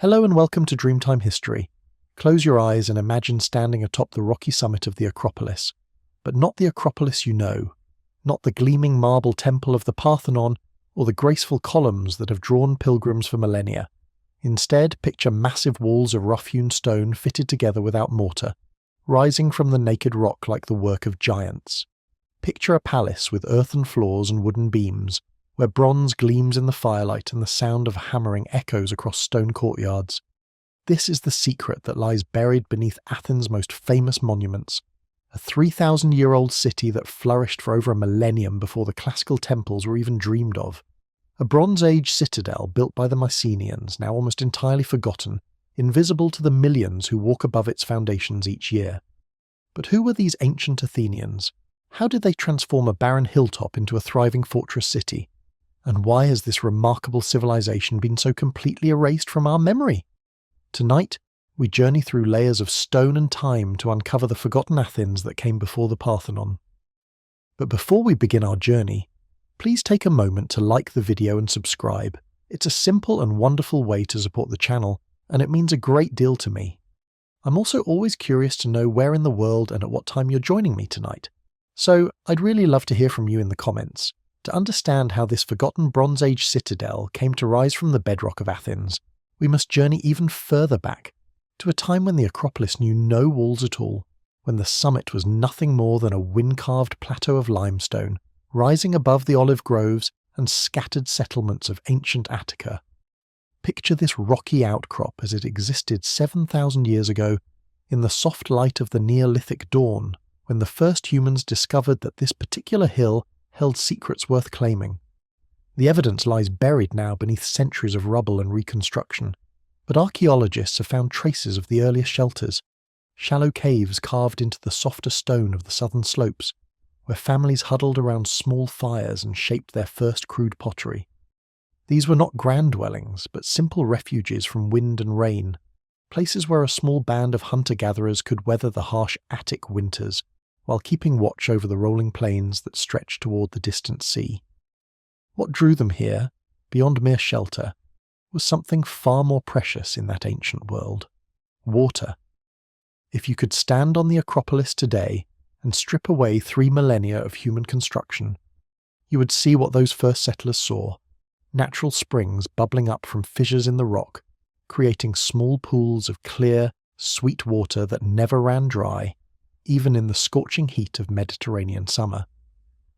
Hello and welcome to Dreamtime History. Close your eyes and imagine standing atop the rocky summit of the Acropolis. But not the Acropolis you know, not the gleaming marble temple of the Parthenon or the graceful columns that have drawn pilgrims for millennia. Instead, picture massive walls of rough-hewn stone fitted together without mortar, rising from the naked rock like the work of giants. Picture a palace with earthen floors and wooden beams, where bronze gleams in the firelight and the sound of hammering echoes across stone courtyards. This is the secret that lies buried beneath Athens' most famous monuments, a 3,000-year-old city that flourished for over a millennium before the classical temples were even dreamed of. A Bronze Age citadel built by the Mycenaeans, now almost entirely forgotten, invisible to the millions who walk above its foundations each year. But who were these ancient Athenians? How did they transform a barren hilltop into a thriving fortress city? And why has this remarkable civilization been so completely erased from our memory? Tonight, we journey through layers of stone and time to uncover the forgotten Athens that came before the Parthenon. But before we begin our journey, please take a moment to like the video and subscribe. It's a simple and wonderful way to support the channel, and it means a great deal to me. I'm also always curious to know where in the world and at what time you're joining me tonight. So I'd really love to hear from you in the comments. To understand how this forgotten Bronze Age citadel came to rise from the bedrock of Athens, we must journey even further back, to a time when the Acropolis knew no walls at all, when the summit was nothing more than a wind-carved plateau of limestone, rising above the olive groves and scattered settlements of ancient Attica. Picture this rocky outcrop as it existed 7,000 years ago, in the soft light of the Neolithic dawn, when the first humans discovered that this particular hill held secrets worth claiming. The evidence lies buried now beneath centuries of rubble and reconstruction, but archaeologists have found traces of the earliest shelters, shallow caves carved into the softer stone of the southern slopes, where families huddled around small fires and shaped their first crude pottery. These were not grand dwellings, but simple refuges from wind and rain, places where a small band of hunter-gatherers could weather the harsh Attic winters, while keeping watch over the rolling plains that stretched toward the distant sea. What drew them here, beyond mere shelter, was something far more precious in that ancient world: water. If you could stand on the Acropolis today and strip away 3 millennia of human construction, you would see what those first settlers saw: natural springs bubbling up from fissures in the rock, creating small pools of clear, sweet water that never ran dry, even in the scorching heat of Mediterranean summer.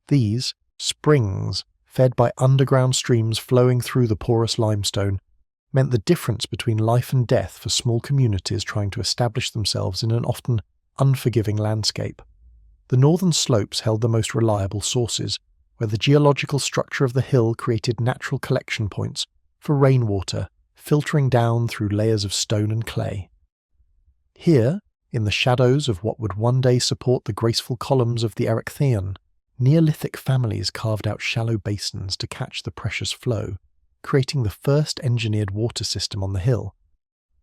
These springs, fed by underground streams flowing through the porous limestone, meant the difference between life and death for small communities trying to establish themselves in an often unforgiving landscape. The northern slopes held the most reliable sources, where the geological structure of the hill created natural collection points for rainwater filtering down through layers of stone and clay. Here, in the shadows of what would one day support the graceful columns of the Erechtheion, Neolithic families carved out shallow basins to catch the precious flow, creating the first engineered water system on the hill.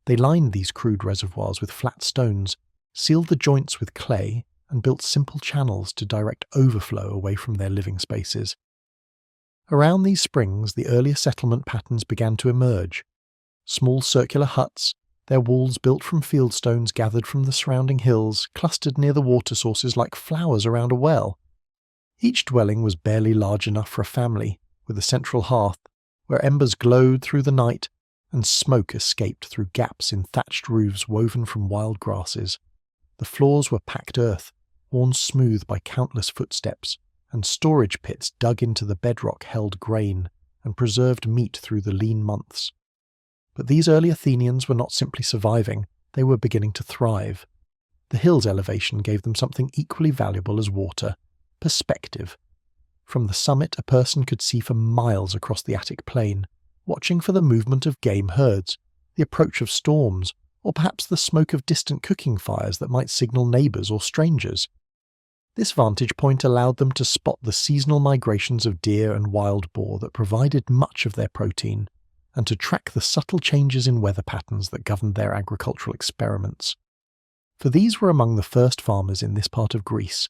They lined these crude reservoirs with flat stones, sealed the joints with clay, and built simple channels to direct overflow away from their living spaces. Around these springs, the earlier settlement patterns began to emerge. Small circular huts, their walls built from fieldstones gathered from the surrounding hills, clustered near the water sources like flowers around a well. Each dwelling was barely large enough for a family, with a central hearth, where embers glowed through the night and smoke escaped through gaps in thatched roofs woven from wild grasses. The floors were packed earth, worn smooth by countless footsteps, and storage pits dug into the bedrock held grain and preserved meat through the lean months. But these early Athenians were not simply surviving, they were beginning to thrive. The hill's elevation gave them something equally valuable as water: perspective. From the summit, a person could see for miles across the Attic plain, watching for the movement of game herds, the approach of storms, or perhaps the smoke of distant cooking fires that might signal neighbours or strangers. This vantage point allowed them to spot the seasonal migrations of deer and wild boar that provided much of their protein, and to track the subtle changes in weather patterns that governed their agricultural experiments. For these were among the first farmers in this part of Greece,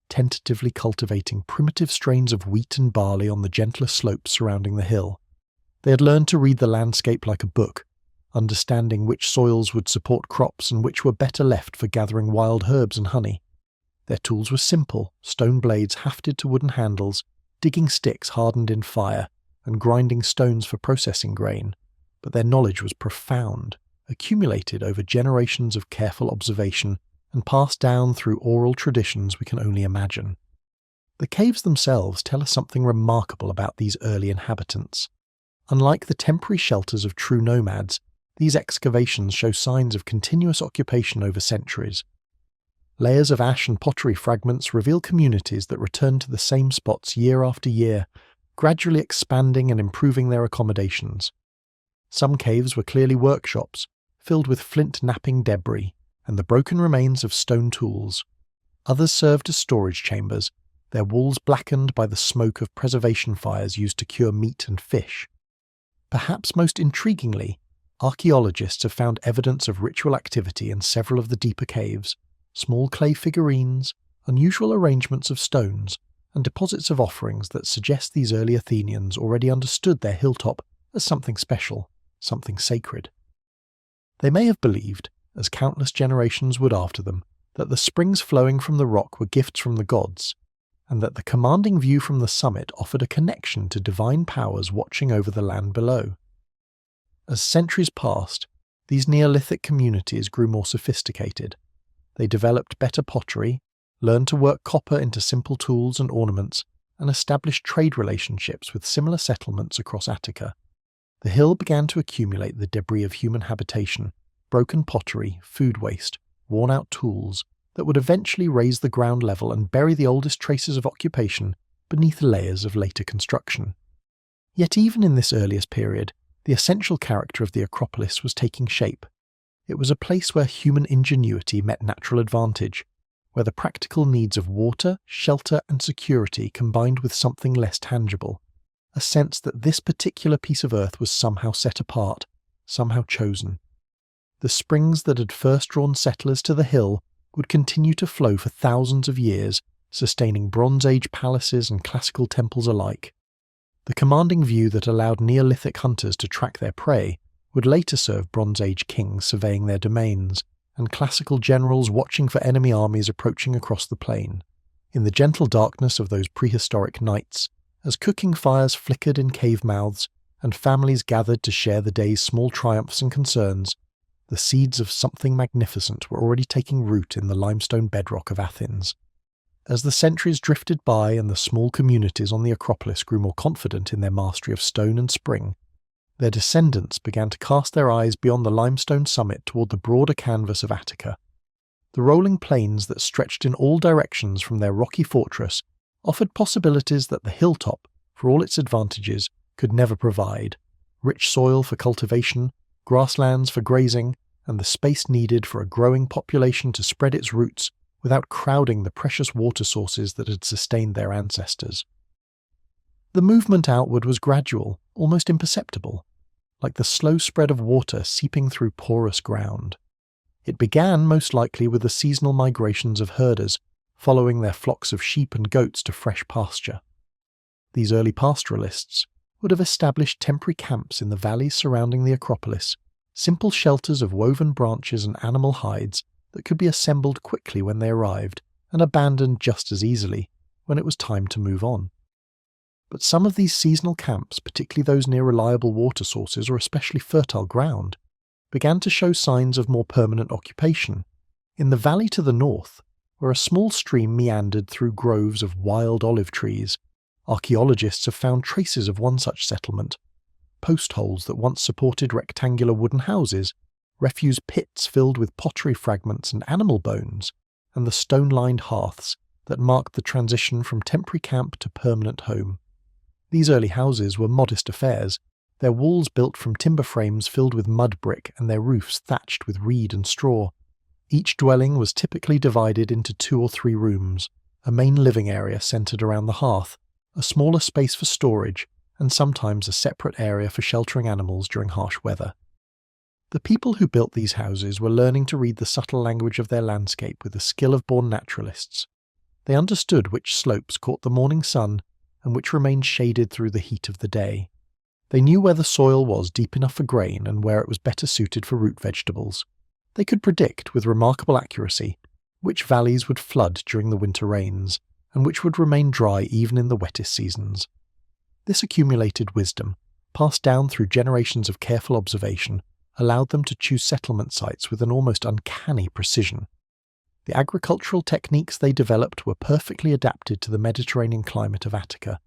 tentatively cultivating primitive strains of wheat and barley on the gentler slopes surrounding the hill. They had learned to read the landscape like a book, understanding which soils would support crops and which were better left for gathering wild herbs and honey. Their tools were simple, stone blades hafted to wooden handles, digging sticks hardened in fire, and grinding stones for processing grain, but their knowledge was profound, accumulated over generations of careful observation and passed down through oral traditions we can only imagine. The caves themselves tell us something remarkable about these early inhabitants. Unlike the temporary shelters of true nomads, these excavations show signs of continuous occupation over centuries. Layers of ash and pottery fragments reveal communities that return to the same spots year after year, gradually expanding and improving their accommodations. Some caves were clearly workshops, filled with flint-knapping debris and the broken remains of stone tools. Others served as storage chambers, their walls blackened by the smoke of preservation fires used to cure meat and fish. Perhaps most intriguingly, archaeologists have found evidence of ritual activity in several of the deeper caves: small clay figurines, unusual arrangements of stones, and deposits of offerings that suggest these early Athenians already understood their hilltop as something special, something sacred. They may have believed, as countless generations would after them, that the springs flowing from the rock were gifts from the gods, and that the commanding view from the summit offered a connection to divine powers watching over the land below. As centuries passed, these Neolithic communities grew more sophisticated. They developed better pottery, learned to work copper into simple tools and ornaments, and established trade relationships with similar settlements across Attica. The hill began to accumulate the debris of human habitation, broken pottery, food waste, worn-out tools, that would eventually raise the ground level and bury the oldest traces of occupation beneath layers of later construction. Yet even in this earliest period, the essential character of the Acropolis was taking shape. It was a place where human ingenuity met natural advantage, where the practical needs of water, shelter, and security combined with something less tangible, a sense that this particular piece of earth was somehow set apart, somehow chosen. The springs that had first drawn settlers to the hill would continue to flow for thousands of years, sustaining Bronze Age palaces and classical temples alike. The commanding view that allowed Neolithic hunters to track their prey would later serve Bronze Age kings surveying their domains, and classical generals watching for enemy armies approaching across the plain. In the gentle darkness of those prehistoric nights, as cooking fires flickered in cave mouths and families gathered to share the day's small triumphs and concerns, the seeds of something magnificent were already taking root in the limestone bedrock of Athens. As the centuries drifted by and the small communities on the Acropolis grew more confident in their mastery of stone and spring, their descendants began to cast their eyes beyond the limestone summit toward the broader canvas of Attica. The rolling plains that stretched in all directions from their rocky fortress offered possibilities that the hilltop, for all its advantages, could never provide: rich soil for cultivation, grasslands for grazing, and the space needed for a growing population to spread its roots without crowding the precious water sources that had sustained their ancestors. The movement outward was gradual, almost imperceptible, like the slow spread of water seeping through porous ground. It began most likely with the seasonal migrations of herders, following their flocks of sheep and goats to fresh pasture. These early pastoralists would have established temporary camps in the valleys surrounding the Acropolis, simple shelters of woven branches and animal hides that could be assembled quickly when they arrived and abandoned just as easily when it was time to move on. But some of these seasonal camps, particularly those near reliable water sources or especially fertile ground, began to show signs of more permanent occupation. In the valley to the north, where a small stream meandered through groves of wild olive trees, archaeologists have found traces of one such settlement: post holes that once supported rectangular wooden houses, refuse pits filled with pottery fragments and animal bones, and the stone-lined hearths that marked the transition from temporary camp to permanent home. These early houses were modest affairs, their walls built from timber frames filled with mud brick and their roofs thatched with reed and straw. Each dwelling was typically divided into 2 or 3 rooms, a main living area centered around the hearth, a smaller space for storage, and sometimes a separate area for sheltering animals during harsh weather. The people who built these houses were learning to read the subtle language of their landscape with the skill of born naturalists. They understood which slopes caught the morning sun and which remained shaded through the heat of the day. They knew where the soil was deep enough for grain and where it was better suited for root vegetables. They could predict, with remarkable accuracy, which valleys would flood during the winter rains, and which would remain dry even in the wettest seasons. This accumulated wisdom, passed down through generations of careful observation, allowed them to choose settlement sites with an almost uncanny precision. The agricultural techniques they developed were perfectly adapted to the Mediterranean climate of Attica.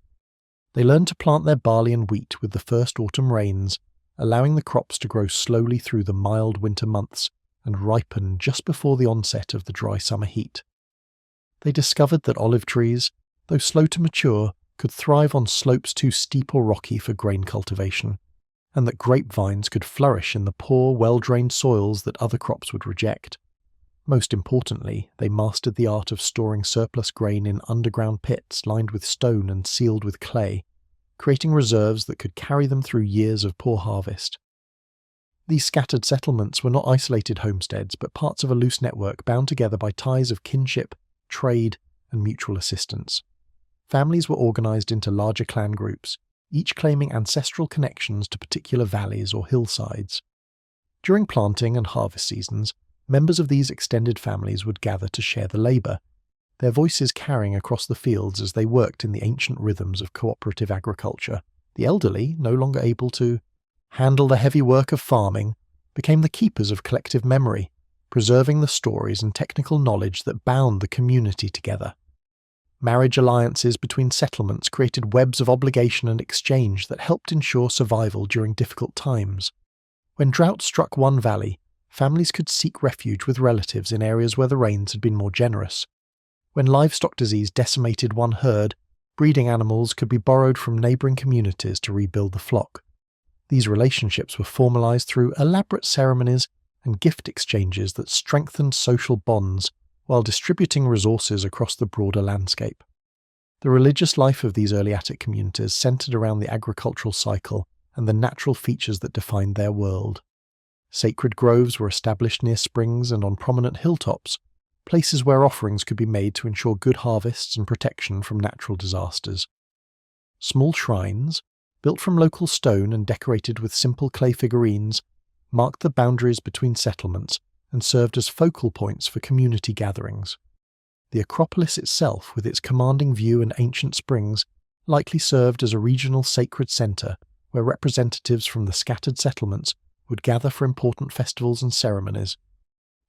They learned to plant their barley and wheat with the first autumn rains, allowing the crops to grow slowly through the mild winter months and ripen just before the onset of the dry summer heat. They discovered that olive trees, though slow to mature, could thrive on slopes too steep or rocky for grain cultivation, and that grapevines could flourish in the poor, well-drained soils that other crops would reject. Most importantly, they mastered the art of storing surplus grain in underground pits lined with stone and sealed with clay, creating reserves that could carry them through years of poor harvest. These scattered settlements were not isolated homesteads, but parts of a loose network bound together by ties of kinship, trade, and mutual assistance. Families were organized into larger clan groups, each claiming ancestral connections to particular valleys or hillsides. During planting and harvest seasons, members of these extended families would gather to share the labour, their voices carrying across the fields as they worked in the ancient rhythms of cooperative agriculture. The elderly, no longer able to handle the heavy work of farming, became the keepers of collective memory, preserving the stories and technical knowledge that bound the community together. Marriage alliances between settlements created webs of obligation and exchange that helped ensure survival during difficult times. When drought struck one valley, families could seek refuge with relatives in areas where the rains had been more generous. When livestock disease decimated one herd, breeding animals could be borrowed from neighbouring communities to rebuild the flock. These relationships were formalised through elaborate ceremonies and gift exchanges that strengthened social bonds while distributing resources across the broader landscape. The religious life of these early Attic communities centred around the agricultural cycle and the natural features that defined their world. Sacred groves were established near springs and on prominent hilltops, places where offerings could be made to ensure good harvests and protection from natural disasters. Small shrines, built from local stone and decorated with simple clay figurines, marked the boundaries between settlements and served as focal points for community gatherings. The Acropolis itself, with its commanding view and ancient springs, likely served as a regional sacred centre where representatives from the scattered settlements would gather for important festivals and ceremonies.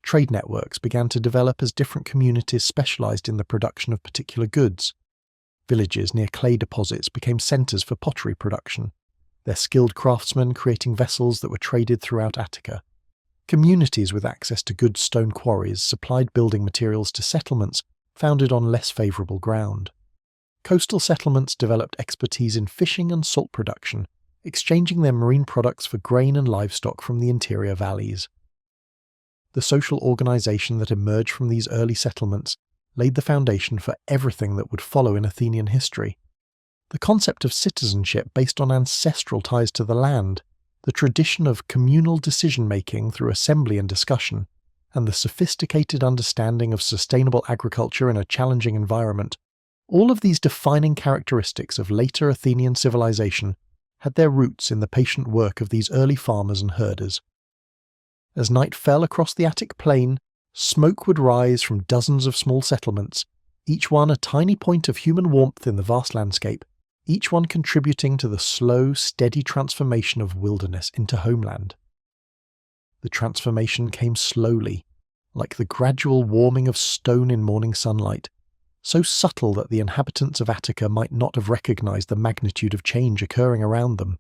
Trade networks began to develop as different communities specialised in the production of particular goods. Villages near clay deposits became centres for pottery production, their skilled craftsmen creating vessels that were traded throughout Attica. Communities with access to good stone quarries supplied building materials to settlements founded on less favourable ground. Coastal settlements developed expertise in fishing and salt production, exchanging their marine products for grain and livestock from the interior valleys. The social organisation that emerged from these early settlements laid the foundation for everything that would follow in Athenian history. The concept of citizenship based on ancestral ties to the land, the tradition of communal decision-making through assembly and discussion, and the sophisticated understanding of sustainable agriculture in a challenging environment, all of these defining characteristics of later Athenian civilization had their roots in the patient work of these early farmers and herders. As night fell across the Attic plain, smoke would rise from dozens of small settlements, each one a tiny point of human warmth in the vast landscape, each one contributing to the slow, steady transformation of wilderness into homeland. The transformation came slowly, like the gradual warming of stone in morning sunlight, so subtle that the inhabitants of Attica might not have recognized the magnitude of change occurring around them.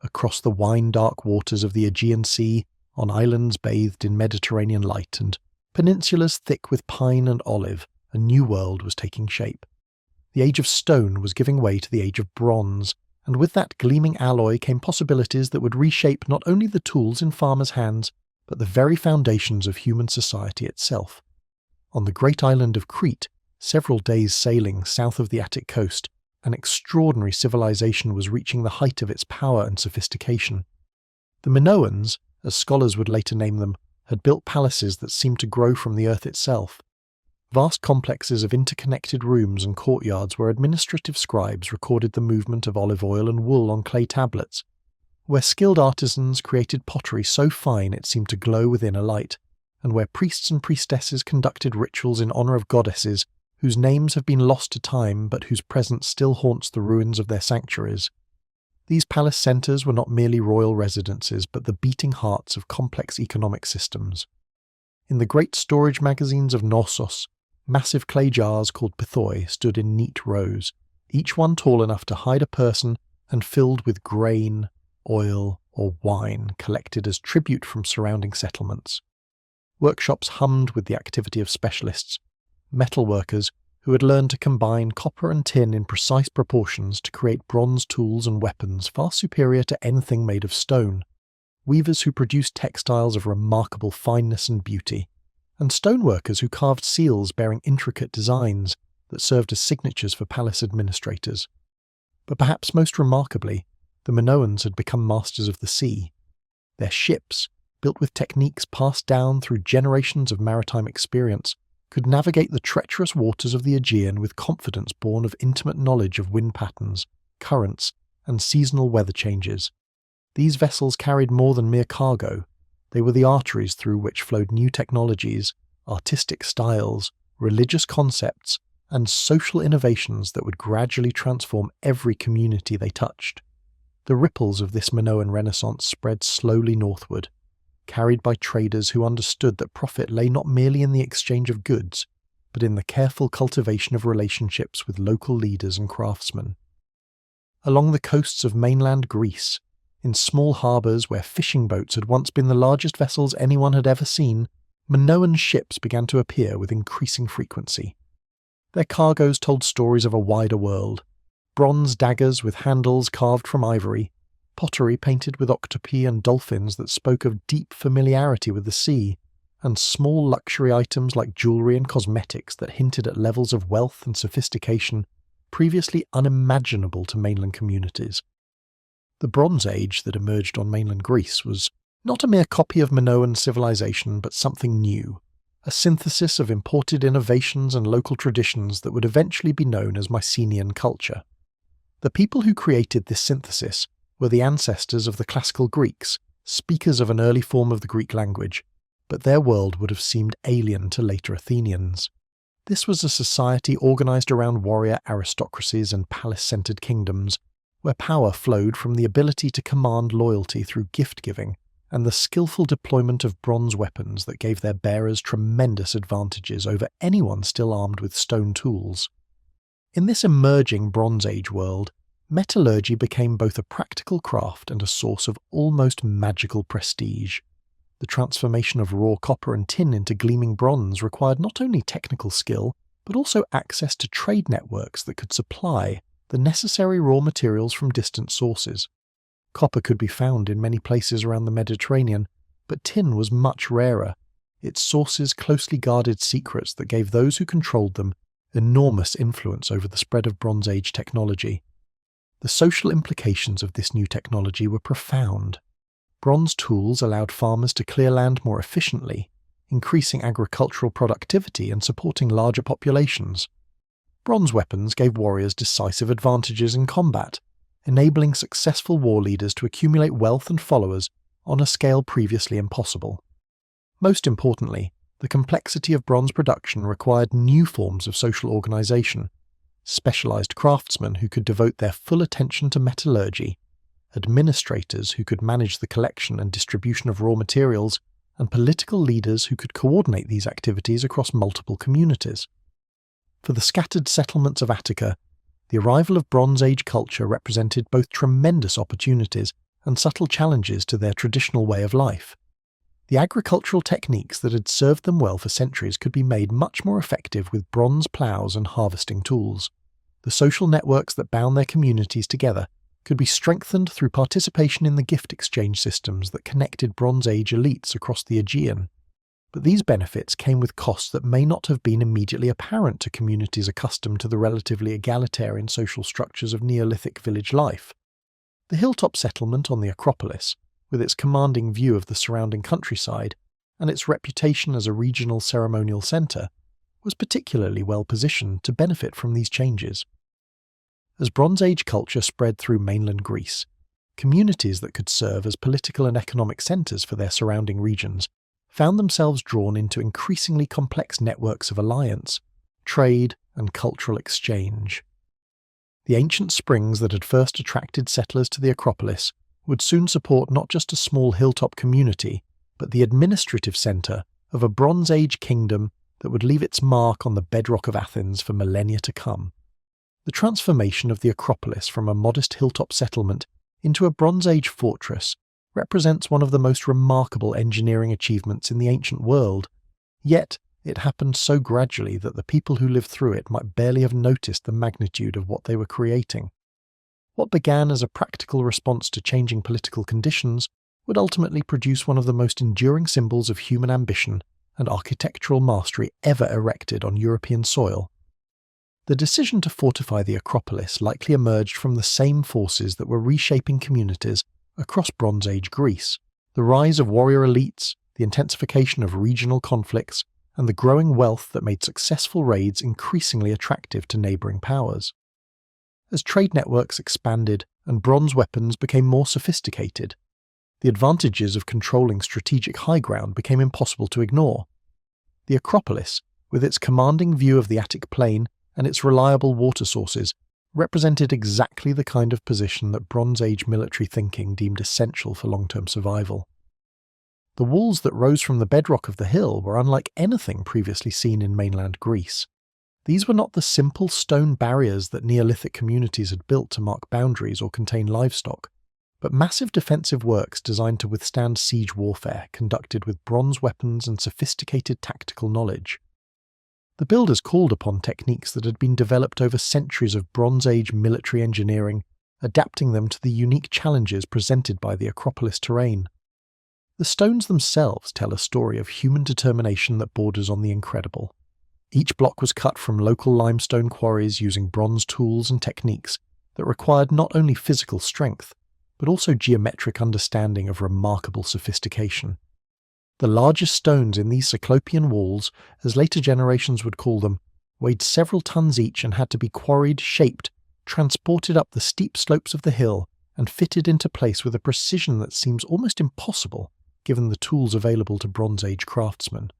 Across the wine-dark waters of the Aegean Sea, on islands bathed in Mediterranean light and peninsulas thick with pine and olive, a new world was taking shape. The age of stone was giving way to the age of bronze, and with that gleaming alloy came possibilities that would reshape not only the tools in farmers' hands, but the very foundations of human society itself. On the great island of Crete, several days' sailing south of the Attic coast, an extraordinary civilization was reaching the height of its power and sophistication. The Minoans, as scholars would later name them, had built palaces that seemed to grow from the earth itself. Vast complexes of interconnected rooms and courtyards where administrative scribes recorded the movement of olive oil and wool on clay tablets, where skilled artisans created pottery so fine it seemed to glow within a light, and where priests and priestesses conducted rituals in honour of goddesses whose names have been lost to time but whose presence still haunts the ruins of their sanctuaries. These palace centres were not merely royal residences but the beating hearts of complex economic systems. In the great storage magazines of Knossos, massive clay jars called pithoi stood in neat rows, each one tall enough to hide a person and filled with grain, oil, or wine collected as tribute from surrounding settlements. Workshops hummed with the activity of specialists, metal workers who had learned to combine copper and tin in precise proportions to create bronze tools and weapons far superior to anything made of stone, weavers who produced textiles of remarkable fineness and beauty, and stoneworkers who carved seals bearing intricate designs that served as signatures for palace administrators. But perhaps most remarkably, the Minoans had become masters of the sea. Their ships, built with techniques passed down through generations of maritime experience, could navigate the treacherous waters of the Aegean with confidence born of intimate knowledge of wind patterns, currents, and seasonal weather changes. These vessels carried more than mere cargo. They were the arteries through which flowed new technologies, artistic styles, religious concepts, and social innovations that would gradually transform every community they touched. The ripples of this Minoan Renaissance spread slowly northward, carried by traders who understood that profit lay not merely in the exchange of goods, but in the careful cultivation of relationships with local leaders and craftsmen. Along the coasts of mainland Greece, in small harbours where fishing boats had once been the largest vessels anyone had ever seen, Minoan ships began to appear with increasing frequency. Their cargoes told stories of a wider world: bronze daggers with handles carved from ivory, pottery painted with octopi and dolphins that spoke of deep familiarity with the sea, and small luxury items like jewellery and cosmetics that hinted at levels of wealth and sophistication previously unimaginable to mainland communities. The Bronze Age that emerged on mainland Greece was not a mere copy of Minoan civilization but something new, a synthesis of imported innovations and local traditions that would eventually be known as Mycenaean culture. The people who created this synthesis were the ancestors of the classical Greeks, speakers of an early form of the Greek language, but their world would have seemed alien to later Athenians. This was a society organised around warrior aristocracies and palace-centred kingdoms, where power flowed from the ability to command loyalty through gift-giving and the skillful deployment of bronze weapons that gave their bearers tremendous advantages over anyone still armed with stone tools. In this emerging Bronze Age world, metallurgy became both a practical craft and a source of almost magical prestige. The transformation of raw copper and tin into gleaming bronze required not only technical skill, but also access to trade networks that could supply the necessary raw materials from distant sources. Copper could be found in many places around the Mediterranean, but tin was much rarer, its sources closely guarded secrets that gave those who controlled them enormous influence over the spread of Bronze Age technology. The social implications of this new technology were profound. Bronze tools allowed farmers to clear land more efficiently, increasing agricultural productivity and supporting larger populations. Bronze weapons gave warriors decisive advantages in combat, enabling successful war leaders to accumulate wealth and followers on a scale previously impossible. Most importantly, the complexity of bronze production required new forms of social organisation: specialised craftsmen who could devote their full attention to metallurgy, administrators who could manage the collection and distribution of raw materials, and political leaders who could coordinate these activities across multiple communities. For the scattered settlements of Attica, the arrival of Bronze Age culture represented both tremendous opportunities and subtle challenges to their traditional way of life. The agricultural techniques that had served them well for centuries could be made much more effective with bronze ploughs and harvesting tools. The social networks that bound their communities together could be strengthened through participation in the gift exchange systems that connected Bronze Age elites across the Aegean. But these benefits came with costs that may not have been immediately apparent to communities accustomed to the relatively egalitarian social structures of Neolithic village life. The hilltop settlement on the Acropolis, with its commanding view of the surrounding countryside, and its reputation as a regional ceremonial centre, was particularly well positioned to benefit from these changes. As Bronze Age culture spread through mainland Greece, communities that could serve as political and economic centres for their surrounding regions found themselves drawn into increasingly complex networks of alliance, trade, and cultural exchange. The ancient springs that had first attracted settlers to the Acropolis would soon support not just a small hilltop community, but the administrative centre of a Bronze Age kingdom that would leave its mark on the bedrock of Athens for millennia to come. The transformation of the Acropolis from a modest hilltop settlement into a Bronze Age fortress represents one of the most remarkable engineering achievements in the ancient world, yet it happened so gradually that the people who lived through it might barely have noticed the magnitude of what they were creating. What began as a practical response to changing political conditions would ultimately produce one of the most enduring symbols of human ambition and architectural mastery ever erected on European soil. The decision to fortify the Acropolis likely emerged from the same forces that were reshaping communities across Bronze Age Greece: the rise of warrior elites, the intensification of regional conflicts, and the growing wealth that made successful raids increasingly attractive to neighbouring powers. As trade networks expanded and bronze weapons became more sophisticated, the advantages of controlling strategic high ground became impossible to ignore. The Acropolis, with its commanding view of the Attic Plain and its reliable water sources, represented exactly the kind of position that Bronze Age military thinking deemed essential for long-term survival. The walls that rose from the bedrock of the hill were unlike anything previously seen in mainland Greece. These were not the simple stone barriers that Neolithic communities had built to mark boundaries or contain livestock, but massive defensive works designed to withstand siege warfare conducted with bronze weapons and sophisticated tactical knowledge. The builders called upon techniques that had been developed over centuries of Bronze Age military engineering, adapting them to the unique challenges presented by the Acropolis terrain. The stones themselves tell a story of human determination that borders on the incredible. Each block was cut from local limestone quarries using bronze tools and techniques that required not only physical strength, but also geometric understanding of remarkable sophistication. The largest stones in these Cyclopean walls, as later generations would call them, weighed several tons each and had to be quarried, shaped, transported up the steep slopes of the hill, and fitted into place with a precision that seems almost impossible given the tools available to Bronze Age craftsmen.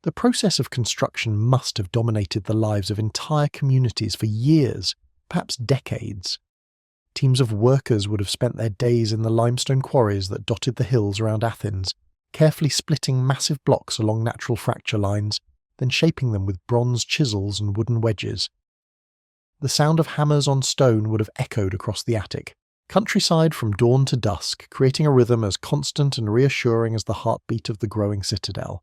The process of construction must have dominated the lives of entire communities for years, perhaps decades. Teams of workers would have spent their days in the limestone quarries that dotted the hills around Athens, carefully splitting massive blocks along natural fracture lines, then shaping them with bronze chisels and wooden wedges. The sound of hammers on stone would have echoed across the Attic, countryside from dawn to dusk, creating a rhythm as constant and reassuring as the heartbeat of the growing citadel.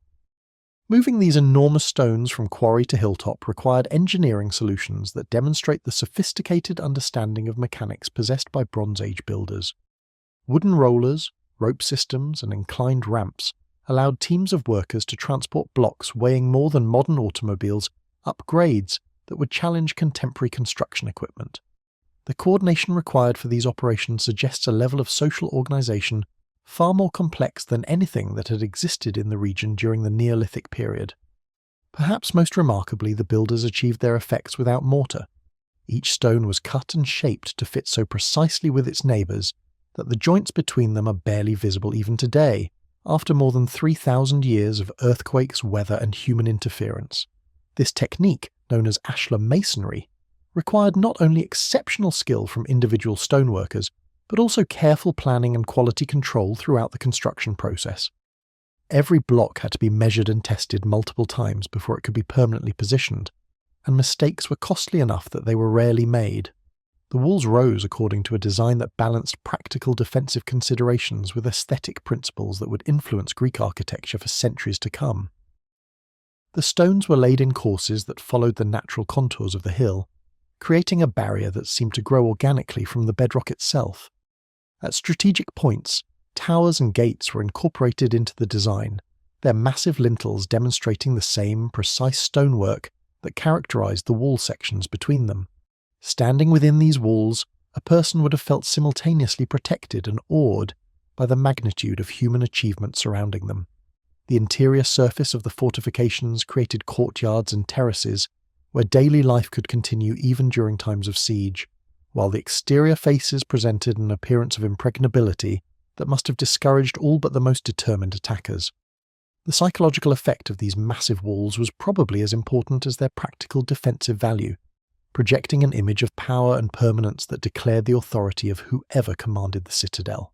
Moving these enormous stones from quarry to hilltop required engineering solutions that demonstrate the sophisticated understanding of mechanics possessed by Bronze Age builders. Wooden rollers, rope systems, and inclined ramps allowed teams of workers to transport blocks weighing more than modern automobiles up grades that would challenge contemporary construction equipment. The coordination required for these operations suggests a level of social organisation far more complex than anything that had existed in the region during the Neolithic period. Perhaps most remarkably, the builders achieved their effects without mortar. Each stone was cut and shaped to fit so precisely with its neighbours that the joints between them are barely visible even today, after more than 3,000 years of earthquakes, weather, and human interference. This technique, known as ashlar masonry, required not only exceptional skill from individual stoneworkers, but also careful planning and quality control throughout the construction process. Every block had to be measured and tested multiple times before it could be permanently positioned, and mistakes were costly enough that they were rarely made. The walls rose according to a design that balanced practical defensive considerations with aesthetic principles that would influence Greek architecture for centuries to come. The stones were laid in courses that followed the natural contours of the hill, creating a barrier that seemed to grow organically from the bedrock itself. At strategic points, towers and gates were incorporated into the design, their massive lintels demonstrating the same precise stonework that characterized the wall sections between them. Standing within these walls, a person would have felt simultaneously protected and awed by the magnitude of human achievement surrounding them. The interior surface of the fortifications created courtyards and terraces where daily life could continue even during times of siege, while the exterior faces presented an appearance of impregnability that must have discouraged all but the most determined attackers. The psychological effect of these massive walls was probably as important as their practical defensive value, projecting an image of power and permanence that declared the authority of whoever commanded the citadel.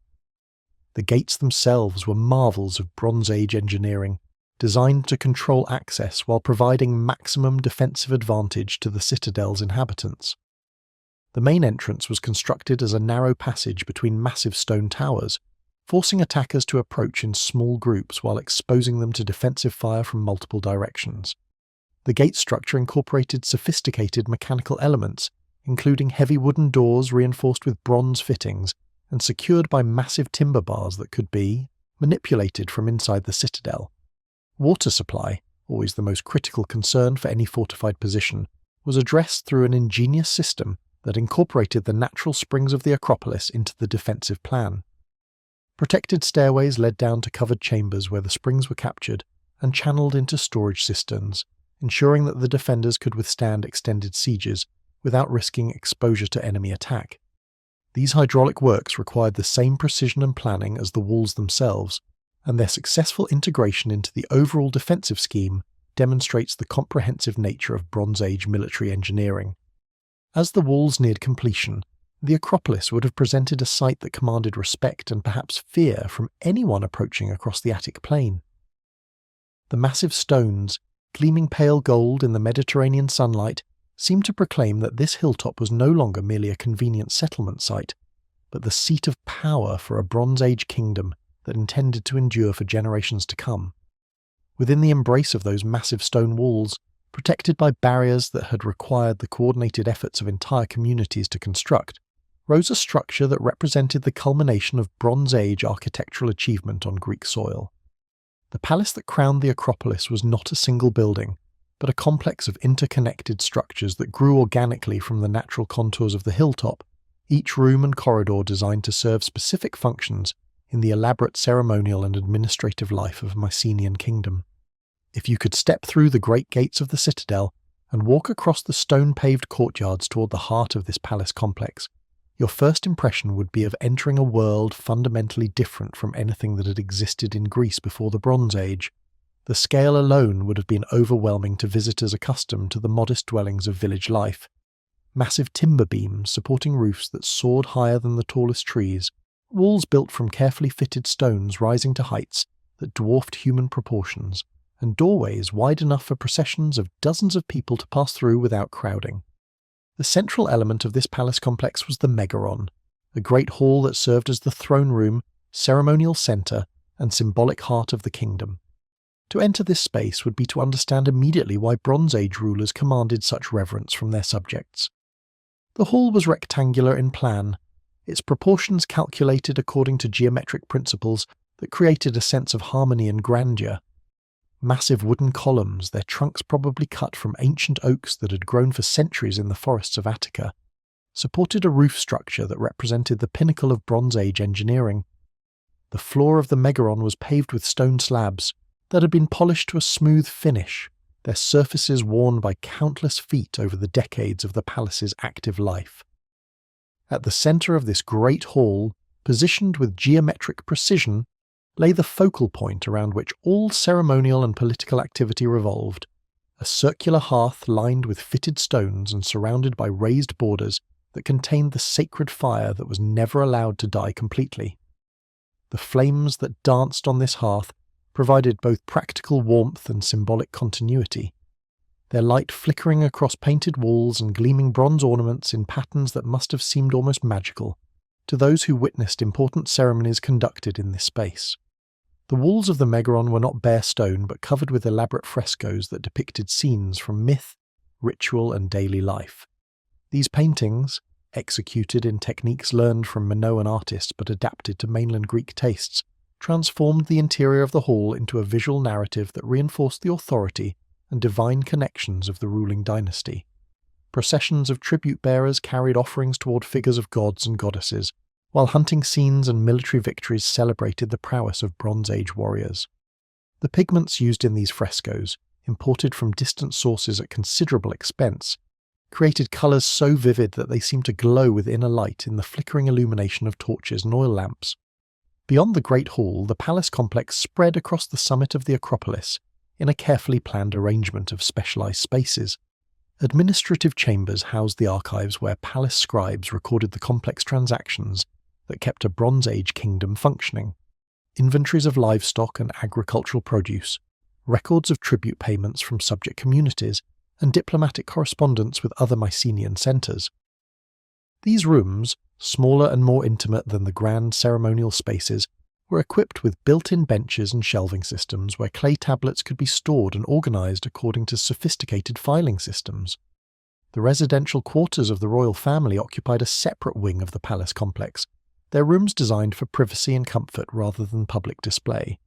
The gates themselves were marvels of Bronze Age engineering, designed to control access while providing maximum defensive advantage to the citadel's inhabitants. The main entrance was constructed as a narrow passage between massive stone towers, forcing attackers to approach in small groups while exposing them to defensive fire from multiple directions. The gate structure incorporated sophisticated mechanical elements, including heavy wooden doors reinforced with bronze fittings and secured by massive timber bars that could be manipulated from inside the citadel. Water supply, always the most critical concern for any fortified position, was addressed through an ingenious system that incorporated the natural springs of the Acropolis into the defensive plan. Protected stairways led down to covered chambers where the springs were captured and channeled into storage cisterns, ensuring that the defenders could withstand extended sieges without risking exposure to enemy attack. These hydraulic works required the same precision and planning as the walls themselves, and their successful integration into the overall defensive scheme demonstrates the comprehensive nature of Bronze Age military engineering. As the walls neared completion, the Acropolis would have presented a sight that commanded respect and perhaps fear from anyone approaching across the Attic plain. The massive stones, gleaming pale gold in the Mediterranean sunlight, seemed to proclaim that this hilltop was no longer merely a convenient settlement site, but the seat of power for a Bronze Age kingdom that intended to endure for generations to come. Within the embrace of those massive stone walls, protected by barriers that had required the coordinated efforts of entire communities to construct, rose a structure that represented the culmination of Bronze Age architectural achievement on Greek soil. The palace that crowned the Acropolis was not a single building, but a complex of interconnected structures that grew organically from the natural contours of the hilltop, each room and corridor designed to serve specific functions in the elaborate ceremonial and administrative life of a Mycenaean kingdom. If you could step through the great gates of the citadel and walk across the stone-paved courtyards toward the heart of this palace complex, your first impression would be of entering a world fundamentally different from anything that had existed in Greece before the Bronze Age. The scale alone would have been overwhelming to visitors accustomed to the modest dwellings of village life. Massive timber beams supporting roofs that soared higher than the tallest trees, walls built from carefully fitted stones rising to heights that dwarfed human proportions, and doorways wide enough for processions of dozens of people to pass through without crowding. The central element of this palace complex was the Megaron, a great hall that served as the throne room, ceremonial centre, and symbolic heart of the kingdom. To enter this space would be to understand immediately why Bronze Age rulers commanded such reverence from their subjects. The hall was rectangular in plan, its proportions calculated according to geometric principles that created a sense of harmony and grandeur. Massive wooden columns, their trunks probably cut from ancient oaks that had grown for centuries in the forests of Attica, supported a roof structure that represented the pinnacle of Bronze Age engineering. The floor of the Megaron was paved with stone slabs that had been polished to a smooth finish, their surfaces worn by countless feet over the decades of the palace's active life. At the centre of this great hall, positioned with geometric precision, lay the focal point around which all ceremonial and political activity revolved, a circular hearth lined with fitted stones and surrounded by raised borders that contained the sacred fire that was never allowed to die completely. The flames that danced on this hearth provided both practical warmth and symbolic continuity, their light flickering across painted walls and gleaming bronze ornaments in patterns that must have seemed almost magical to those who witnessed important ceremonies conducted in this space. The walls of the Megaron were not bare stone but covered with elaborate frescoes that depicted scenes from myth, ritual, and daily life. These paintings, executed in techniques learned from Minoan artists but adapted to mainland Greek tastes, transformed the interior of the hall into a visual narrative that reinforced the authority and divine connections of the ruling dynasty. Processions of tribute-bearers carried offerings toward figures of gods and goddesses, while hunting scenes and military victories celebrated the prowess of Bronze Age warriors. The pigments used in these frescoes, imported from distant sources at considerable expense, created colours so vivid that they seemed to glow with inner light in the flickering illumination of torches and oil lamps. Beyond the Great Hall, the palace complex spread across the summit of the Acropolis in a carefully planned arrangement of specialised spaces. Administrative chambers housed the archives where palace scribes recorded the complex transactions that kept a Bronze Age kingdom functioning. Inventories of livestock and agricultural produce, records of tribute payments from subject communities, and diplomatic correspondence with other Mycenaean centres. These rooms, smaller and more intimate than the grand ceremonial spaces, were equipped with built-in benches and shelving systems where clay tablets could be stored and organised according to sophisticated filing systems. The residential quarters of the royal family occupied a separate wing of the palace complex, their rooms designed for privacy and comfort rather than public display.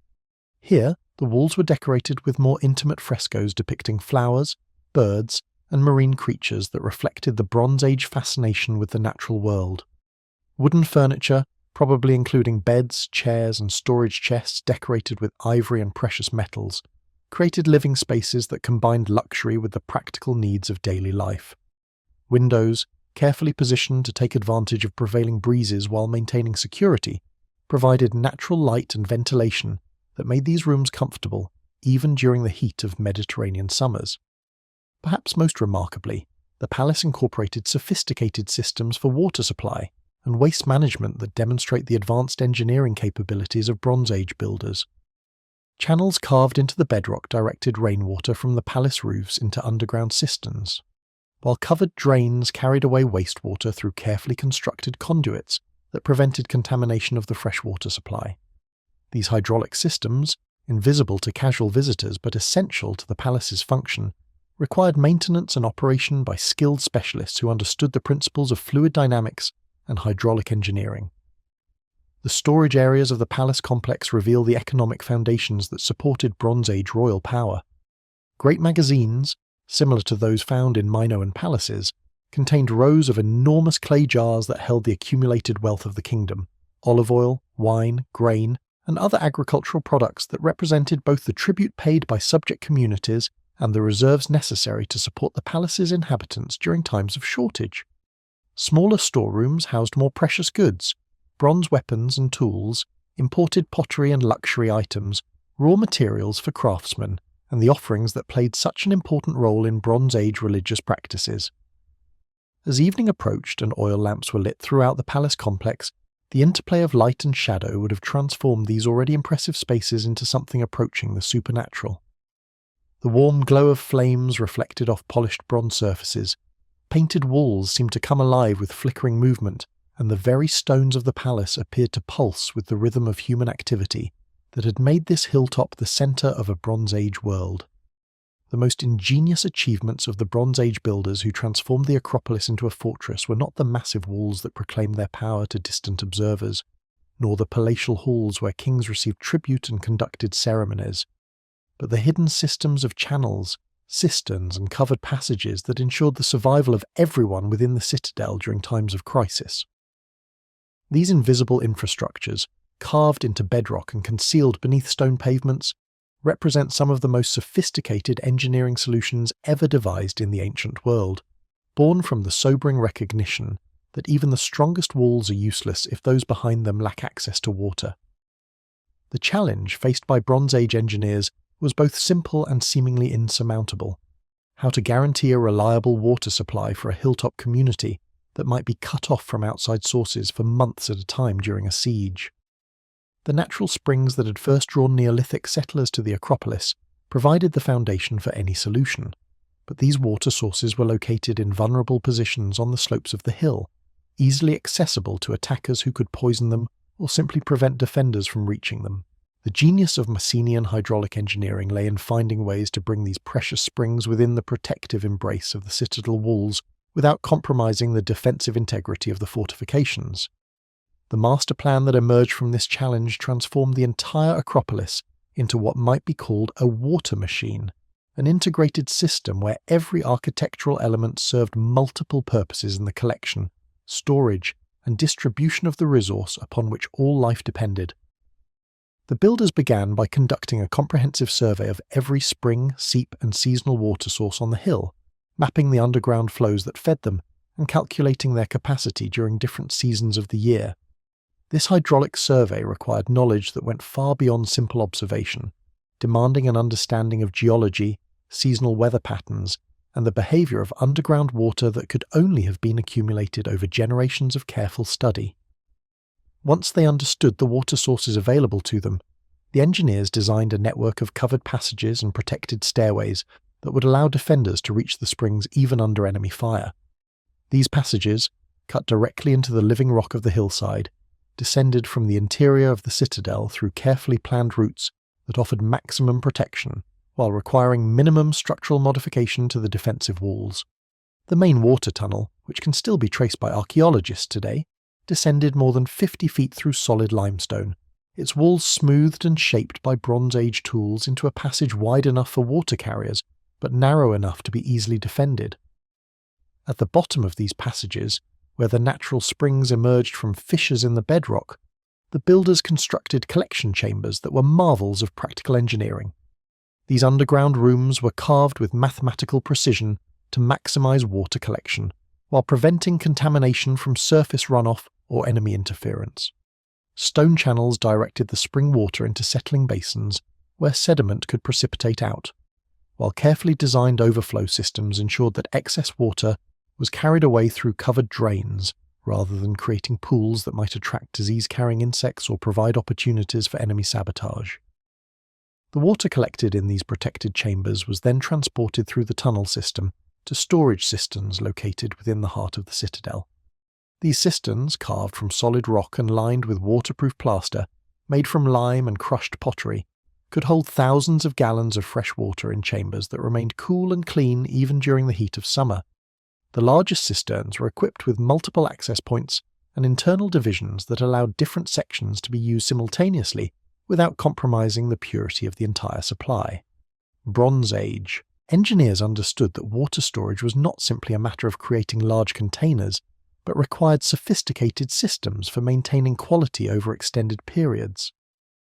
Here, the walls were decorated with more intimate frescoes depicting flowers, birds, and marine creatures that reflected the Bronze Age fascination with the natural world. Wooden furniture, probably including beds, chairs, and storage chests decorated with ivory and precious metals, created living spaces that combined luxury with the practical needs of daily life. Windows, carefully positioned to take advantage of prevailing breezes while maintaining security, provided natural light and ventilation that made these rooms comfortable even during the heat of Mediterranean summers. Perhaps most remarkably, the palace incorporated sophisticated systems for water supply and waste management that demonstrate the advanced engineering capabilities of Bronze Age builders. Channels carved into the bedrock directed rainwater from the palace roofs into underground cisterns, while covered drains carried away wastewater through carefully constructed conduits that prevented contamination of the freshwater supply. These hydraulic systems, invisible to casual visitors but essential to the palace's function, required maintenance and operation by skilled specialists who understood the principles of fluid dynamics and hydraulic engineering. The storage areas of the palace complex reveal the economic foundations that supported Bronze Age royal power. Great magazines, similar to those found in Minoan palaces, contained rows of enormous clay jars that held the accumulated wealth of the kingdom, olive oil, wine, grain, and other agricultural products that represented both the tribute paid by subject communities and the reserves necessary to support the palace's inhabitants during times of shortage. Smaller storerooms housed more precious goods, bronze weapons and tools, imported pottery and luxury items, raw materials for craftsmen, and the offerings that played such an important role in Bronze Age religious practices. As evening approached and oil lamps were lit throughout the palace complex, the interplay of light and shadow would have transformed these already impressive spaces into something approaching the supernatural. The warm glow of flames reflected off polished bronze surfaces. Painted walls seemed to come alive with flickering movement, and the very stones of the palace appeared to pulse with the rhythm of human activity that had made this hilltop the centre of a Bronze Age world. The most ingenious achievements of the Bronze Age builders who transformed the Acropolis into a fortress were not the massive walls that proclaimed their power to distant observers, nor the palatial halls where kings received tribute and conducted ceremonies, but the hidden systems of channels, cisterns, and covered passages that ensured the survival of everyone within the citadel during times of crisis. These invisible infrastructures, carved into bedrock and concealed beneath stone pavements, represent some of the most sophisticated engineering solutions ever devised in the ancient world, born from the sobering recognition that even the strongest walls are useless if those behind them lack access to water. The challenge faced by Bronze Age engineers was both simple and seemingly insurmountable: how to guarantee a reliable water supply for a hilltop community that might be cut off from outside sources for months at a time during a siege. The natural springs that had first drawn Neolithic settlers to the Acropolis provided the foundation for any solution, but these water sources were located in vulnerable positions on the slopes of the hill, easily accessible to attackers who could poison them or simply prevent defenders from reaching them. The genius of Mycenaean hydraulic engineering lay in finding ways to bring these precious springs within the protective embrace of the citadel walls without compromising the defensive integrity of the fortifications. The master plan that emerged from this challenge transformed the entire Acropolis into what might be called a water machine, an integrated system where every architectural element served multiple purposes in the collection, storage, and distribution of the resource upon which all life depended. The builders began by conducting a comprehensive survey of every spring, seep, and seasonal water source on the hill, mapping the underground flows that fed them and calculating their capacity during different seasons of the year. This hydraulic survey required knowledge that went far beyond simple observation, demanding an understanding of geology, seasonal weather patterns, and the behaviour of underground water that could only have been accumulated over generations of careful study. Once they understood the water sources available to them, the engineers designed a network of covered passages and protected stairways that would allow defenders to reach the springs even under enemy fire. These passages, cut directly into the living rock of the hillside, descended from the interior of the citadel through carefully planned routes that offered maximum protection while requiring minimum structural modification to the defensive walls. The main water tunnel, which can still be traced by archaeologists today, descended more than 50 feet through solid limestone, its walls smoothed and shaped by Bronze Age tools into a passage wide enough for water carriers, but narrow enough to be easily defended. At the bottom of these passages, where the natural springs emerged from fissures in the bedrock, the builders constructed collection chambers that were marvels of practical engineering. These underground rooms were carved with mathematical precision to maximize water collection, while preventing contamination from surface runoff or enemy interference. Stone channels directed the spring water into settling basins where sediment could precipitate out, while carefully designed overflow systems ensured that excess water was carried away through covered drains rather than creating pools that might attract disease-carrying insects or provide opportunities for enemy sabotage. The water collected in these protected chambers was then transported through the tunnel system to storage cisterns located within the heart of the citadel. These cisterns, carved from solid rock and lined with waterproof plaster, made from lime and crushed pottery, could hold thousands of gallons of fresh water in chambers that remained cool and clean even during the heat of summer. The largest cisterns were equipped with multiple access points and internal divisions that allowed different sections to be used simultaneously without compromising the purity of the entire supply. Bronze Age. Engineers understood that water storage was not simply a matter of creating large containers, but required sophisticated systems for maintaining quality over extended periods.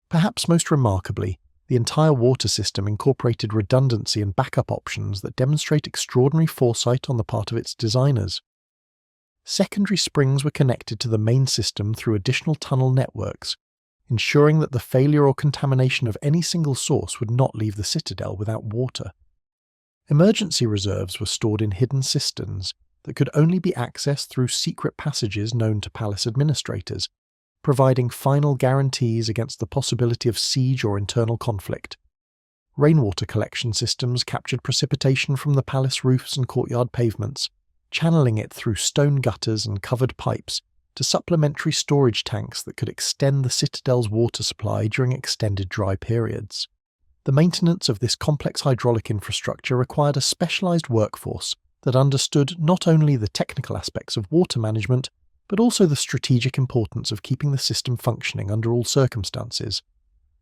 Perhaps most remarkably, the entire water system incorporated redundancy and backup options that demonstrate extraordinary foresight on the part of its designers. Secondary springs were connected to the main system through additional tunnel networks, ensuring that the failure or contamination of any single source would not leave the citadel without water. Emergency reserves were stored in hidden cisterns that could only be accessed through secret passages known to palace administrators, providing final guarantees against the possibility of siege or internal conflict. Rainwater collection systems captured precipitation from the palace roofs and courtyard pavements, channeling it through stone gutters and covered pipes to supplementary storage tanks that could extend the citadel's water supply during extended dry periods. The maintenance of this complex hydraulic infrastructure required a specialized workforce that understood not only the technical aspects of water management, but also the strategic importance of keeping the system functioning under all circumstances.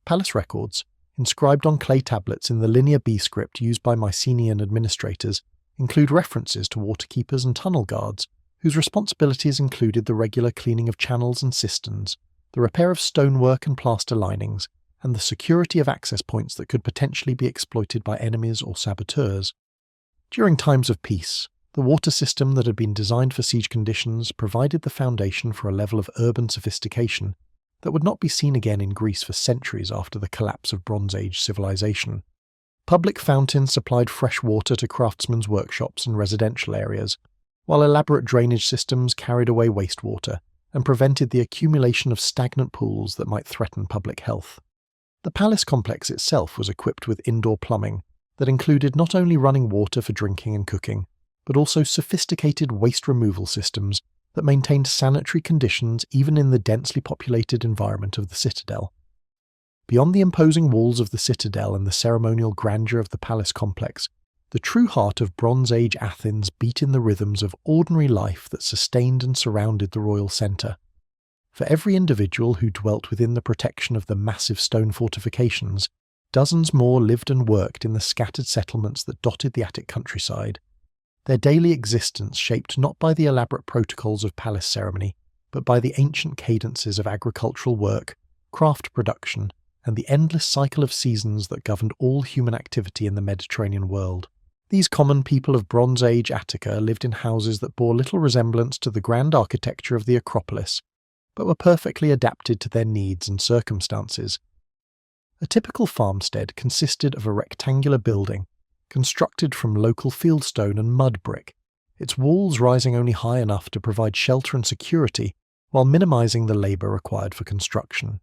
Palace records, inscribed on clay tablets in the Linear B script used by Mycenaean administrators, include references to waterkeepers and tunnel guards, whose responsibilities included the regular cleaning of channels and cisterns, the repair of stonework and plaster linings, and the security of access points that could potentially be exploited by enemies or saboteurs. During times of peace, the water system that had been designed for siege conditions provided the foundation for a level of urban sophistication that would not be seen again in Greece for centuries after the collapse of Bronze Age civilization. Public fountains supplied fresh water to craftsmen's workshops and residential areas, while elaborate drainage systems carried away wastewater and prevented the accumulation of stagnant pools that might threaten public health. The palace complex itself was equipped with indoor plumbing that included not only running water for drinking and cooking, but also sophisticated waste removal systems that maintained sanitary conditions even in the densely populated environment of the citadel. Beyond the imposing walls of the citadel and the ceremonial grandeur of the palace complex, the true heart of Bronze Age Athens beat in the rhythms of ordinary life that sustained and surrounded the royal centre. For every individual who dwelt within the protection of the massive stone fortifications, dozens more lived and worked in the scattered settlements that dotted the Attic countryside. Their daily existence shaped not by the elaborate protocols of palace ceremony, but by the ancient cadences of agricultural work, craft production, and the endless cycle of seasons that governed all human activity in the Mediterranean world. These common people of Bronze Age Attica lived in houses that bore little resemblance to the grand architecture of the Acropolis, but were perfectly adapted to their needs and circumstances. A typical farmstead consisted of a rectangular building, constructed from local fieldstone and mud brick, its walls rising only high enough to provide shelter and security while minimizing the labor required for construction.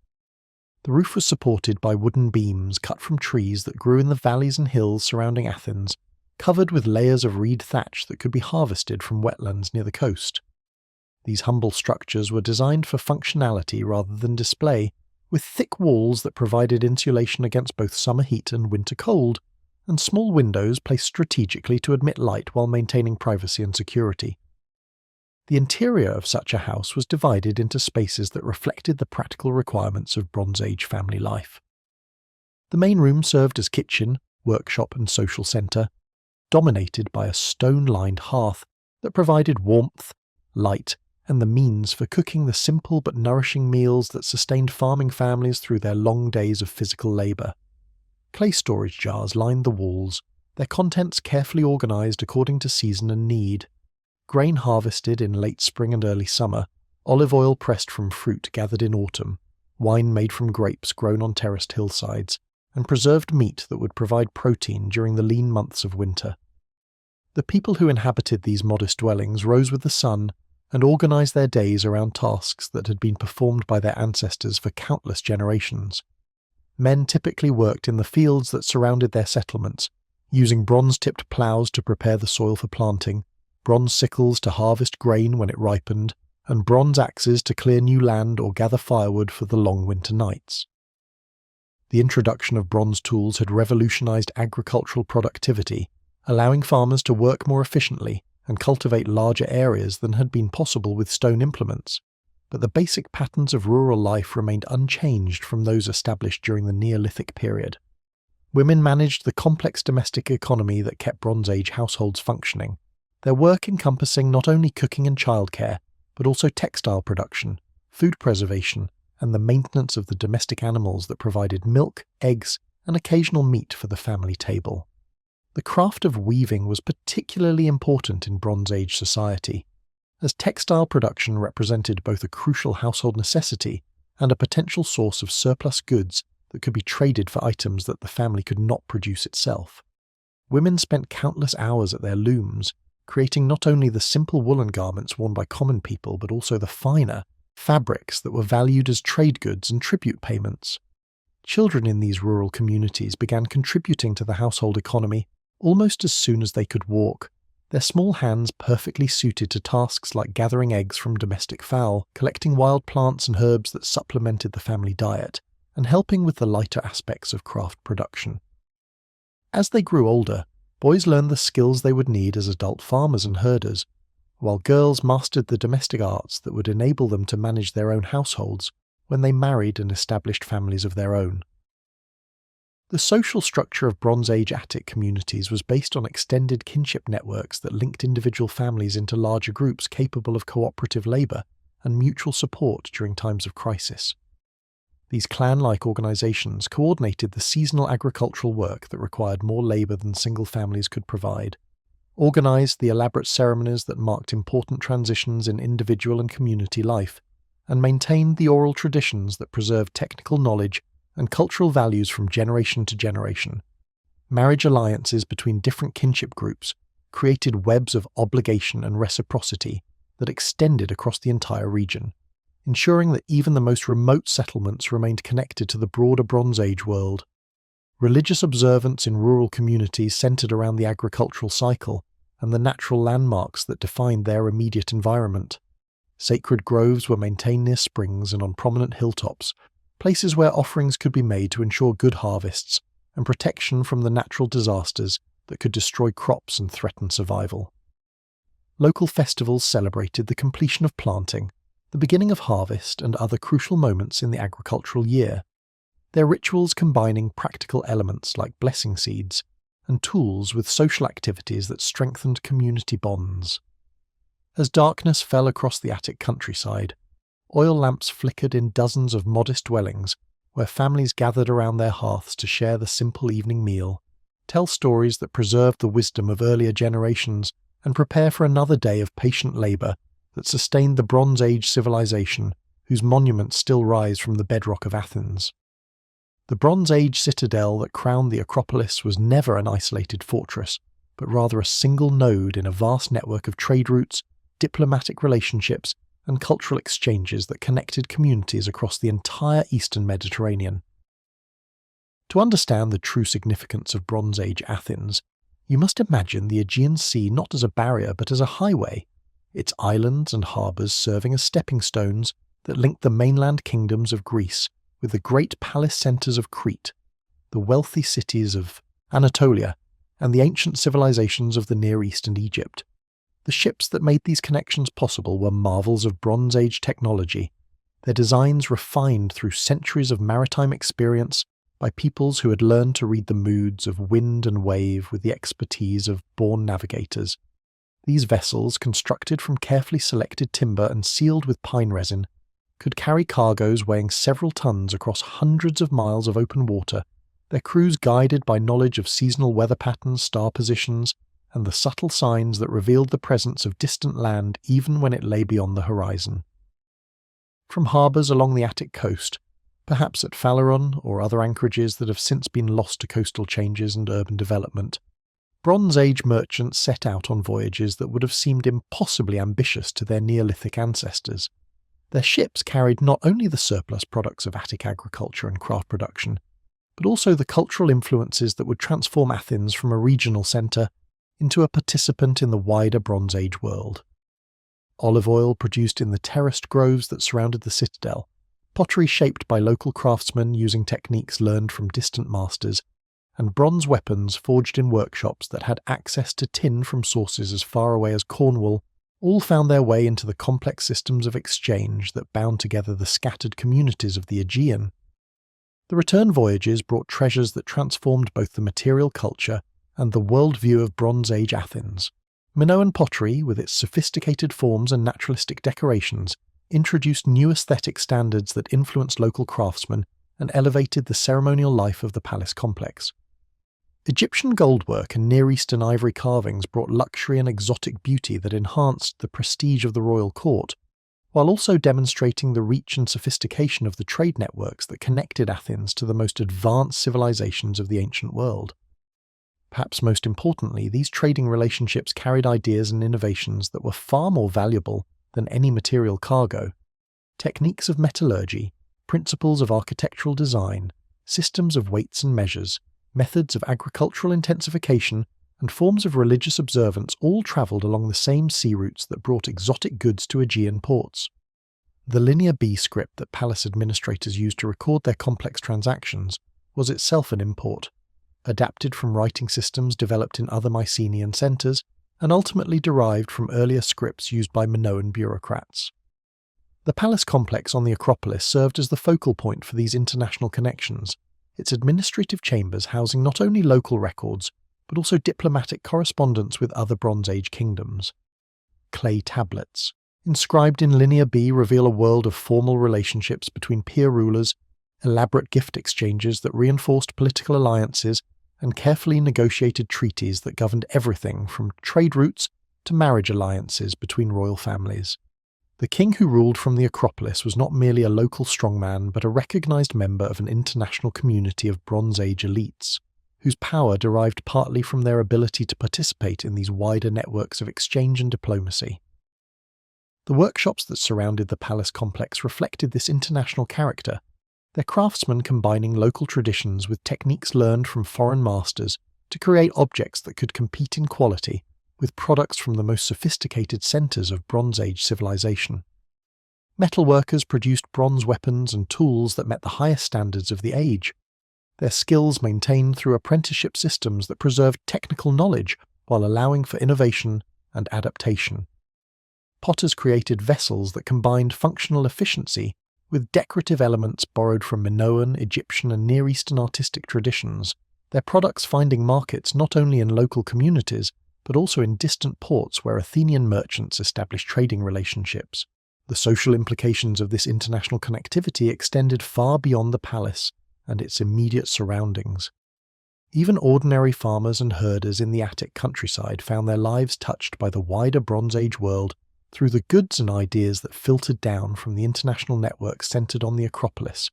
The roof was supported by wooden beams cut from trees that grew in the valleys and hills surrounding Athens, covered with layers of reed thatch that could be harvested from wetlands near the coast. These humble structures were designed for functionality rather than display, with thick walls that provided insulation against both summer heat and winter cold, and small windows placed strategically to admit light while maintaining privacy and security. The interior of such a house was divided into spaces that reflected the practical requirements of Bronze Age family life. The main room served as kitchen, workshop and social centre, dominated by a stone-lined hearth that provided warmth, light, and the means for cooking the simple but nourishing meals that sustained farming families through their long days of physical labour. Clay storage jars lined the walls, their contents carefully organised according to season and need. Grain harvested in late spring and early summer, olive oil pressed from fruit gathered in autumn, wine made from grapes grown on terraced hillsides, and preserved meat that would provide protein during the lean months of winter. The people who inhabited these modest dwellings rose with the sun and organised their days around tasks that had been performed by their ancestors for countless generations. Men typically worked in the fields that surrounded their settlements, using bronze-tipped ploughs to prepare the soil for planting, bronze sickles to harvest grain when it ripened, and bronze axes to clear new land or gather firewood for the long winter nights. The introduction of bronze tools had revolutionized agricultural productivity, allowing farmers to work more efficiently and cultivate larger areas than had been possible with stone implements. But the basic patterns of rural life remained unchanged from those established during the Neolithic period. Women managed the complex domestic economy that kept Bronze Age households functioning, their work encompassing not only cooking and childcare, but also textile production, food preservation, and the maintenance of the domestic animals that provided milk, eggs, and occasional meat for the family table. The craft of weaving was particularly important in Bronze Age society, as textile production represented both a crucial household necessity and a potential source of surplus goods that could be traded for items that the family could not produce itself. Women spent countless hours at their looms, creating not only the simple woolen garments worn by common people but also the finer fabrics that were valued as trade goods and tribute payments. Children in these rural communities began contributing to the household economy almost as soon as they could walk, their small hands perfectly suited to tasks like gathering eggs from domestic fowl, collecting wild plants and herbs that supplemented the family diet, and helping with the lighter aspects of craft production. As they grew older, boys learned the skills they would need as adult farmers and herders, while girls mastered the domestic arts that would enable them to manage their own households when they married and established families of their own. The social structure of Bronze Age Attic communities was based on extended kinship networks that linked individual families into larger groups capable of cooperative labour and mutual support during times of crisis. These clan-like organisations coordinated the seasonal agricultural work that required more labour than single families could provide, organised the elaborate ceremonies that marked important transitions in individual and community life, and maintained the oral traditions that preserved technical knowledge and cultural values from generation to generation. Marriage alliances between different kinship groups created webs of obligation and reciprocity that extended across the entire region, ensuring that even the most remote settlements remained connected to the broader Bronze Age world. Religious observance in rural communities centered around the agricultural cycle and the natural landmarks that defined their immediate environment. Sacred groves were maintained near springs and on prominent hilltops, places where offerings could be made to ensure good harvests and protection from the natural disasters that could destroy crops and threaten survival. Local festivals celebrated the completion of planting, the beginning of harvest, and other crucial moments in the agricultural year, their rituals combining practical elements like blessing seeds and tools with social activities that strengthened community bonds. As darkness fell across the Attic countryside, oil lamps flickered in dozens of modest dwellings where families gathered around their hearths to share the simple evening meal, tell stories that preserve the wisdom of earlier generations and prepare for another day of patient labour that sustained the Bronze Age civilization whose monuments still rise from the bedrock of Athens. The Bronze Age citadel that crowned the Acropolis was never an isolated fortress, but rather a single node in a vast network of trade routes, diplomatic relationships, and cultural exchanges that connected communities across the entire eastern Mediterranean. To understand the true significance of Bronze Age Athens, you must imagine the Aegean Sea not as a barrier but as a highway, its islands and harbours serving as stepping stones that linked the mainland kingdoms of Greece with the great palace centres of Crete, the wealthy cities of Anatolia, and the ancient civilizations of the Near East and Egypt. The ships that made these connections possible were marvels of Bronze Age technology, their designs refined through centuries of maritime experience by peoples who had learned to read the moods of wind and wave with the expertise of born navigators. These vessels, constructed from carefully selected timber and sealed with pine resin, could carry cargoes weighing several tons across hundreds of miles of open water, their crews guided by knowledge of seasonal weather patterns, star positions, and the subtle signs that revealed the presence of distant land even when it lay beyond the horizon. From harbours along the Attic coast, perhaps at Phaleron or other anchorages that have since been lost to coastal changes and urban development, Bronze Age merchants set out on voyages that would have seemed impossibly ambitious to their Neolithic ancestors. Their ships carried not only the surplus products of Attic agriculture and craft production, but also the cultural influences that would transform Athens from a regional centre into a participant in the wider Bronze Age world. Olive oil produced in the terraced groves that surrounded the citadel, pottery shaped by local craftsmen using techniques learned from distant masters, and bronze weapons forged in workshops that had access to tin from sources as far away as Cornwall, all found their way into the complex systems of exchange that bound together the scattered communities of the Aegean. The return voyages brought treasures that transformed both the material culture and the worldview of Bronze Age Athens. Minoan pottery, with its sophisticated forms and naturalistic decorations, introduced new aesthetic standards that influenced local craftsmen and elevated the ceremonial life of the palace complex. Egyptian goldwork and Near Eastern ivory carvings brought luxury and exotic beauty that enhanced the prestige of the royal court, while also demonstrating the reach and sophistication of the trade networks that connected Athens to the most advanced civilizations of the ancient world. Perhaps most importantly, these trading relationships carried ideas and innovations that were far more valuable than any material cargo. Techniques of metallurgy, principles of architectural design, systems of weights and measures, methods of agricultural intensification, and forms of religious observance all travelled along the same sea routes that brought exotic goods to Aegean ports. The Linear B script that palace administrators used to record their complex transactions was itself an import, adapted from writing systems developed in other Mycenaean centres, and ultimately derived from earlier scripts used by Minoan bureaucrats. The palace complex on the Acropolis served as the focal point for these international connections, its administrative chambers housing not only local records, but also diplomatic correspondence with other Bronze Age kingdoms. Clay tablets, inscribed in Linear B, reveal a world of formal relationships between peer rulers, elaborate gift exchanges that reinforced political alliances, and carefully negotiated treaties that governed everything from trade routes to marriage alliances between royal families. The king who ruled from the Acropolis was not merely a local strongman, but a recognised member of an international community of Bronze Age elites, whose power derived partly from their ability to participate in these wider networks of exchange and diplomacy. The workshops that surrounded the palace complex reflected this international character, their craftsmen combining local traditions with techniques learned from foreign masters to create objects that could compete in quality with products from the most sophisticated centres of Bronze Age civilization. Metalworkers produced bronze weapons and tools that met the highest standards of the age, their skills maintained through apprenticeship systems that preserved technical knowledge while allowing for innovation and adaptation. Potters created vessels that combined functional efficiency with decorative elements borrowed from Minoan, Egyptian and Near Eastern artistic traditions, their products finding markets not only in local communities, but also in distant ports where Athenian merchants established trading relationships. The social implications of this international connectivity extended far beyond the palace and its immediate surroundings. Even ordinary farmers and herders in the Attic countryside found their lives touched by the wider Bronze Age world through the goods and ideas that filtered down from the international network centered on the Acropolis.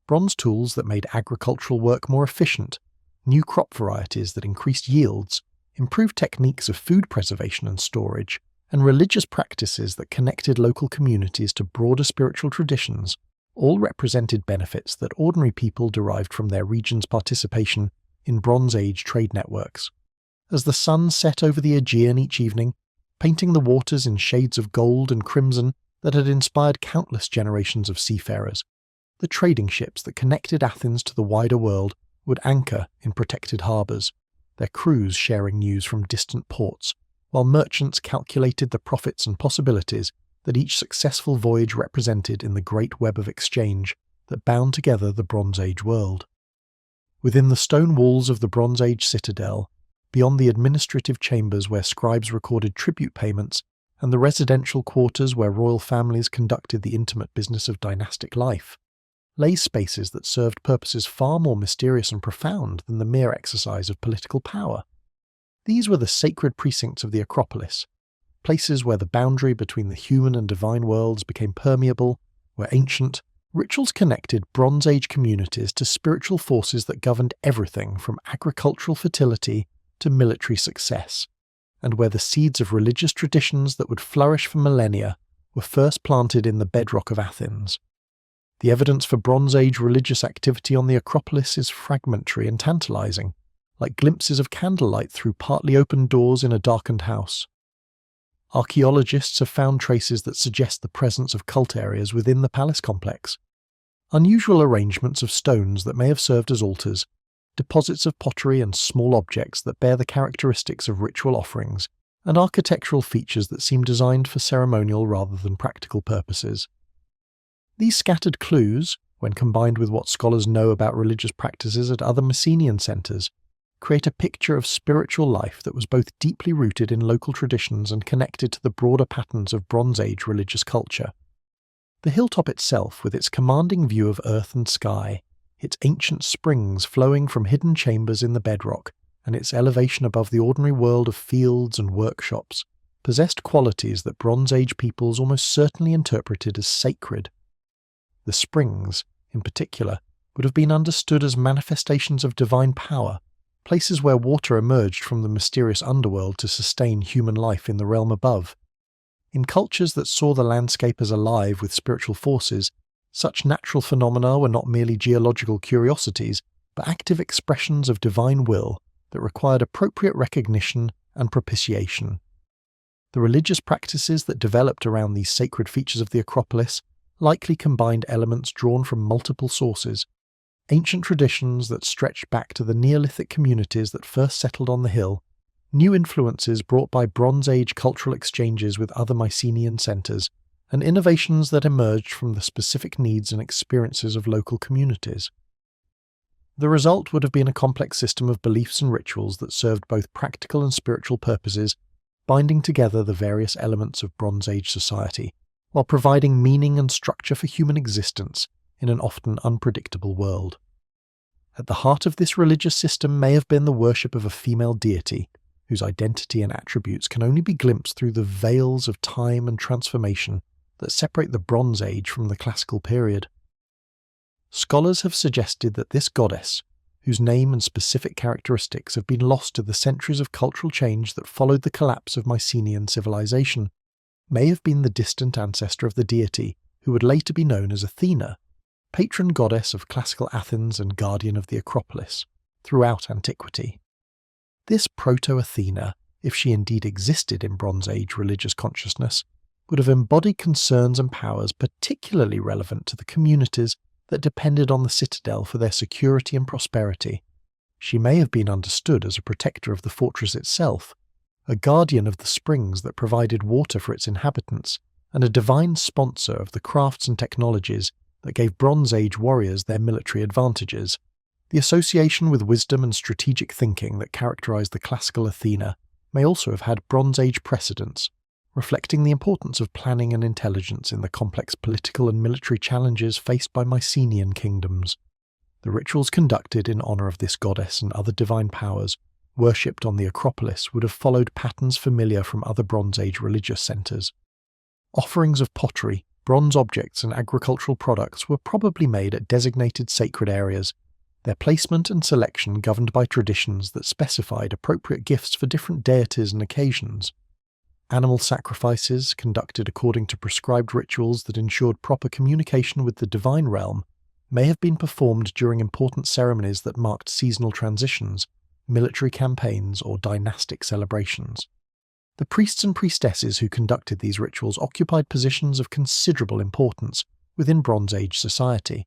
Bronze tools that made agricultural work more efficient, new crop varieties that increased yields, improved techniques of food preservation and storage, and religious practices that connected local communities to broader spiritual traditions all represented benefits that ordinary people derived from their region's participation in Bronze Age trade networks. As the sun set over the Aegean each evening, painting the waters in shades of gold and crimson that had inspired countless generations of seafarers, the trading ships that connected Athens to the wider world would anchor in protected harbours, their crews sharing news from distant ports, while merchants calculated the profits and possibilities that each successful voyage represented in the great web of exchange that bound together the Bronze Age world. Within the stone walls of the Bronze Age citadel, beyond the administrative chambers where scribes recorded tribute payments, and the residential quarters where royal families conducted the intimate business of dynastic life, lay spaces that served purposes far more mysterious and profound than the mere exercise of political power. These were the sacred precincts of the Acropolis, places where the boundary between the human and divine worlds became permeable, where ancient rituals connected Bronze Age communities to spiritual forces that governed everything from agricultural fertility to military success, and where the seeds of religious traditions that would flourish for millennia were first planted in the bedrock of Athens. The evidence for Bronze Age religious activity on the Acropolis is fragmentary and tantalizing, like glimpses of candlelight through partly open doors in a darkened house. Archaeologists have found traces that suggest the presence of cult areas within the palace complex. Unusual arrangements of stones that may have served as altars, deposits of pottery and small objects that bear the characteristics of ritual offerings, and architectural features that seem designed for ceremonial rather than practical purposes. These scattered clues, when combined with what scholars know about religious practices at other Mycenaean centres, create a picture of spiritual life that was both deeply rooted in local traditions and connected to the broader patterns of Bronze Age religious culture. The hilltop itself, with its commanding view of earth and sky, its ancient springs flowing from hidden chambers in the bedrock, and its elevation above the ordinary world of fields and workshops, possessed qualities that Bronze Age peoples almost certainly interpreted as sacred. The springs, in particular, would have been understood as manifestations of divine power, places where water emerged from the mysterious underworld to sustain human life in the realm above. In cultures that saw the landscape as alive with spiritual forces, such natural phenomena were not merely geological curiosities, but active expressions of divine will that required appropriate recognition and propitiation. The religious practices that developed around these sacred features of the Acropolis likely combined elements drawn from multiple sources, ancient traditions that stretched back to the Neolithic communities that first settled on the hill, new influences brought by Bronze Age cultural exchanges with other Mycenaean centres, and innovations that emerged from the specific needs and experiences of local communities. The result would have been a complex system of beliefs and rituals that served both practical and spiritual purposes, binding together the various elements of Bronze Age society, while providing meaning and structure for human existence in an often unpredictable world. At the heart of this religious system may have been the worship of a female deity, whose identity and attributes can only be glimpsed through the veils of time and transformation that separate the Bronze Age from the Classical period. Scholars have suggested that this goddess, whose name and specific characteristics have been lost to the centuries of cultural change that followed the collapse of Mycenaean civilization, may have been the distant ancestor of the deity who would later be known as Athena, patron goddess of classical Athens and guardian of the Acropolis, throughout antiquity. This proto-Athena, if she indeed existed in Bronze Age religious consciousness, would have embodied concerns and powers particularly relevant to the communities that depended on the citadel for their security and prosperity. She may have been understood as a protector of the fortress itself, a guardian of the springs that provided water for its inhabitants, and a divine sponsor of the crafts and technologies that gave Bronze Age warriors their military advantages. The association with wisdom and strategic thinking that characterized the classical Athena may also have had Bronze Age precedents, reflecting the importance of planning and intelligence in the complex political and military challenges faced by Mycenaean kingdoms. The rituals conducted in honour of this goddess and other divine powers, worshipped on the Acropolis, would have followed patterns familiar from other Bronze Age religious centres. Offerings of pottery, bronze objects and agricultural products were probably made at designated sacred areas, their placement and selection governed by traditions that specified appropriate gifts for different deities and occasions. Animal sacrifices, conducted according to prescribed rituals that ensured proper communication with the divine realm, may have been performed during important ceremonies that marked seasonal transitions, military campaigns, or dynastic celebrations. The priests and priestesses who conducted these rituals occupied positions of considerable importance within Bronze Age society.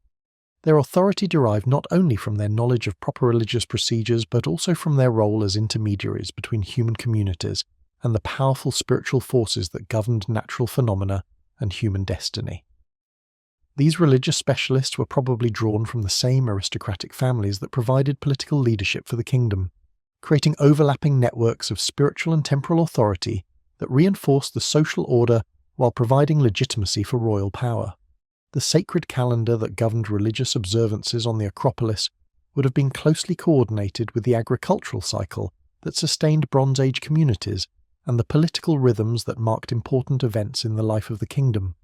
Their authority derived not only from their knowledge of proper religious procedures but also from their role as intermediaries between human communities and the powerful spiritual forces that governed natural phenomena and human destiny. These religious specialists were probably drawn from the same aristocratic families that provided political leadership for the kingdom, creating overlapping networks of spiritual and temporal authority that reinforced the social order while providing legitimacy for royal power. The sacred calendar that governed religious observances on the Acropolis would have been closely coordinated with the agricultural cycle that sustained Bronze Age communities and the political rhythms that marked important events in the life of the kingdom.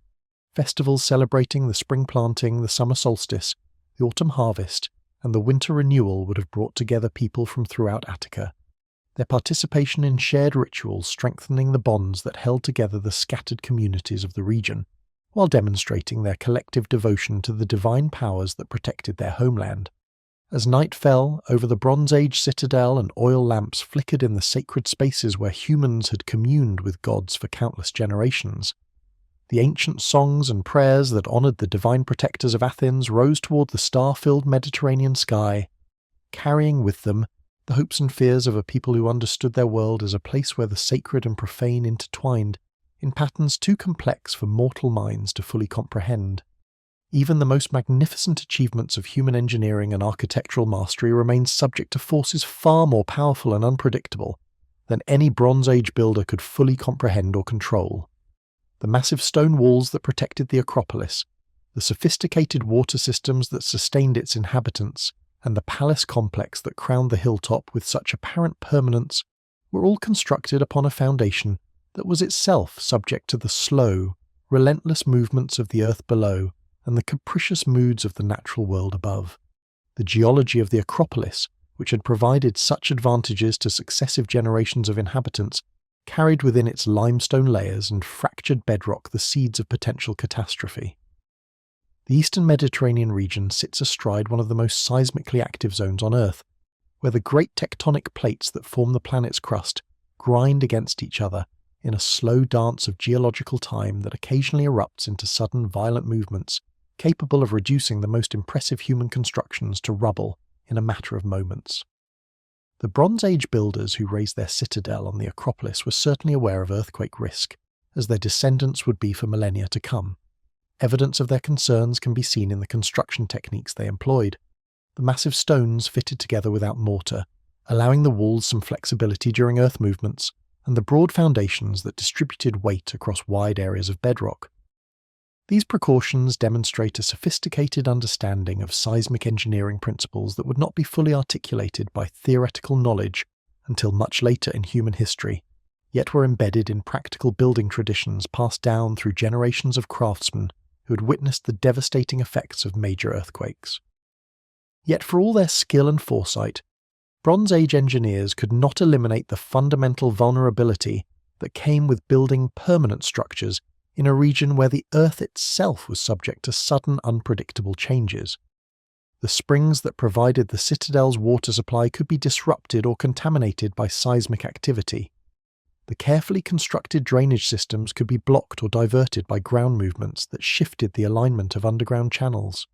Festivals celebrating the spring planting, the summer solstice, the autumn harvest, and the winter renewal would have brought together people from throughout Attica, their participation in shared rituals strengthening the bonds that held together the scattered communities of the region, while demonstrating their collective devotion to the divine powers that protected their homeland. As night fell over the Bronze Age citadel and oil lamps flickered in the sacred spaces where humans had communed with gods for countless generations, the ancient songs and prayers that honoured the divine protectors of Athens rose toward the star-filled Mediterranean sky, carrying with them the hopes and fears of a people who understood their world as a place where the sacred and profane intertwined in patterns too complex for mortal minds to fully comprehend. Even the most magnificent achievements of human engineering and architectural mastery remained subject to forces far more powerful and unpredictable than any Bronze Age builder could fully comprehend or control. The massive stone walls that protected the Acropolis, the sophisticated water systems that sustained its inhabitants, and the palace complex that crowned the hilltop with such apparent permanence were all constructed upon a foundation that was itself subject to the slow, relentless movements of the earth below and the capricious moods of the natural world above. The geology of the Acropolis, which had provided such advantages to successive generations of inhabitants, carried within its limestone layers and fractured bedrock the seeds of potential catastrophe. The eastern Mediterranean region sits astride one of the most seismically active zones on Earth, where the great tectonic plates that form the planet's crust grind against each other in a slow dance of geological time that occasionally erupts into sudden violent movements capable of reducing the most impressive human constructions to rubble in a matter of moments. The Bronze Age builders who raised their citadel on the Acropolis were certainly aware of earthquake risk, as their descendants would be for millennia to come. Evidence of their concerns can be seen in the construction techniques they employed. The massive stones fitted together without mortar, allowing the walls some flexibility during earth movements, and the broad foundations that distributed weight across wide areas of bedrock. These precautions demonstrate a sophisticated understanding of seismic engineering principles that would not be fully articulated by theoretical knowledge until much later in human history, yet were embedded in practical building traditions passed down through generations of craftsmen who had witnessed the devastating effects of major earthquakes. Yet for all their skill and foresight, Bronze Age engineers could not eliminate the fundamental vulnerability that came with building permanent structures in a region where the Earth itself was subject to sudden, unpredictable changes. The springs that provided the citadel's water supply could be disrupted or contaminated by seismic activity. The carefully constructed drainage systems could be blocked or diverted by ground movements that shifted the alignment of underground channels.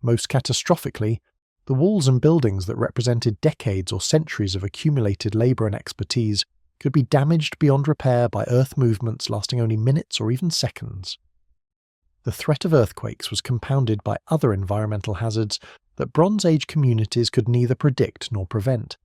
Most catastrophically, the walls and buildings that represented decades or centuries of accumulated labour and expertise could be damaged beyond repair by earth movements lasting only minutes or even seconds. The threat of earthquakes was compounded by other environmental hazards that Bronze Age communities could neither predict nor prevent.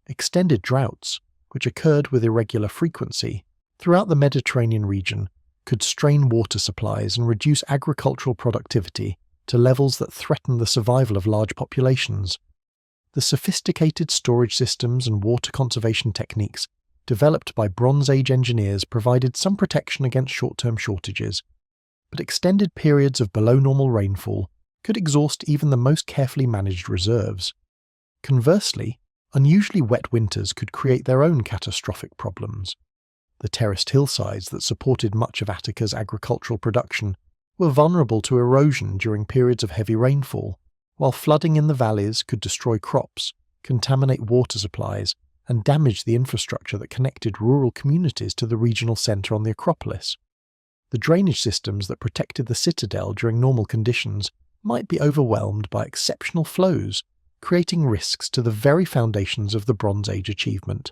Extended droughts, which occurred with irregular frequency, throughout the Mediterranean region could strain water supplies and reduce agricultural productivity to levels that threatened the survival of large populations. The sophisticated storage systems and water conservation techniques developed by Bronze Age engineers provided some protection against short-term shortages, but extended periods of below-normal rainfall could exhaust even the most carefully managed reserves. Conversely, unusually wet winters could create their own catastrophic problems. The terraced hillsides that supported much of Attica's agricultural production were vulnerable to erosion during periods of heavy rainfall, while flooding in the valleys could destroy crops, contaminate water supplies, and damage the infrastructure that connected rural communities to the regional centre on the Acropolis. The drainage systems that protected the citadel during normal conditions might be overwhelmed by exceptional flows, creating risks to the very foundations of the Bronze Age achievement.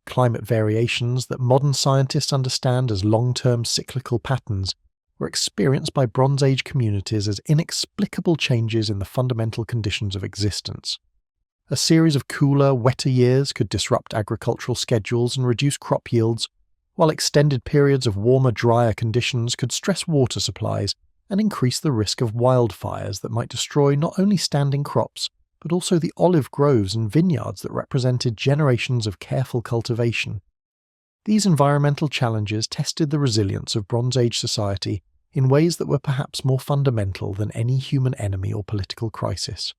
Climate variations that modern scientists understand as long-term cyclical patterns were experienced by Bronze Age communities as inexplicable changes in the fundamental conditions of existence. A series of cooler, wetter years could disrupt agricultural schedules and reduce crop yields, while extended periods of warmer, drier conditions could stress water supplies and increase the risk of wildfires that might destroy not only standing crops, but also the olive groves and vineyards that represented generations of careful cultivation. These environmental challenges tested the resilience of Bronze Age society in ways that were perhaps more fundamental than any human enemy or political crisis.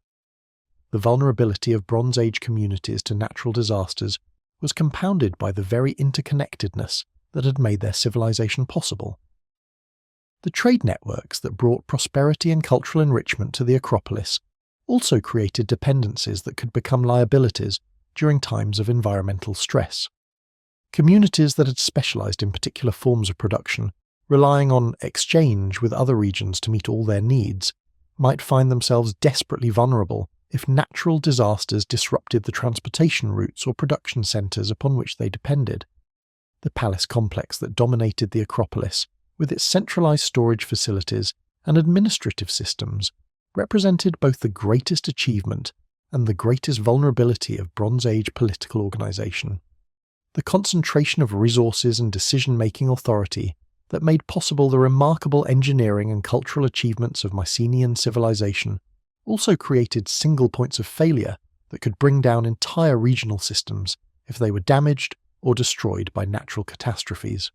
The vulnerability of Bronze Age communities to natural disasters was compounded by the very interconnectedness that had made their civilization possible. The trade networks that brought prosperity and cultural enrichment to the Acropolis also created dependencies that could become liabilities during times of environmental stress. Communities that had specialized in particular forms of production, relying on exchange with other regions to meet all their needs, might find themselves desperately vulnerable if natural disasters disrupted the transportation routes or production centers upon which they depended. The palace complex that dominated the Acropolis, with its centralized storage facilities and administrative systems, represented both the greatest achievement and the greatest vulnerability of Bronze Age political organization. The concentration of resources and decision-making authority that made possible the remarkable engineering and cultural achievements of Mycenaean civilization also created single points of failure that could bring down entire regional systems if they were damaged or destroyed by natural catastrophes.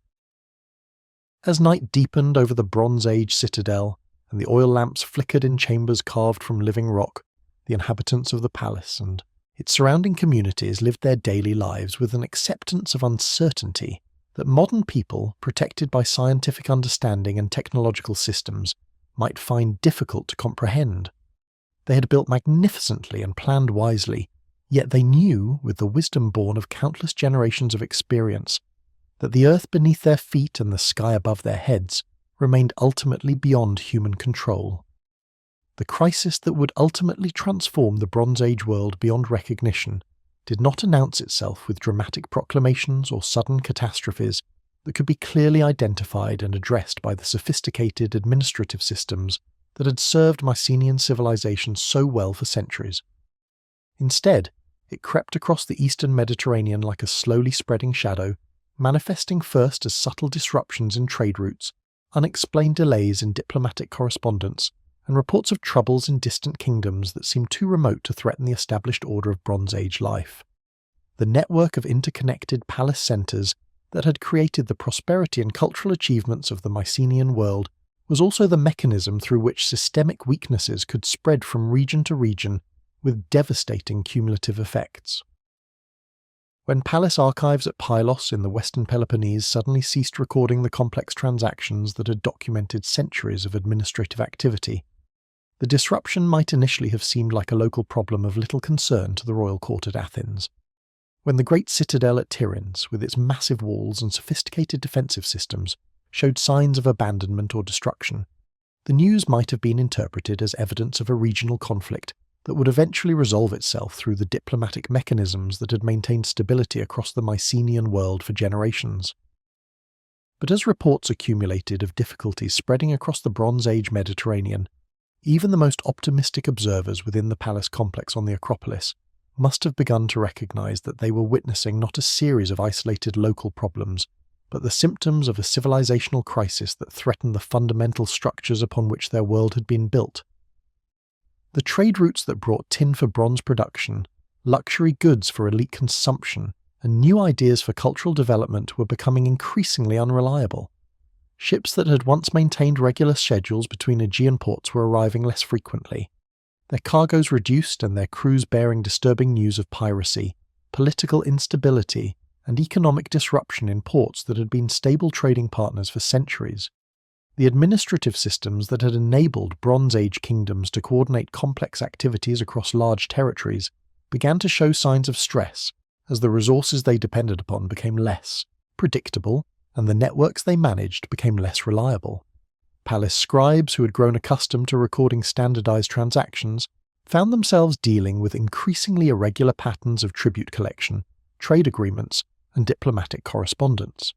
As night deepened over the Bronze Age citadel, and the oil lamps flickered in chambers carved from living rock, the inhabitants of the palace and its surrounding communities lived their daily lives with an acceptance of uncertainty that modern people, protected by scientific understanding and technological systems, might find difficult to comprehend. They had built magnificently and planned wisely, yet they knew, with the wisdom born of countless generations of experience, that the earth beneath their feet and the sky above their heads remained ultimately beyond human control. The crisis that would ultimately transform the Bronze Age world beyond recognition did not announce itself with dramatic proclamations or sudden catastrophes that could be clearly identified and addressed by the sophisticated administrative systems that had served Mycenaean civilization so well for centuries. Instead, it crept across the eastern Mediterranean like a slowly spreading shadow, manifesting first as subtle disruptions in trade routes, unexplained delays in diplomatic correspondence, and reports of troubles in distant kingdoms that seemed too remote to threaten the established order of Bronze Age life. The network of interconnected palace centres that had created the prosperity and cultural achievements of the Mycenaean world was also the mechanism through which systemic weaknesses could spread from region to region with devastating cumulative effects. When palace archives at Pylos in the western Peloponnese suddenly ceased recording the complex transactions that had documented centuries of administrative activity, the disruption might initially have seemed like a local problem of little concern to the royal court at Athens. When the great citadel at Tiryns, with its massive walls and sophisticated defensive systems, showed signs of abandonment or destruction, the news might have been interpreted as evidence of a regional conflict that would eventually resolve itself through the diplomatic mechanisms that had maintained stability across the Mycenaean world for generations. But as reports accumulated of difficulties spreading across the Bronze Age Mediterranean, even the most optimistic observers within the palace complex on the Acropolis must have begun to recognize that they were witnessing not a series of isolated local problems, but the symptoms of a civilizational crisis that threatened the fundamental structures upon which their world had been built. The trade routes that brought tin for bronze production, luxury goods for elite consumption, and new ideas for cultural development were becoming increasingly unreliable. Ships that had once maintained regular schedules between Aegean ports were arriving less frequently, their cargoes reduced and their crews bearing disturbing news of piracy, political instability, and economic disruption in ports that had been stable trading partners for centuries. The administrative systems that had enabled Bronze Age kingdoms to coordinate complex activities across large territories began to show signs of stress as the resources they depended upon became less predictable and the networks they managed became less reliable. Palace scribes who had grown accustomed to recording standardized transactions found themselves dealing with increasingly irregular patterns of tribute collection, trade agreements, and diplomatic correspondence.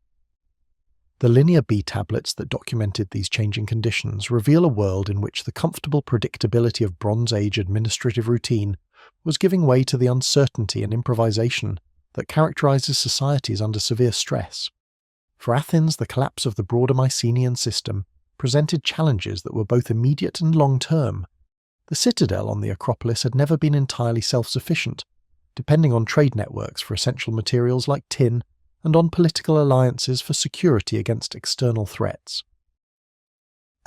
The linear B tablets that documented these changing conditions reveal a world in which the comfortable predictability of Bronze Age administrative routine was giving way to the uncertainty and improvisation that characterizes societies under severe stress. For Athens, the collapse of the broader Mycenaean system presented challenges that were both immediate and long-term. The citadel on the Acropolis had never been entirely self-sufficient, depending on trade networks for essential materials like tin and on political alliances for security against external threats.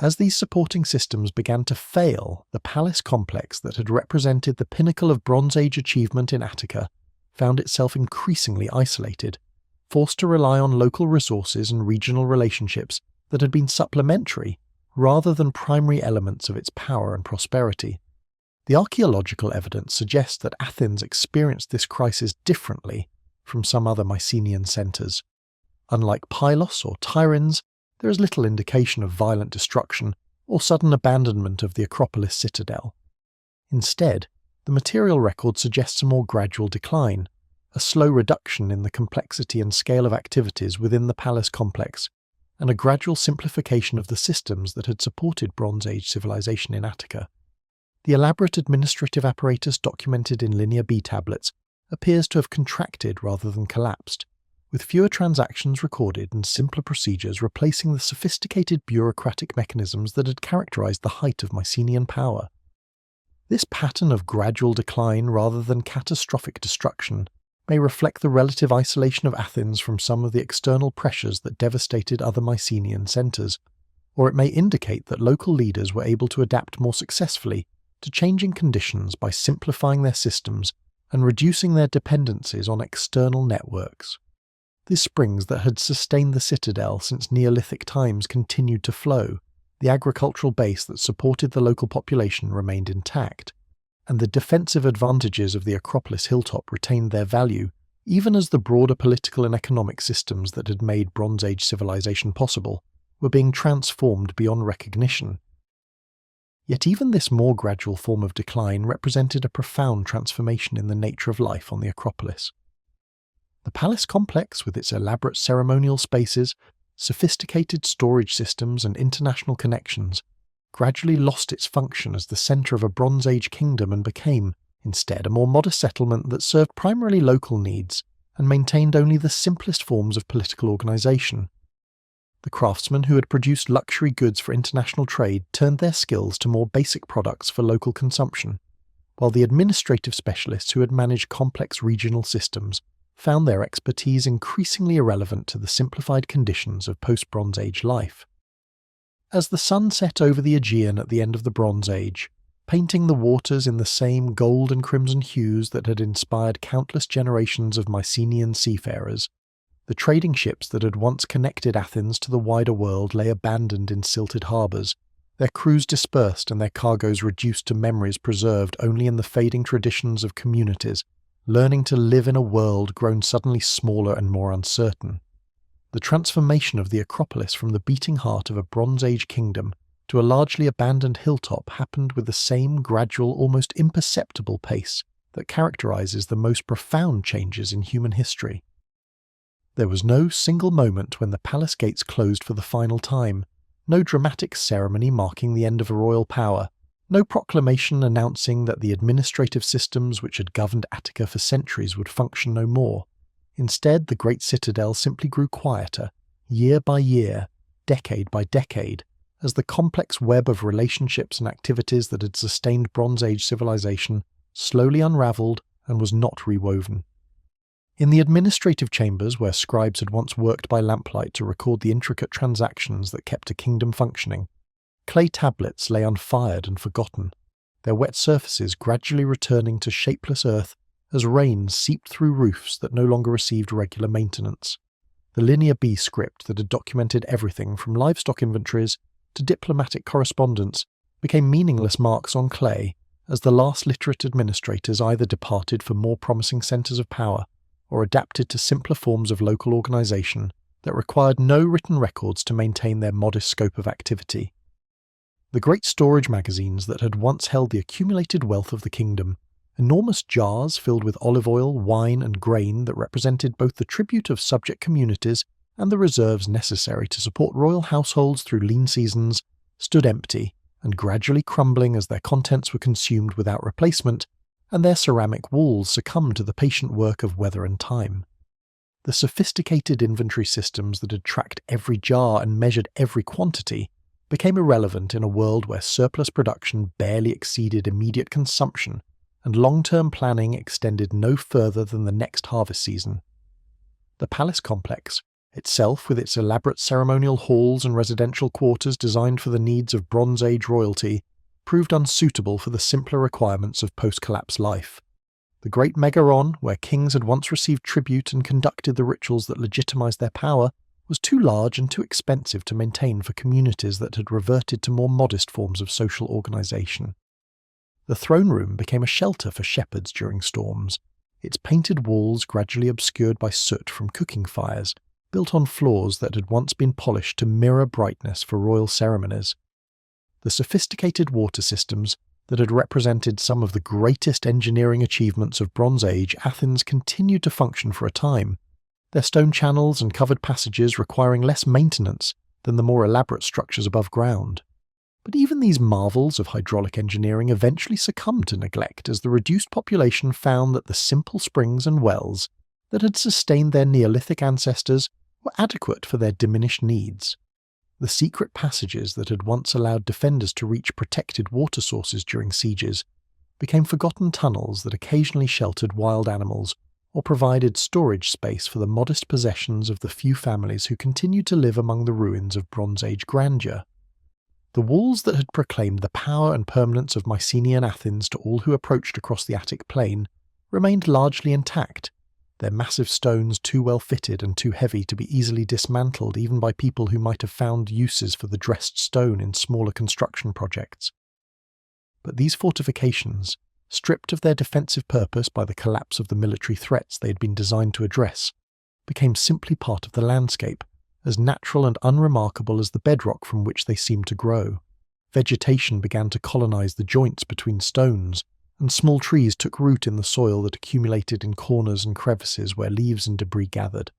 As these supporting systems began to fail, the palace complex that had represented the pinnacle of Bronze Age achievement in Attica found itself increasingly isolated, forced to rely on local resources and regional relationships that had been supplementary rather than primary elements of its power and prosperity. The archaeological evidence suggests that Athens experienced this crisis differently from some other Mycenaean centres. Unlike Pylos or Tiryns, there is little indication of violent destruction or sudden abandonment of the Acropolis citadel. Instead, the material record suggests a more gradual decline, a slow reduction in the complexity and scale of activities within the palace complex, and a gradual simplification of the systems that had supported Bronze Age civilization in Attica. The elaborate administrative apparatus documented in Linear B tablets appears to have contracted rather than collapsed, with fewer transactions recorded and simpler procedures replacing the sophisticated bureaucratic mechanisms that had characterized the height of Mycenaean power. This pattern of gradual decline rather than catastrophic destruction may reflect the relative isolation of Athens from some of the external pressures that devastated other Mycenaean centres, or it may indicate that local leaders were able to adapt more successfully to changing conditions by simplifying their systems and reducing their dependencies on external networks. The springs that had sustained the citadel since Neolithic times continued to flow, the agricultural base that supported the local population remained intact, and the defensive advantages of the Acropolis hilltop retained their value, even as the broader political and economic systems that had made Bronze Age civilization possible were being transformed beyond recognition. Yet even this more gradual form of decline represented a profound transformation in the nature of life on the Acropolis. The palace complex, with its elaborate ceremonial spaces, sophisticated storage systems and international connections, gradually lost its function as the centre of a Bronze Age kingdom and became, instead, a more modest settlement that served primarily local needs and maintained only the simplest forms of political organisation. The craftsmen who had produced luxury goods for international trade turned their skills to more basic products for local consumption, while the administrative specialists who had managed complex regional systems found their expertise increasingly irrelevant to the simplified conditions of post-Bronze Age life. As the sun set over the Aegean at the end of the Bronze Age, painting the waters in the same gold and crimson hues that had inspired countless generations of Mycenaean seafarers, the trading ships that had once connected Athens to the wider world lay abandoned in silted harbours, their crews dispersed and their cargoes reduced to memories preserved only in the fading traditions of communities, learning to live in a world grown suddenly smaller and more uncertain. The transformation of the Acropolis from the beating heart of a Bronze Age kingdom to a largely abandoned hilltop happened with the same gradual, almost imperceptible pace that characterizes the most profound changes in human history. There was no single moment when the palace gates closed for the final time, no dramatic ceremony marking the end of a royal power, no proclamation announcing that the administrative systems which had governed Attica for centuries would function no more. Instead, the great citadel simply grew quieter, year by year, decade by decade, as the complex web of relationships and activities that had sustained Bronze Age civilization slowly unravelled and was not rewoven. In the administrative chambers where scribes had once worked by lamplight to record the intricate transactions that kept a kingdom functioning, clay tablets lay unfired and forgotten, their wet surfaces gradually returning to shapeless earth as rain seeped through roofs that no longer received regular maintenance. The linear B script that had documented everything from livestock inventories to diplomatic correspondence became meaningless marks on clay as the last literate administrators either departed for more promising centres of power or adapted to simpler forms of local organisation that required no written records to maintain their modest scope of activity. The great storage magazines that had once held the accumulated wealth of the kingdom, enormous jars filled with olive oil, wine and grain that represented both the tribute of subject communities and the reserves necessary to support royal households through lean seasons, stood empty and gradually crumbling as their contents were consumed without replacement, and their ceramic walls succumbed to the patient work of weather and time. The sophisticated inventory systems that had tracked every jar and measured every quantity became irrelevant in a world where surplus production barely exceeded immediate consumption and long-term planning extended no further than the next harvest season. The palace complex, itself with its elaborate ceremonial halls and residential quarters designed for the needs of Bronze Age royalty, proved unsuitable for the simpler requirements of post-collapse life. The great megaron, where kings had once received tribute and conducted the rituals that legitimized their power, was too large and too expensive to maintain for communities that had reverted to more modest forms of social organization. The throne room became a shelter for shepherds during storms, its painted walls gradually obscured by soot from cooking fires, built on floors that had once been polished to mirror brightness for royal ceremonies. The sophisticated water systems that had represented some of the greatest engineering achievements of Bronze Age Athens continued to function for a time, their stone channels and covered passages requiring less maintenance than the more elaborate structures above ground. But even these marvels of hydraulic engineering eventually succumbed to neglect as the reduced population found that the simple springs and wells that had sustained their Neolithic ancestors were adequate for their diminished needs. The secret passages that had once allowed defenders to reach protected water sources during sieges became forgotten tunnels that occasionally sheltered wild animals or provided storage space for the modest possessions of the few families who continued to live among the ruins of Bronze Age grandeur. The walls that had proclaimed the power and permanence of Mycenaean Athens to all who approached across the Attic plain remained largely intact, their massive stones too well fitted and too heavy to be easily dismantled even by people who might have found uses for the dressed stone in smaller construction projects. But these fortifications, stripped of their defensive purpose by the collapse of the military threats they had been designed to address, became simply part of the landscape, as natural and unremarkable as the bedrock from which they seemed to grow. Vegetation began to colonize the joints between stones, and small trees took root in the soil that accumulated in corners and crevices where leaves and debris gathered.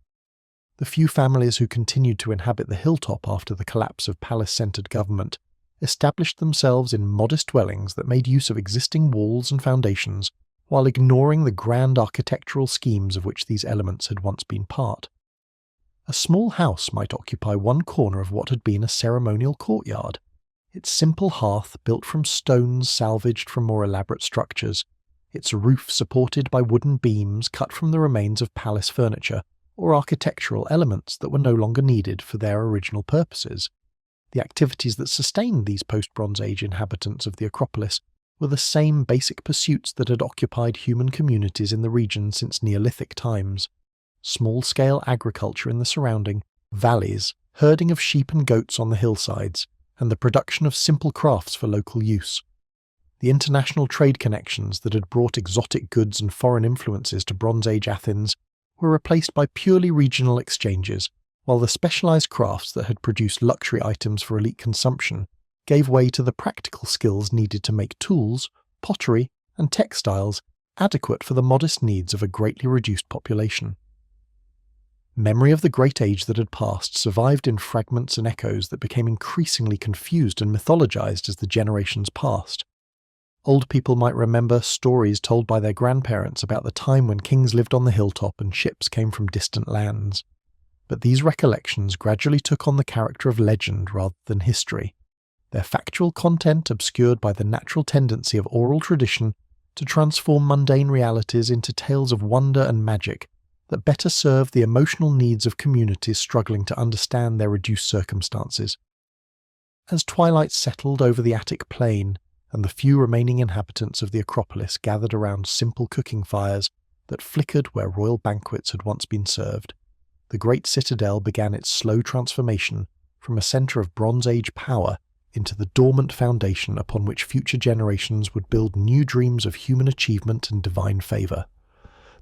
The few families who continued to inhabit the hilltop after the collapse of palace-centered government established themselves in modest dwellings that made use of existing walls and foundations, while ignoring the grand architectural schemes of which these elements had once been part. A small house might occupy one corner of what had been a ceremonial courtyard, its simple hearth built from stones salvaged from more elaborate structures, its roof supported by wooden beams cut from the remains of palace furniture or architectural elements that were no longer needed for their original purposes. The activities that sustained these post-Bronze Age inhabitants of the Acropolis were the same basic pursuits that had occupied human communities in the region since Neolithic times. Small-scale agriculture in the surrounding valleys, herding of sheep and goats on the hillsides, and the production of simple crafts for local use. The international trade connections that had brought exotic goods and foreign influences to Bronze Age Athens were replaced by purely regional exchanges, while the specialized crafts that had produced luxury items for elite consumption gave way to the practical skills needed to make tools, pottery, and textiles adequate for the modest needs of a greatly reduced population. Memory of the great age that had passed survived in fragments and echoes that became increasingly confused and mythologized as the generations passed. Old people might remember stories told by their grandparents about the time when kings lived on the hilltop and ships came from distant lands. But these recollections gradually took on the character of legend rather than history, their factual content obscured by the natural tendency of oral tradition to transform mundane realities into tales of wonder and magic that better serve the emotional needs of communities struggling to understand their reduced circumstances. As twilight settled over the Attic plain, and the few remaining inhabitants of the Acropolis gathered around simple cooking fires that flickered where royal banquets had once been served, the great citadel began its slow transformation from a centre of Bronze Age power into the dormant foundation upon which future generations would build new dreams of human achievement and divine favour.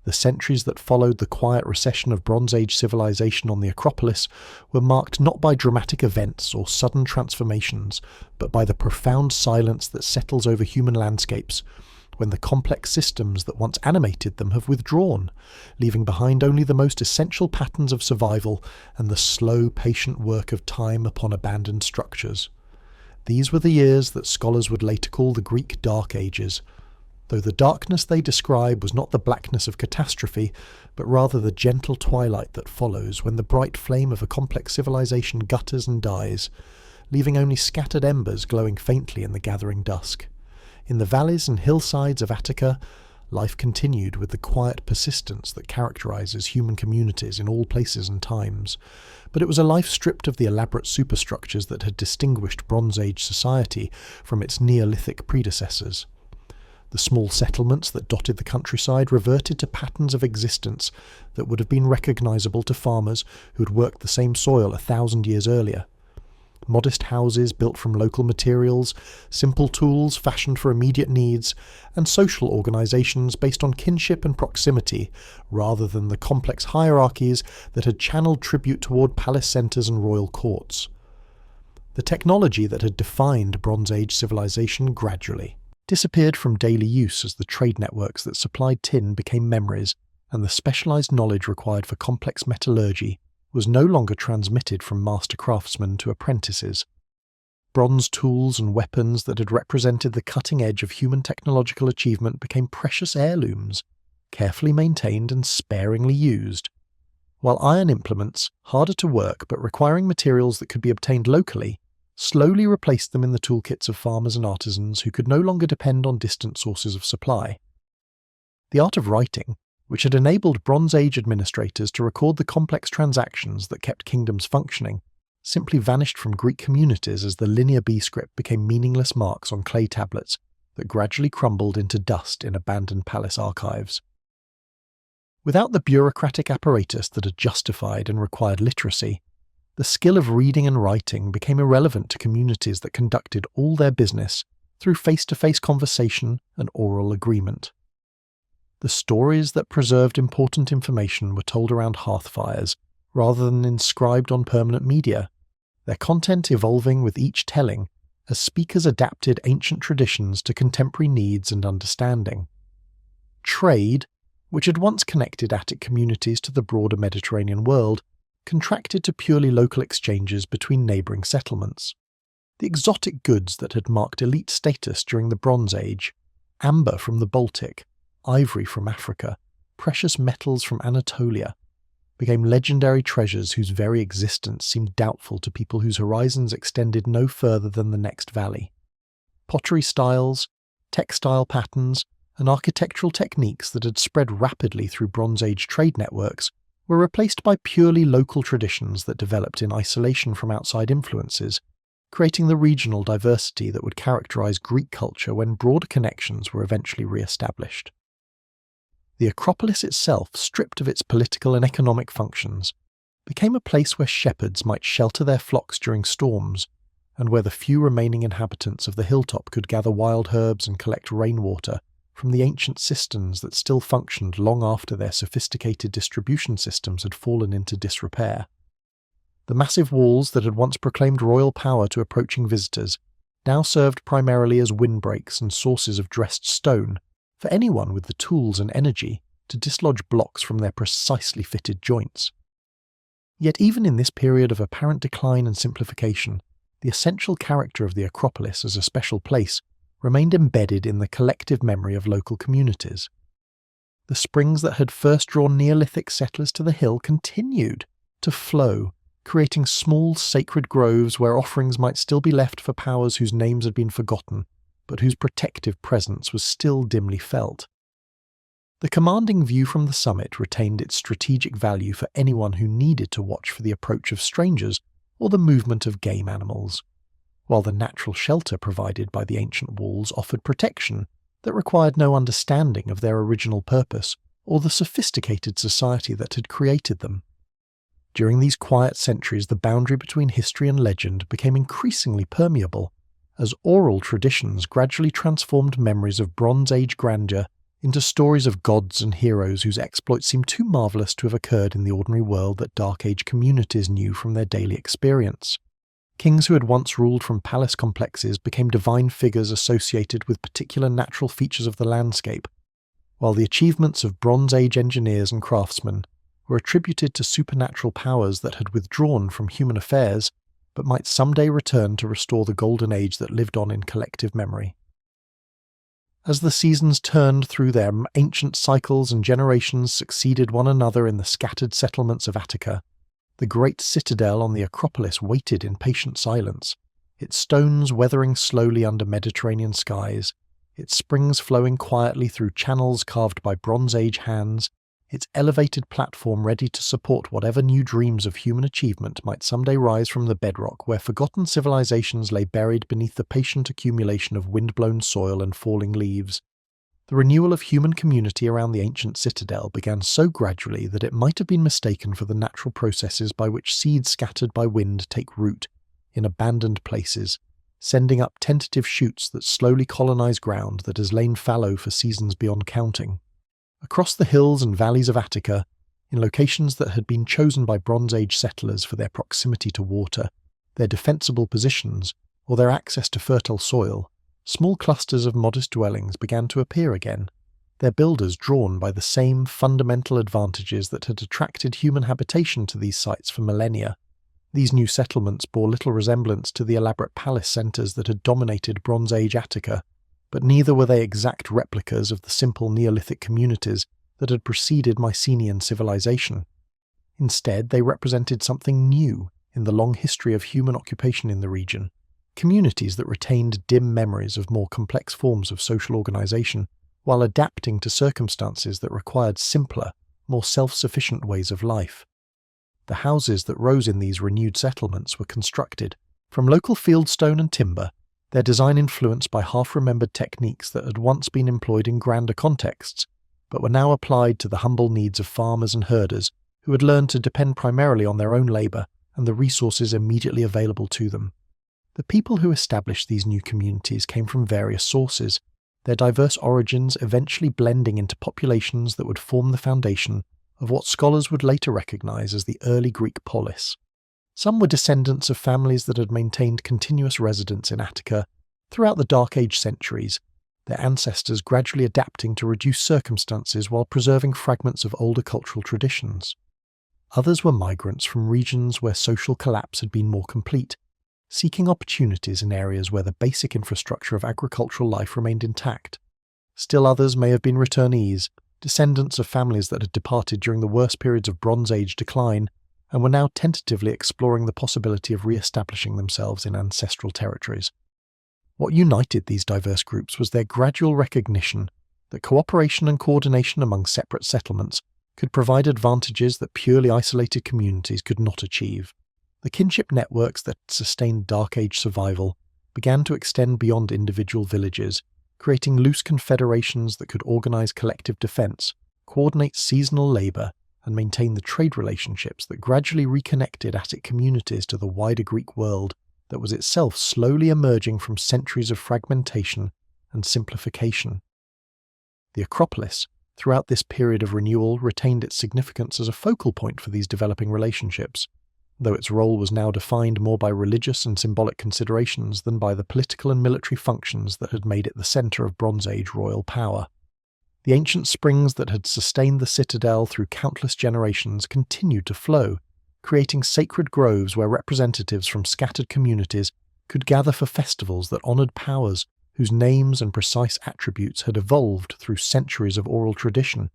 The centuries that followed the quiet recession of Bronze Age civilization on the Acropolis were marked not by dramatic events or sudden transformations, but by the profound silence that settles over human landscapes when the complex systems that once animated them have withdrawn, leaving behind only the most essential patterns of survival and the slow, patient work of time upon abandoned structures. These were the years that scholars would later call the Greek Dark Ages, though the darkness they describe was not the blackness of catastrophe, but rather the gentle twilight that follows when the bright flame of a complex civilization gutters and dies, leaving only scattered embers glowing faintly in the gathering dusk. In the valleys and hillsides of Attica, life continued with the quiet persistence that characterizes human communities in all places and times, but it was a life stripped of the elaborate superstructures that had distinguished Bronze Age society from its Neolithic predecessors. The small settlements that dotted the countryside reverted to patterns of existence that would have been recognizable to farmers who had worked the same soil 1,000 years earlier. Modest houses built from local materials, simple tools fashioned for immediate needs, and social organizations based on kinship and proximity, rather than the complex hierarchies that had channeled tribute toward palace centers and royal courts. The technology that had defined Bronze Age civilization gradually disappeared from daily use as the trade networks that supplied tin became memories, and the specialized knowledge required for complex metallurgy was no longer transmitted from master craftsmen to apprentices. Bronze tools and weapons that had represented the cutting edge of human technological achievement became precious heirlooms, carefully maintained and sparingly used, while iron implements, harder to work but requiring materials that could be obtained locally, slowly replaced them in the toolkits of farmers and artisans who could no longer depend on distant sources of supply. The art of writing, which had enabled Bronze Age administrators to record the complex transactions that kept kingdoms functioning, simply vanished from Greek communities as the linear B script became meaningless marks on clay tablets that gradually crumbled into dust in abandoned palace archives. Without the bureaucratic apparatus that had justified and required literacy, the skill of reading and writing became irrelevant to communities that conducted all their business through face-to-face conversation and oral agreement. The stories that preserved important information were told around hearth fires, rather than inscribed on permanent media, their content evolving with each telling as speakers adapted ancient traditions to contemporary needs and understanding. Trade, which had once connected Attic communities to the broader Mediterranean world, contracted to purely local exchanges between neighbouring settlements. The exotic goods that had marked elite status during the Bronze Age, amber from the Baltic, ivory from Africa, precious metals from Anatolia, became legendary treasures whose very existence seemed doubtful to people whose horizons extended no further than the next valley. Pottery styles, textile patterns, and architectural techniques that had spread rapidly through Bronze Age trade networks were replaced by purely local traditions that developed in isolation from outside influences, creating the regional diversity that would characterize Greek culture when broader connections were eventually re-established. The Acropolis itself, stripped of its political and economic functions, became a place where shepherds might shelter their flocks during storms, and where the few remaining inhabitants of the hilltop could gather wild herbs and collect rainwater from the ancient cisterns that still functioned long after their sophisticated distribution systems had fallen into disrepair. The massive walls that had once proclaimed royal power to approaching visitors now served primarily as windbreaks and sources of dressed stone for anyone with the tools and energy to dislodge blocks from their precisely fitted joints. Yet even in this period of apparent decline and simplification, the essential character of the Acropolis as a special place remained embedded in the collective memory of local communities. The springs that had first drawn Neolithic settlers to the hill continued to flow, creating small sacred groves where offerings might still be left for powers whose names had been forgotten, but whose protective presence was still dimly felt. The commanding view from the summit retained its strategic value for anyone who needed to watch for the approach of strangers or the movement of game animals, while the natural shelter provided by the ancient walls offered protection that required no understanding of their original purpose or the sophisticated society that had created them. During these quiet centuries, the boundary between history and legend became increasingly permeable, as oral traditions gradually transformed memories of Bronze Age grandeur into stories of gods and heroes whose exploits seemed too marvellous to have occurred in the ordinary world that Dark Age communities knew from their daily experience. Kings who had once ruled from palace complexes became divine figures associated with particular natural features of the landscape, while the achievements of Bronze Age engineers and craftsmen were attributed to supernatural powers that had withdrawn from human affairs but might someday return to restore the golden age that lived on in collective memory. As the seasons turned through their ancient cycles and generations succeeded one another in the scattered settlements of Attica, the great citadel on the Acropolis waited in patient silence, its stones weathering slowly under Mediterranean skies, its springs flowing quietly through channels carved by Bronze Age hands, its elevated platform ready to support whatever new dreams of human achievement might someday rise from the bedrock where forgotten civilizations lay buried beneath the patient accumulation of wind-blown soil and falling leaves. The renewal of human community around the ancient citadel began so gradually that it might have been mistaken for the natural processes by which seeds scattered by wind take root in abandoned places, sending up tentative shoots that slowly colonize ground that has lain fallow for seasons beyond counting. Across the hills and valleys of Attica, in locations that had been chosen by Bronze Age settlers for their proximity to water, their defensible positions, or their access to fertile soil, small clusters of modest dwellings began to appear again, their builders drawn by the same fundamental advantages that had attracted human habitation to these sites for millennia. These new settlements bore little resemblance to the elaborate palace centres that had dominated Bronze Age Attica, but neither were they exact replicas of the simple Neolithic communities that had preceded Mycenaean civilization. Instead, they represented something new in the long history of human occupation in the region, communities that retained dim memories of more complex forms of social organization, while adapting to circumstances that required simpler, more self-sufficient ways of life. The houses that rose in these renewed settlements were constructed from local fieldstone and timber, their design influenced by half-remembered techniques that had once been employed in grander contexts, but were now applied to the humble needs of farmers and herders who had learned to depend primarily on their own labour and the resources immediately available to them. The people who established these new communities came from various sources, their diverse origins eventually blending into populations that would form the foundation of what scholars would later recognise as the early Greek polis. Some were descendants of families that had maintained continuous residence in Attica throughout the Dark Age centuries, their ancestors gradually adapting to reduced circumstances while preserving fragments of older cultural traditions. Others were migrants from regions where social collapse had been more complete, seeking opportunities in areas where the basic infrastructure of agricultural life remained intact. Still others may have been returnees, descendants of families that had departed during the worst periods of Bronze Age decline, and were now tentatively exploring the possibility of re-establishing themselves in ancestral territories. What united these diverse groups was their gradual recognition that cooperation and coordination among separate settlements could provide advantages that purely isolated communities could not achieve. The kinship networks that sustained Dark Age survival began to extend beyond individual villages, creating loose confederations that could organize collective defense, coordinate seasonal labor, and maintain the trade relationships that gradually reconnected Attic communities to the wider Greek world that was itself slowly emerging from centuries of fragmentation and simplification. The Acropolis, throughout this period of renewal, retained its significance as a focal point for these developing relationships, though its role was now defined more by religious and symbolic considerations than by the political and military functions that had made it the centre of Bronze Age royal power. The ancient springs that had sustained the citadel through countless generations continued to flow, creating sacred groves where representatives from scattered communities could gather for festivals that honoured powers whose names and precise attributes had evolved through centuries of oral tradition,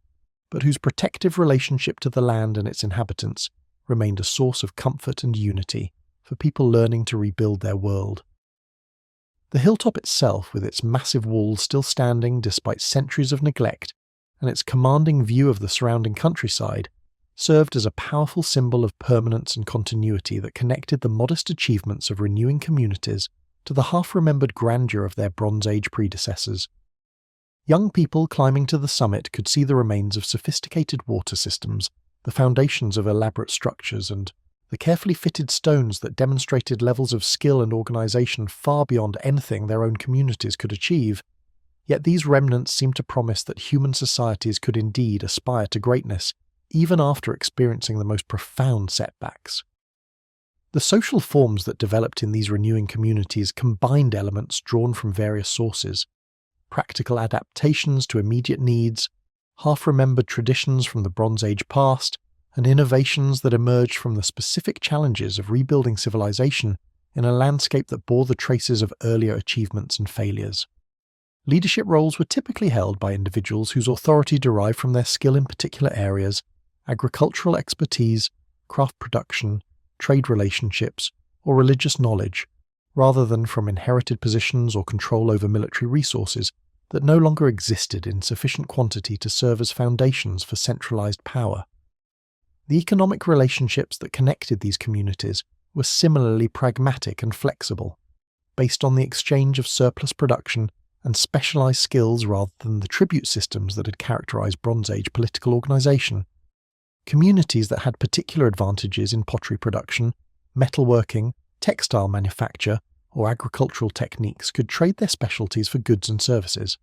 but whose protective relationship to the land and its inhabitants remained a source of comfort and unity for people learning to rebuild their world. The hilltop itself, with its massive walls still standing despite centuries of neglect, and its commanding view of the surrounding countryside, served as a powerful symbol of permanence and continuity that connected the modest achievements of renewing communities to the half-remembered grandeur of their Bronze Age predecessors. Young people climbing to the summit could see the remains of sophisticated water systems, the foundations of elaborate structures, and the carefully fitted stones that demonstrated levels of skill and organisation far beyond anything their own communities could achieve. Yet these remnants seemed to promise that human societies could indeed aspire to greatness, even after experiencing the most profound setbacks. The social forms that developed in these renewing communities combined elements drawn from various sources: practical adaptations to immediate needs, half-remembered traditions from the Bronze Age past, and innovations that emerged from the specific challenges of rebuilding civilization in a landscape that bore the traces of earlier achievements and failures. Leadership roles were typically held by individuals whose authority derived from their skill in particular areas: agricultural expertise, craft production, trade relationships, or religious knowledge, rather than from inherited positions or control over military resources that no longer existed in sufficient quantity to serve as foundations for centralized power. The economic relationships that connected these communities were similarly pragmatic and flexible, based on the exchange of surplus production and specialized skills rather than the tribute systems that had characterized Bronze Age political organization. Communities that had particular advantages in pottery production, metalworking, textile manufacture, or agricultural techniques could trade their specialties for goods and services.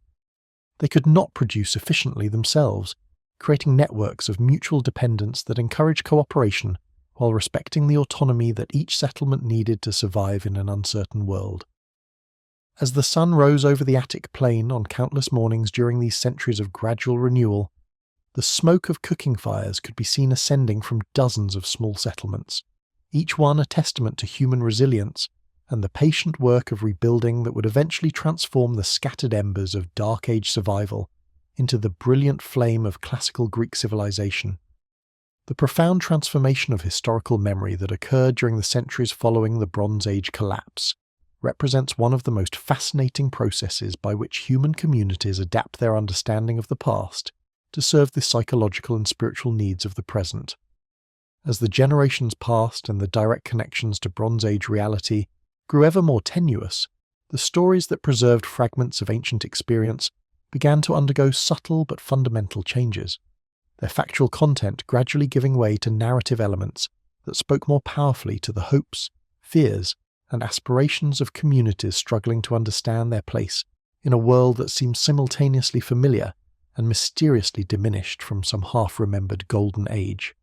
They could not produce efficiently themselves, creating networks of mutual dependence that encourage cooperation while respecting the autonomy that each settlement needed to survive in an uncertain world. As the sun rose over the Attic plain on countless mornings during these centuries of gradual renewal, the smoke of cooking fires could be seen ascending from dozens of small settlements, each one a testament to human resilience and the patient work of rebuilding that would eventually transform the scattered embers of Dark Age survival into the brilliant flame of classical Greek civilization. The profound transformation of historical memory that occurred during the centuries following the Bronze Age collapse represents one of the most fascinating processes by which human communities adapt their understanding of the past to serve the psychological and spiritual needs of the present. As the generations passed and the direct connections to Bronze Age reality grew ever more tenuous, the stories that preserved fragments of ancient experience began to undergo subtle but fundamental changes, their factual content gradually giving way to narrative elements that spoke more powerfully to the hopes, fears, and aspirations of communities struggling to understand their place in a world that seemed simultaneously familiar and mysteriously diminished from some half-remembered golden age.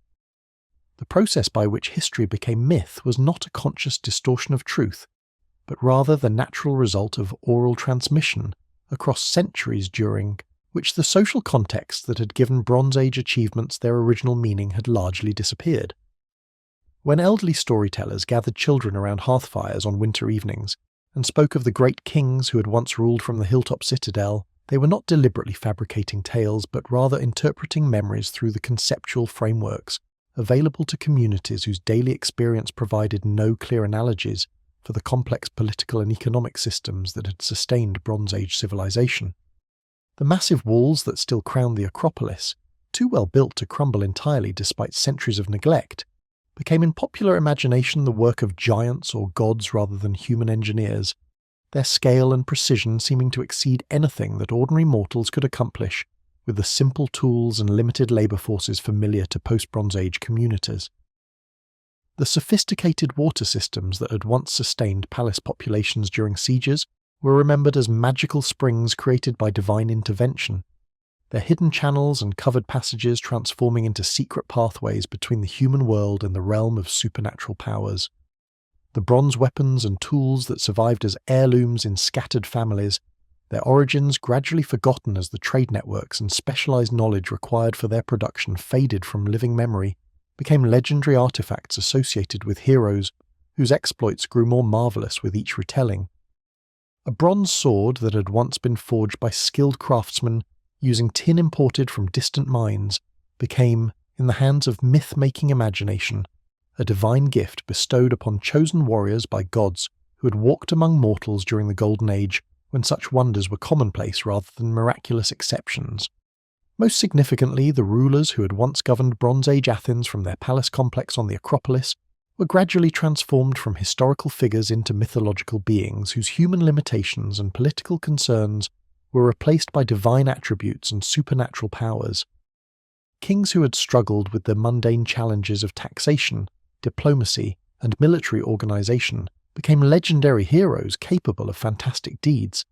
The process by which history became myth was not a conscious distortion of truth, but rather the natural result of oral transmission across centuries during which the social context that had given Bronze Age achievements their original meaning had largely disappeared. When elderly storytellers gathered children around hearthfires on winter evenings and spoke of the great kings who had once ruled from the hilltop citadel, they were not deliberately fabricating tales but rather interpreting memories through the conceptual frameworks available to communities whose daily experience provided no clear analogies for the complex political and economic systems that had sustained Bronze Age civilization. The massive walls that still crowned the Acropolis, too well built to crumble entirely despite centuries of neglect, became in popular imagination the work of giants or gods rather than human engineers, their scale and precision seeming to exceed anything that ordinary mortals could accomplish with the simple tools and limited labour forces familiar to post-Bronze Age communities. The sophisticated water systems that had once sustained palace populations during sieges were remembered as magical springs created by divine intervention, their hidden channels and covered passages transforming into secret pathways between the human world and the realm of supernatural powers. The bronze weapons and tools that survived as heirlooms in scattered families, their origins gradually forgotten as the trade networks and specialized knowledge required for their production faded from living memory, became legendary artifacts associated with heroes whose exploits grew more marvelous with each retelling. A bronze sword that had once been forged by skilled craftsmen using tin imported from distant mines became, in the hands of myth-making imagination, a divine gift bestowed upon chosen warriors by gods who had walked among mortals during the Golden Age when such wonders were commonplace rather than miraculous exceptions. Most significantly, the rulers who had once governed Bronze Age Athens from their palace complex on the Acropolis were gradually transformed from historical figures into mythological beings whose human limitations and political concerns were replaced by divine attributes and supernatural powers. Kings who had struggled with the mundane challenges of taxation, diplomacy, and military organization became legendary heroes capable of fantastic deeds.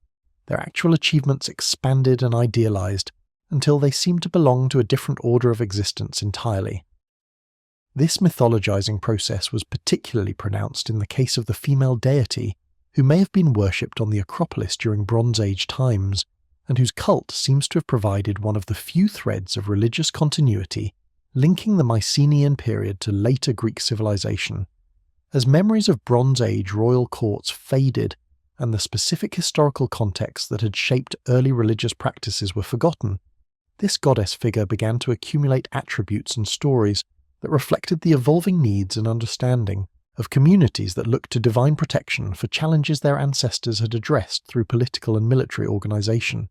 Their actual achievements expanded and idealized until they seemed to belong to a different order of existence entirely. This mythologizing process was particularly pronounced in the case of the female deity, who may have been worshipped on the Acropolis during Bronze Age times, and whose cult seems to have provided one of the few threads of religious continuity linking the Mycenaean period to later Greek civilization. As memories of Bronze Age royal courts faded and the specific historical contexts that had shaped early religious practices were forgotten, this goddess figure began to accumulate attributes and stories that reflected the evolving needs and understanding of communities that looked to divine protection for challenges their ancestors had addressed through political and military organization.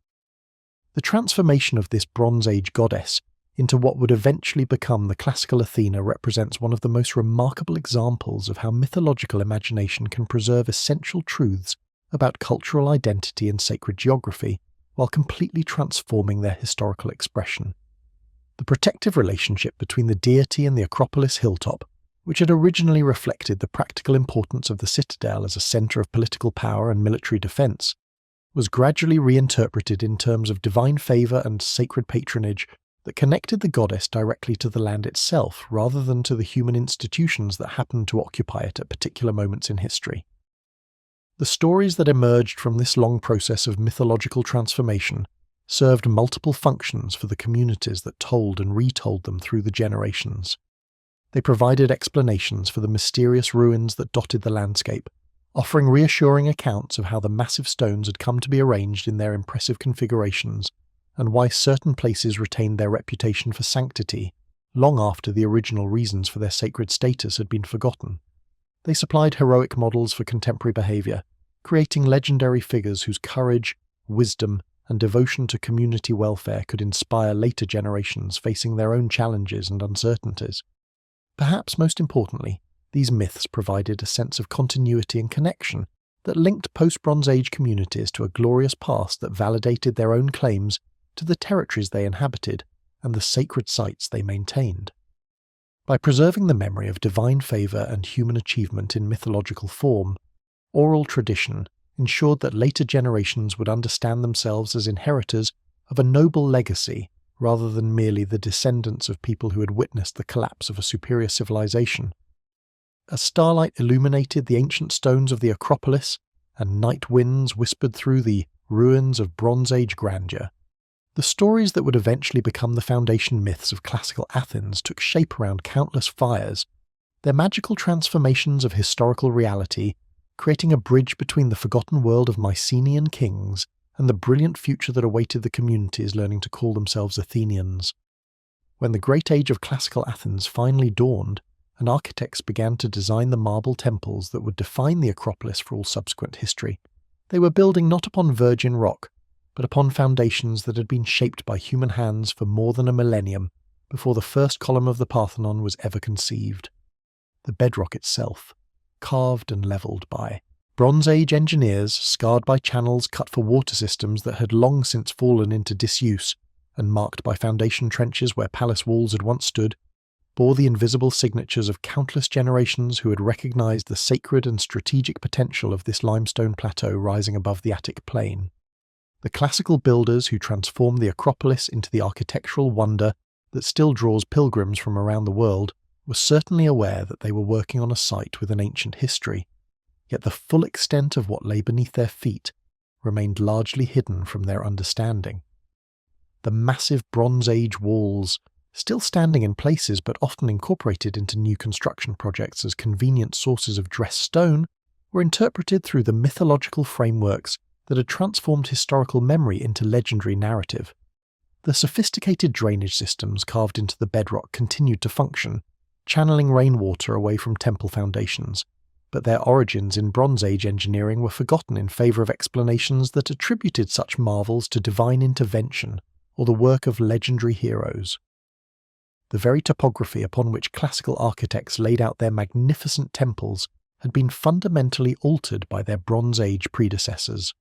The transformation of this Bronze Age goddess into what would eventually become the classical Athena represents one of the most remarkable examples of how mythological imagination can preserve essential truths about cultural identity and sacred geography, while completely transforming their historical expression. The protective relationship between the deity and the Acropolis hilltop, which had originally reflected the practical importance of the citadel as a centre of political power and military defence, was gradually reinterpreted in terms of divine favour and sacred patronage that connected the goddess directly to the land itself rather than to the human institutions that happened to occupy it at particular moments in history. The stories that emerged from this long process of mythological transformation served multiple functions for the communities that told and retold them through the generations. They provided explanations for the mysterious ruins that dotted the landscape, offering reassuring accounts of how the massive stones had come to be arranged in their impressive configurations, and why certain places retained their reputation for sanctity long after the original reasons for their sacred status had been forgotten. They supplied heroic models for contemporary behaviour, creating legendary figures whose courage, wisdom, and devotion to community welfare could inspire later generations facing their own challenges and uncertainties. Perhaps most importantly, these myths provided a sense of continuity and connection that linked post-Bronze Age communities to a glorious past that validated their own claims to the territories they inhabited and the sacred sites they maintained. By preserving the memory of divine favour and human achievement in mythological form, oral tradition ensured that later generations would understand themselves as inheritors of a noble legacy rather than merely the descendants of people who had witnessed the collapse of a superior civilization. As starlight illuminated the ancient stones of the Acropolis and night winds whispered through the ruins of Bronze Age grandeur, the stories that would eventually become the foundation myths of classical Athens took shape around countless fires, their magical transformations of historical reality creating a bridge between the forgotten world of Mycenaean kings and the brilliant future that awaited the communities learning to call themselves Athenians. When the great age of classical Athens finally dawned, and architects began to design the marble temples that would define the Acropolis for all subsequent history, they were building not upon virgin rock, but upon foundations that had been shaped by human hands for more than a millennium before the first column of the Parthenon was ever conceived. The bedrock itself, carved and levelled by Bronze Age engineers scarred by channels cut for water systems that had long since fallen into disuse, and marked by foundation trenches where palace walls had once stood, bore the invisible signatures of countless generations who had recognised the sacred and strategic potential of this limestone plateau rising above the Attic plain. The classical builders who transformed the Acropolis into the architectural wonder that still draws pilgrims from around the world were certainly aware that they were working on a site with an ancient history, yet the full extent of what lay beneath their feet remained largely hidden from their understanding. The massive Bronze Age walls, still standing in places but often incorporated into new construction projects as convenient sources of dressed stone, were interpreted through the mythological frameworks that had transformed historical memory into legendary narrative. The sophisticated drainage systems carved into the bedrock continued to function, channeling rainwater away from temple foundations, but their origins in Bronze Age engineering were forgotten in favour of explanations that attributed such marvels to divine intervention or the work of legendary heroes. The very topography upon which classical architects laid out their magnificent temples had been fundamentally altered by their Bronze Age predecessors.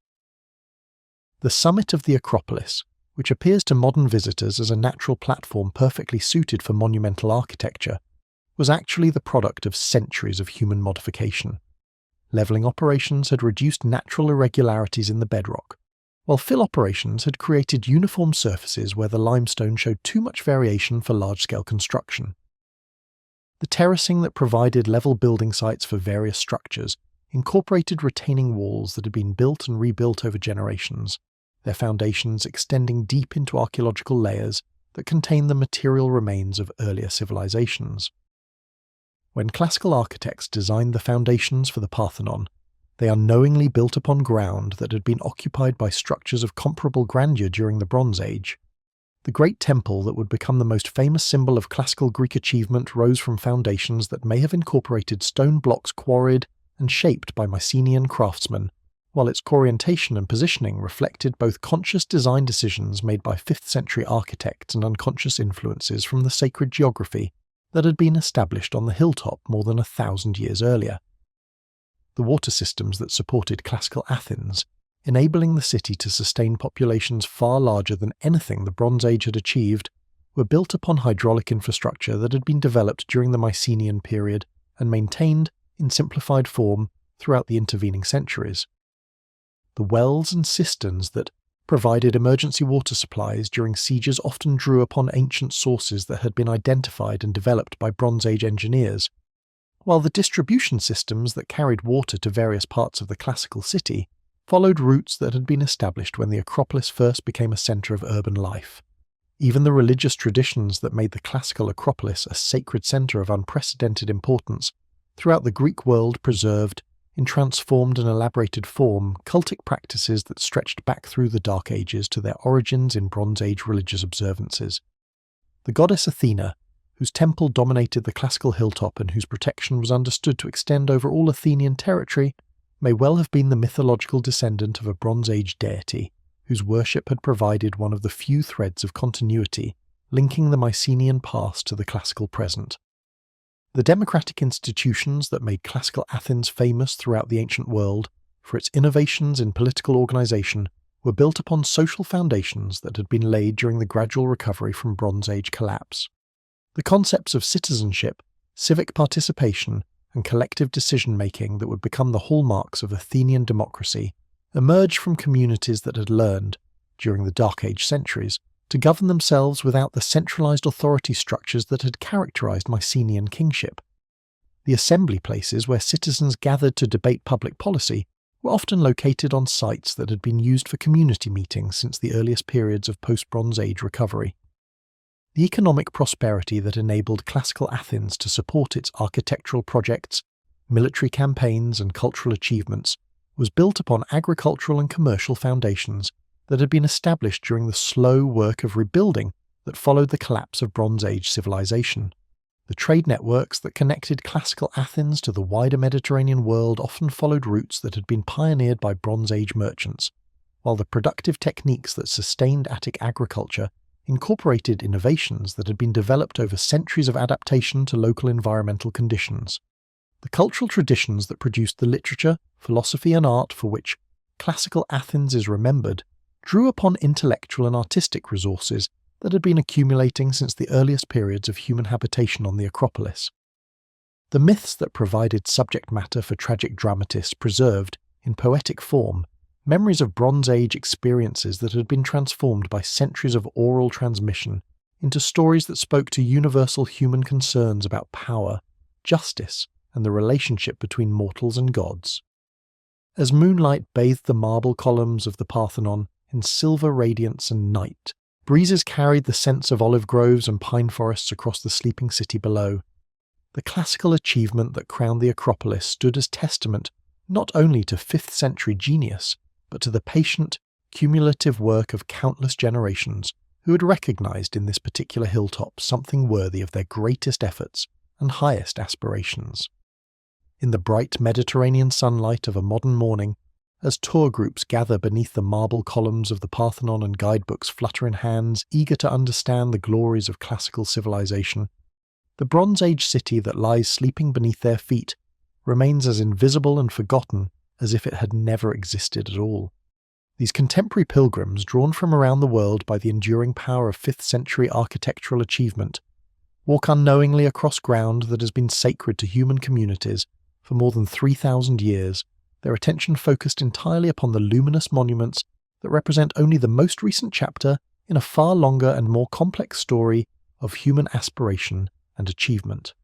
The summit of the Acropolis, which appears to modern visitors as a natural platform perfectly suited for monumental architecture, was actually the product of centuries of human modification. Levelling operations had reduced natural irregularities in the bedrock, while fill operations had created uniform surfaces where the limestone showed too much variation for large-scale construction. The terracing that provided level building sites for various structures incorporated retaining walls that had been built and rebuilt over generations, their foundations extending deep into archaeological layers that contained the material remains of earlier civilizations. When classical architects designed the foundations for the Parthenon, they unknowingly built upon ground that had been occupied by structures of comparable grandeur during the Bronze Age. The great temple that would become the most famous symbol of classical Greek achievement rose from foundations that may have incorporated stone blocks quarried and shaped by Mycenaean craftsmen, while its orientation and positioning reflected both conscious design decisions made by 5th century architects and unconscious influences from the sacred geography that had been established on the hilltop more than 1,000 years earlier. The water systems that supported classical Athens, enabling the city to sustain populations far larger than anything the Bronze Age had achieved, were built upon hydraulic infrastructure that had been developed during the Mycenaean period and maintained, in simplified form, throughout the intervening centuries. The wells and cisterns that provided emergency water supplies during sieges often drew upon ancient sources that had been identified and developed by Bronze Age engineers, while the distribution systems that carried water to various parts of the classical city followed routes that had been established when the Acropolis first became a centre of urban life. Even the religious traditions that made the classical Acropolis a sacred centre of unprecedented importance throughout the Greek world preserved, in transformed and elaborated form, cultic practices that stretched back through the Dark Ages to their origins in Bronze Age religious observances. The goddess Athena, whose temple dominated the classical hilltop and whose protection was understood to extend over all Athenian territory, may well have been the mythological descendant of a Bronze Age deity, whose worship had provided one of the few threads of continuity linking the Mycenaean past to the classical present. The democratic institutions that made classical Athens famous throughout the ancient world for its innovations in political organization were built upon social foundations that had been laid during the gradual recovery from Bronze Age collapse. The concepts of citizenship, civic participation, and collective decision-making that would become the hallmarks of Athenian democracy emerged from communities that had learned, during the Dark Age centuries, to govern themselves without the centralized authority structures that had characterized Mycenaean kingship. The assembly places where citizens gathered to debate public policy were often located on sites that had been used for community meetings since the earliest periods of post-Bronze Age recovery. The economic prosperity that enabled classical Athens to support its architectural projects, military campaigns, and cultural achievements was built upon agricultural and commercial foundations that had been established during the slow work of rebuilding that followed the collapse of Bronze Age civilization. The trade networks that connected classical Athens to the wider Mediterranean world often followed routes that had been pioneered by Bronze Age merchants, while the productive techniques that sustained Attic agriculture incorporated innovations that had been developed over centuries of adaptation to local environmental conditions. The cultural traditions that produced the literature, philosophy, and art for which classical Athens is remembered drew upon intellectual and artistic resources that had been accumulating since the earliest periods of human habitation on the Acropolis. The myths that provided subject matter for tragic dramatists preserved, in poetic form, memories of Bronze Age experiences that had been transformed by centuries of oral transmission into stories that spoke to universal human concerns about power, justice, and the relationship between mortals and gods. As moonlight bathed the marble columns of the Parthenon in silver radiance and night, breezes carried the scents of olive groves and pine forests across the sleeping city below. The classical achievement that crowned the Acropolis stood as testament not only to 5th century genius, but to the patient, cumulative work of countless generations who had recognized in this particular hilltop something worthy of their greatest efforts and highest aspirations. In the bright Mediterranean sunlight of a modern morning, as tour groups gather beneath the marble columns of the Parthenon and guidebooks flutter in hands, eager to understand the glories of classical civilization, the Bronze Age city that lies sleeping beneath their feet remains as invisible and forgotten as if it had never existed at all. These contemporary pilgrims, drawn from around the world by the enduring power of 5th century architectural achievement, walk unknowingly across ground that has been sacred to human communities for more than 3,000 years, their attention focused entirely upon the luminous monuments that represent only the most recent chapter in a far longer and more complex story of human aspiration and achievement.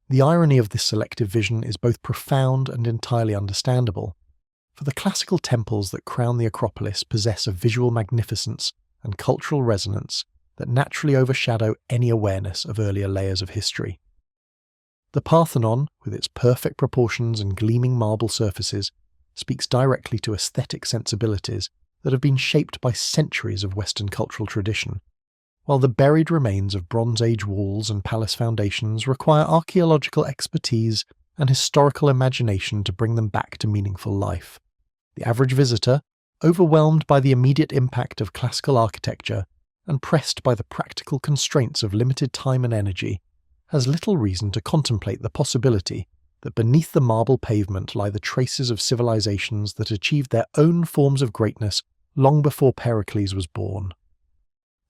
The irony of this selective vision is both profound and entirely understandable, for the classical temples that crown the Acropolis possess a visual magnificence and cultural resonance that naturally overshadow any awareness of earlier layers of history. The Parthenon, with its perfect proportions and gleaming marble surfaces, speaks directly to aesthetic sensibilities that have been shaped by centuries of Western cultural tradition, while the buried remains of Bronze Age walls and palace foundations require archaeological expertise and historical imagination to bring them back to meaningful life. The average visitor, overwhelmed by the immediate impact of classical architecture and pressed by the practical constraints of limited time and energy, has little reason to contemplate the possibility that beneath the marble pavement lie the traces of civilizations that achieved their own forms of greatness long before Pericles was born.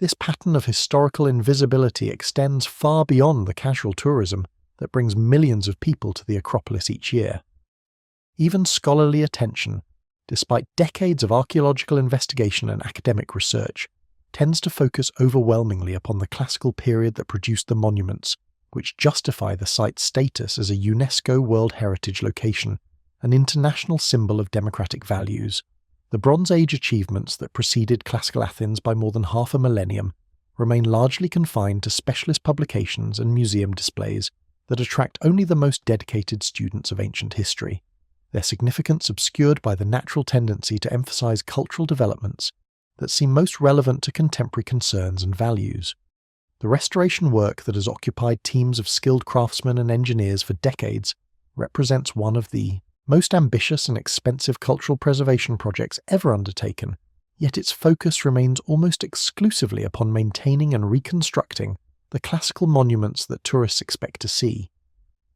This pattern of historical invisibility extends far beyond the casual tourism that brings millions of people to the Acropolis each year. Even scholarly attention, despite decades of archaeological investigation and academic research, tends to focus overwhelmingly upon the classical period that produced the monuments, which justify the site's status as a UNESCO World Heritage location, an international symbol of democratic values. The Bronze Age achievements that preceded classical Athens by more than half a millennium remain largely confined to specialist publications and museum displays that attract only the most dedicated students of ancient history, their significance obscured by the natural tendency to emphasize cultural developments that seem most relevant to contemporary concerns and values. The restoration work that has occupied teams of skilled craftsmen and engineers for decades represents one of the most ambitious and expensive cultural preservation projects ever undertaken, yet its focus remains almost exclusively upon maintaining and reconstructing the classical monuments that tourists expect to see.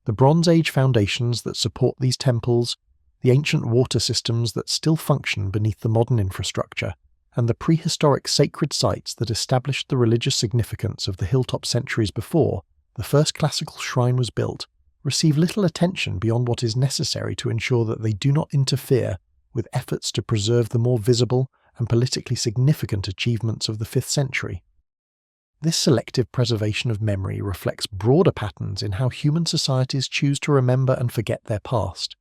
The Bronze Age foundations that support these temples, the ancient water systems that still function beneath the modern infrastructure, and the prehistoric sacred sites that established the religious significance of the hilltop centuries before the first classical shrine was built, receive little attention beyond what is necessary to ensure that they do not interfere with efforts to preserve the more visible and politically significant achievements of the 5th century. This selective preservation of memory reflects broader patterns in how human societies choose to remember and forget their past.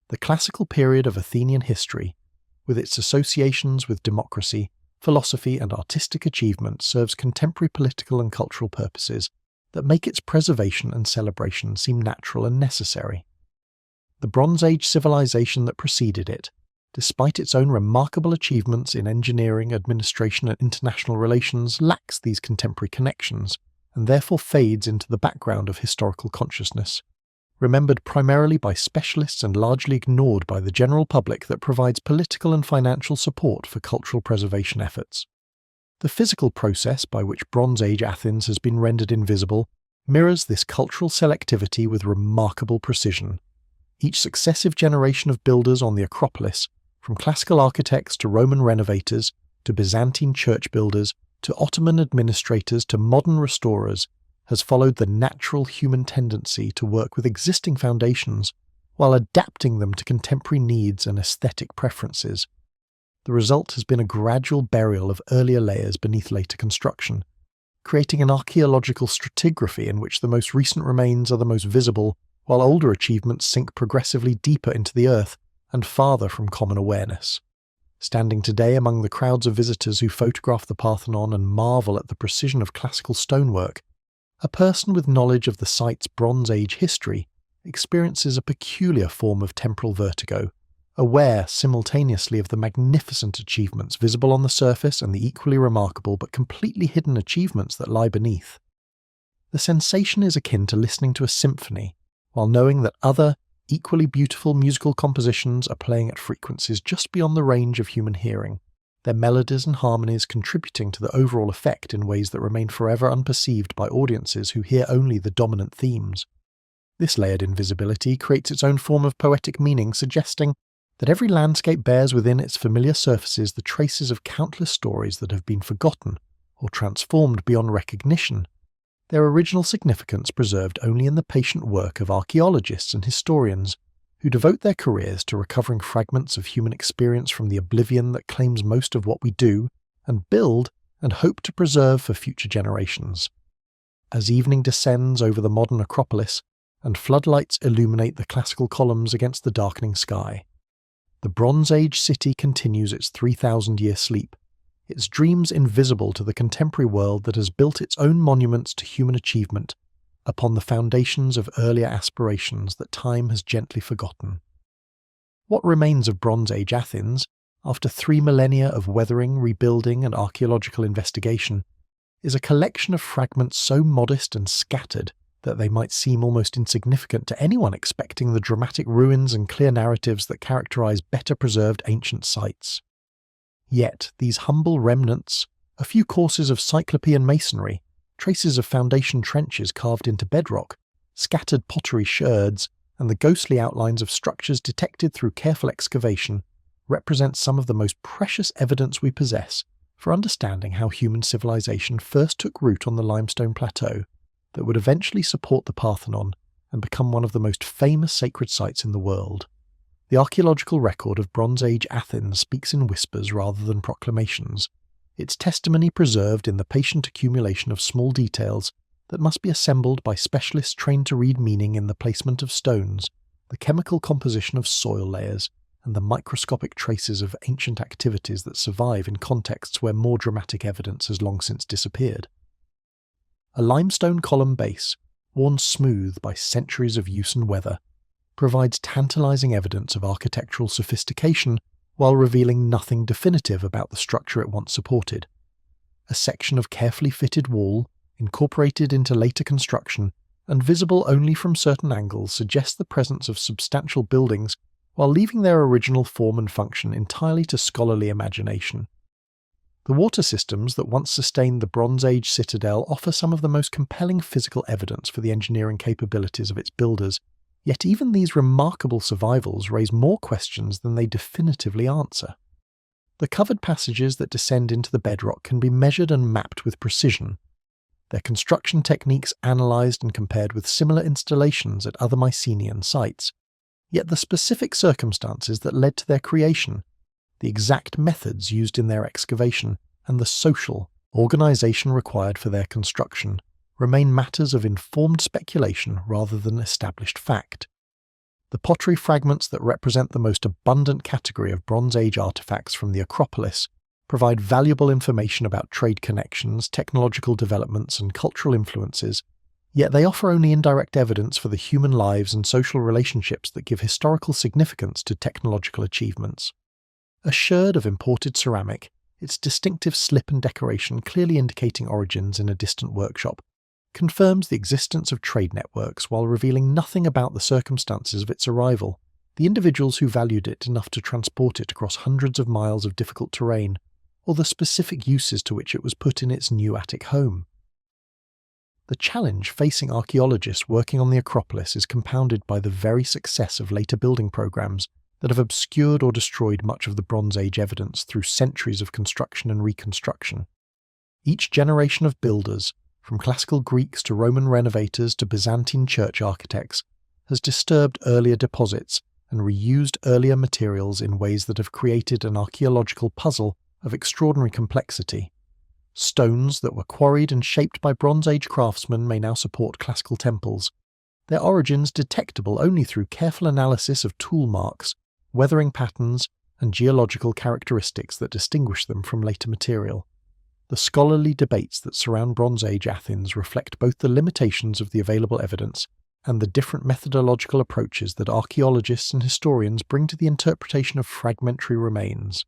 The classical period of Athenian history, with its associations with democracy, philosophy, and artistic achievement, serves contemporary political and cultural purposes that make its preservation and celebration seem natural and necessary. The Bronze Age civilization that preceded it, despite its own remarkable achievements in engineering, administration, and international relations, lacks these contemporary connections, and therefore fades into the background of historical consciousness, remembered primarily by specialists and largely ignored by the general public that provides political and financial support for cultural preservation efforts. The physical process by which Bronze Age Athens has been rendered invisible mirrors this cultural selectivity with remarkable precision. Each successive generation of builders on the Acropolis, from classical architects to Roman renovators, to Byzantine church builders, to Ottoman administrators to modern restorers, has followed the natural human tendency to work with existing foundations while adapting them to contemporary needs and aesthetic preferences. The result has been a gradual burial of earlier layers beneath later construction, creating an archaeological stratigraphy in which the most recent remains are the most visible, while older achievements sink progressively deeper into the earth and farther from common awareness. Standing today among the crowds of visitors who photograph the Parthenon and marvel at the precision of classical stonework, a person with knowledge of the site's Bronze Age history experiences a peculiar form of temporal vertigo, aware simultaneously of the magnificent achievements visible on the surface and the equally remarkable but completely hidden achievements that lie beneath. The sensation is akin to listening to a symphony, while knowing that other, equally beautiful musical compositions are playing at frequencies just beyond the range of human hearing, their melodies and harmonies contributing to the overall effect in ways that remain forever unperceived by audiences who hear only the dominant themes. This layered invisibility creates its own form of poetic meaning, suggesting that every landscape bears within its familiar surfaces the traces of countless stories that have been forgotten or transformed beyond recognition, their original significance preserved only in the patient work of archaeologists and historians who devote their careers to recovering fragments of human experience from the oblivion that claims most of what we do and build and hope to preserve for future generations. As evening descends over the modern Acropolis and floodlights illuminate the classical columns against the darkening sky, the Bronze Age city continues its 3,000-year sleep, its dreams invisible to the contemporary world that has built its own monuments to human achievement upon the foundations of earlier aspirations that time has gently forgotten. What remains of Bronze Age Athens, after 3 millennia of weathering, rebuilding, and archaeological investigation, is a collection of fragments so modest and scattered that they might seem almost insignificant to anyone expecting the dramatic ruins and clear narratives that characterize better preserved ancient sites. Yet these humble remnants, a few courses of Cyclopean masonry, traces of foundation trenches carved into bedrock, scattered pottery sherds, and the ghostly outlines of structures detected through careful excavation, represent some of the most precious evidence we possess for understanding how human civilization first took root on the limestone plateau that would eventually support the Parthenon and become one of the most famous sacred sites in the world. The archaeological record of Bronze Age Athens speaks in whispers rather than proclamations, its testimony preserved in the patient accumulation of small details that must be assembled by specialists trained to read meaning in the placement of stones, the chemical composition of soil layers, and the microscopic traces of ancient activities that survive in contexts where more dramatic evidence has long since disappeared. A limestone column base, worn smooth by centuries of use and weather, provides tantalizing evidence of architectural sophistication while revealing nothing definitive about the structure it once supported. A section of carefully fitted wall, incorporated into later construction, and visible only from certain angles, suggests the presence of substantial buildings while leaving their original form and function entirely to scholarly imagination. The water systems that once sustained the Bronze Age citadel offer some of the most compelling physical evidence for the engineering capabilities of its builders, yet even these remarkable survivals raise more questions than they definitively answer. The covered passages that descend into the bedrock can be measured and mapped with precision, their construction techniques analysed and compared with similar installations at other Mycenaean sites, yet the specific circumstances that led to their creation, the exact methods used in their excavation, and the social organisation required for their construction remain matters of informed speculation rather than established fact. The pottery fragments that represent the most abundant category of Bronze Age artefacts from the Acropolis provide valuable information about trade connections, technological developments, and cultural influences, yet they offer only indirect evidence for the human lives and social relationships that give historical significance to technological achievements. A sherd of imported ceramic, its distinctive slip and decoration clearly indicating origins in a distant workshop, confirms the existence of trade networks while revealing nothing about the circumstances of its arrival, the individuals who valued it enough to transport it across hundreds of miles of difficult terrain, or the specific uses to which it was put in its new attic home. The challenge facing archaeologists working on the Acropolis is compounded by the very success of later building programs that have obscured or destroyed much of the Bronze Age evidence through centuries of construction and reconstruction. Each generation of builders, from classical Greeks to Roman renovators to Byzantine church architects, has disturbed earlier deposits and reused earlier materials in ways that have created an archaeological puzzle of extraordinary complexity. Stones that were quarried and shaped by Bronze Age craftsmen may now support classical temples, their origins detectable only through careful analysis of tool marks, weathering patterns, and geological characteristics that distinguish them from later material. The scholarly debates that surround Bronze Age Athens reflect both the limitations of the available evidence and the different methodological approaches that archaeologists and historians bring to the interpretation of fragmentary remains.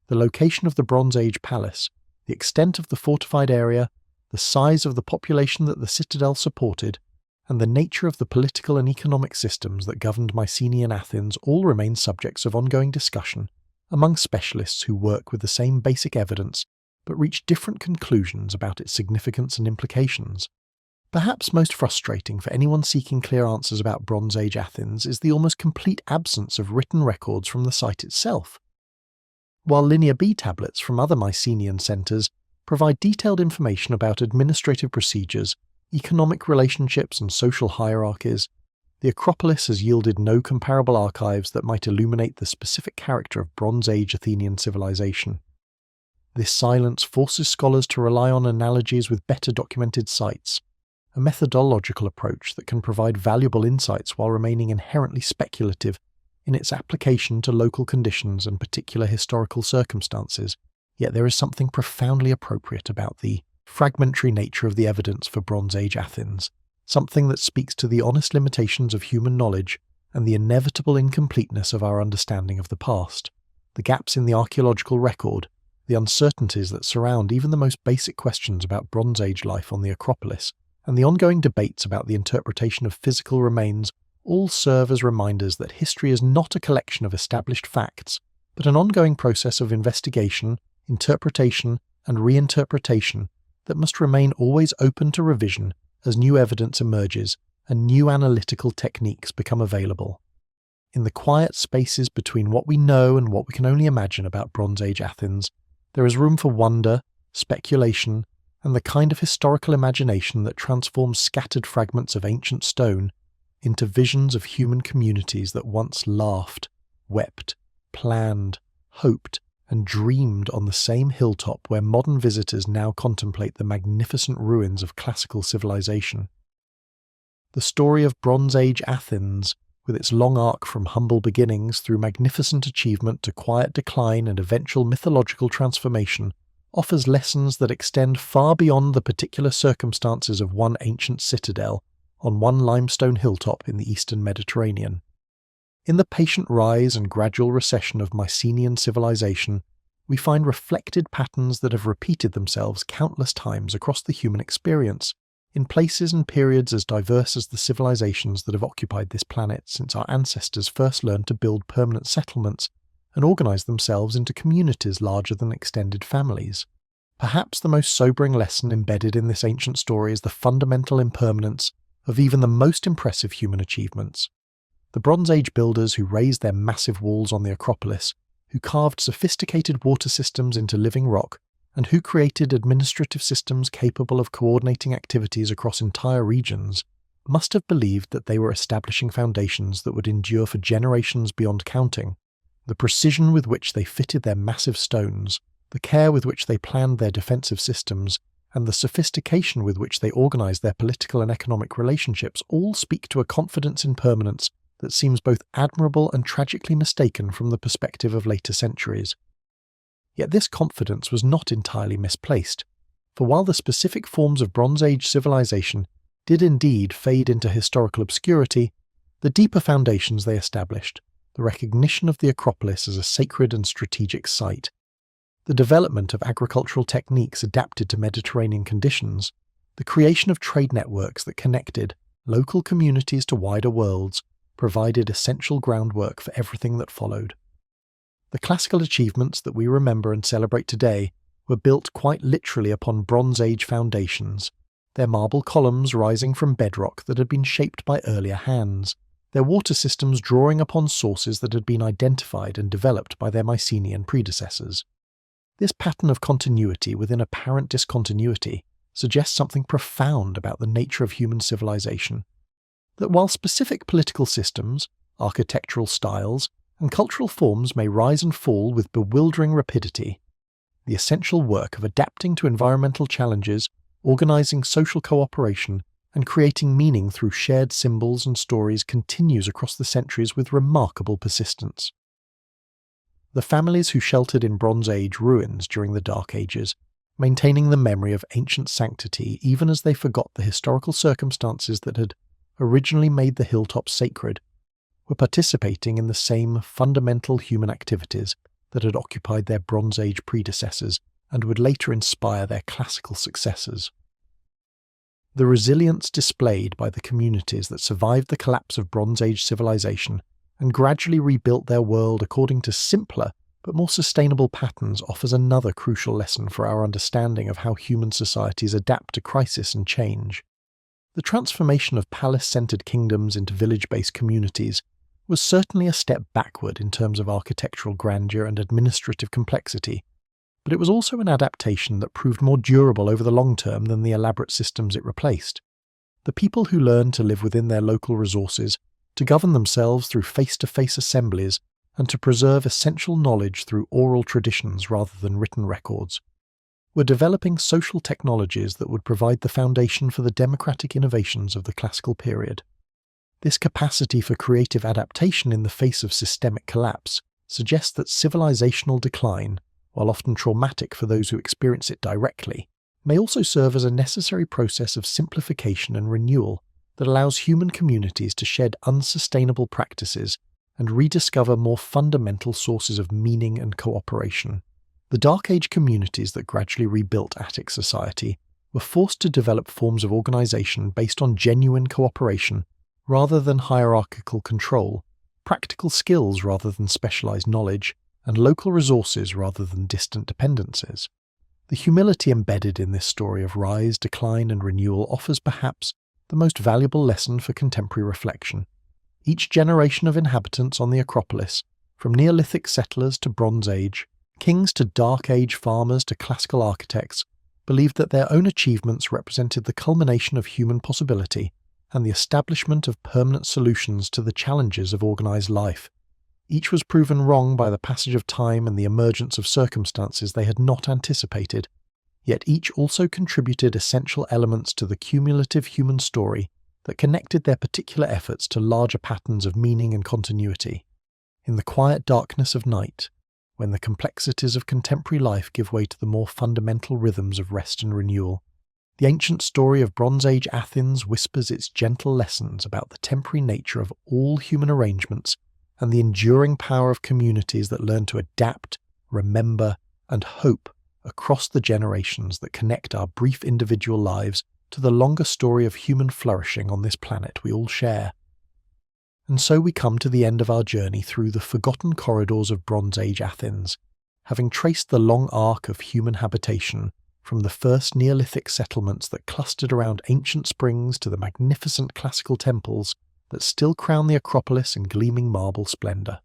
The location of the Bronze Age palace, the extent of the fortified area, the size of the population that the citadel supported, and the nature of the political and economic systems that governed Mycenaean Athens all remain subjects of ongoing discussion among specialists who work with the same basic evidence but reach different conclusions about its significance and implications. Perhaps most frustrating for anyone seeking clear answers about Bronze Age Athens is the almost complete absence of written records from the site itself. While Linear B tablets from other Mycenaean centres provide detailed information about administrative procedures, economic relationships and social hierarchies, the Acropolis has yielded no comparable archives that might illuminate the specific character of Bronze Age Athenian civilization. This silence forces scholars to rely on analogies with better documented sites, a methodological approach that can provide valuable insights while remaining inherently speculative in its application to local conditions and particular historical circumstances. Yet there is something profoundly appropriate about the fragmentary nature of the evidence for Bronze Age Athens, something that speaks to the honest limitations of human knowledge and the inevitable incompleteness of our understanding of the past, the gaps in the archaeological record, the uncertainties that surround even the most basic questions about Bronze Age life on the Acropolis, and the ongoing debates about the interpretation of physical remains all serve as reminders that history is not a collection of established facts, but an ongoing process of investigation, interpretation, and reinterpretation that must remain always open to revision as new evidence emerges and new analytical techniques become available. In the quiet spaces between what we know and what we can only imagine about Bronze Age Athens, there is room for wonder, speculation, and the kind of historical imagination that transforms scattered fragments of ancient stone into visions of human communities that once laughed, wept, planned, hoped, and dreamed on the same hilltop where modern visitors now contemplate the magnificent ruins of classical civilization. The story of Bronze Age Athens, with its long arc from humble beginnings through magnificent achievement to quiet decline and eventual mythological transformation, offers lessons that extend far beyond the particular circumstances of one ancient citadel on one limestone hilltop in the eastern Mediterranean. In the patient rise and gradual recession of Mycenaean civilization, we find reflected patterns that have repeated themselves countless times across the human experience, in places and periods as diverse as the civilizations that have occupied this planet since our ancestors first learned to build permanent settlements and organize themselves into communities larger than extended families. Perhaps the most sobering lesson embedded in this ancient story is the fundamental impermanence of even the most impressive human achievements. The Bronze Age builders who raised their massive walls on the Acropolis, who carved sophisticated water systems into living rock, and who created administrative systems capable of coordinating activities across entire regions, must have believed that they were establishing foundations that would endure for generations beyond counting. The precision with which they fitted their massive stones, the care with which they planned their defensive systems, and the sophistication with which they organized their political and economic relationships all speak to a confidence in permanence that seems both admirable and tragically mistaken from the perspective of later centuries. Yet this confidence was not entirely misplaced, for while the specific forms of Bronze Age civilization did indeed fade into historical obscurity, the deeper foundations they established, the recognition of the Acropolis as a sacred and strategic site, the development of agricultural techniques adapted to Mediterranean conditions, the creation of trade networks that connected local communities to wider worlds, provided essential groundwork for everything that followed. The classical achievements that we remember and celebrate today were built quite literally upon Bronze Age foundations, their marble columns rising from bedrock that had been shaped by earlier hands, their water systems drawing upon sources that had been identified and developed by their Mycenaean predecessors. This pattern of continuity within apparent discontinuity suggests something profound about the nature of human civilization. That while specific political systems, architectural styles, and cultural forms may rise and fall with bewildering rapidity, the essential work of adapting to environmental challenges, organizing social cooperation, and creating meaning through shared symbols and stories continues across the centuries with remarkable persistence. The families who sheltered in Bronze Age ruins during the Dark Ages, maintaining the memory of ancient sanctity even as they forgot the historical circumstances that had originally made the hilltop sacred, were participating in the same fundamental human activities that had occupied their Bronze Age predecessors and would later inspire their classical successors. The resilience displayed by the communities that survived the collapse of Bronze Age civilization and gradually rebuilt their world according to simpler but more sustainable patterns offers another crucial lesson for our understanding of how human societies adapt to crisis and change. The transformation of palace-centered kingdoms into village-based communities was certainly a step backward in terms of architectural grandeur and administrative complexity, but it was also an adaptation that proved more durable over the long term than the elaborate systems it replaced. The people who learned to live within their local resources, to govern themselves through face-to-face assemblies, and to preserve essential knowledge through oral traditions rather than written records, were developing social technologies that would provide the foundation for the democratic innovations of the classical period. This capacity for creative adaptation in the face of systemic collapse suggests that civilizational decline, while often traumatic for those who experience it directly, may also serve as a necessary process of simplification and renewal that allows human communities to shed unsustainable practices and rediscover more fundamental sources of meaning and cooperation. The Dark Age communities that gradually rebuilt Attic society were forced to develop forms of organization based on genuine cooperation rather than hierarchical control, practical skills rather than specialized knowledge, and local resources rather than distant dependencies. The humility embedded in this story of rise, decline, and renewal offers perhaps the most valuable lesson for contemporary reflection. Each generation of inhabitants on the Acropolis, from Neolithic settlers to Bronze Age, kings to Dark Age farmers to classical architects, believed that their own achievements represented the culmination of human possibility and the establishment of permanent solutions to the challenges of organized life. Each was proven wrong by the passage of time and the emergence of circumstances they had not anticipated, yet each also contributed essential elements to the cumulative human story that connected their particular efforts to larger patterns of meaning and continuity. In the quiet darkness of night, when the complexities of contemporary life give way to the more fundamental rhythms of rest and renewal, the ancient story of Bronze Age Athens whispers its gentle lessons about the temporary nature of all human arrangements and the enduring power of communities that learn to adapt, remember, and hope across the generations that connect our brief individual lives to the longer story of human flourishing on this planet we all share. And so we come to the end of our journey through the forgotten corridors of Bronze Age Athens, having traced the long arc of human habitation from the first Neolithic settlements that clustered around ancient springs to the magnificent classical temples that still crown the Acropolis in gleaming marble splendor.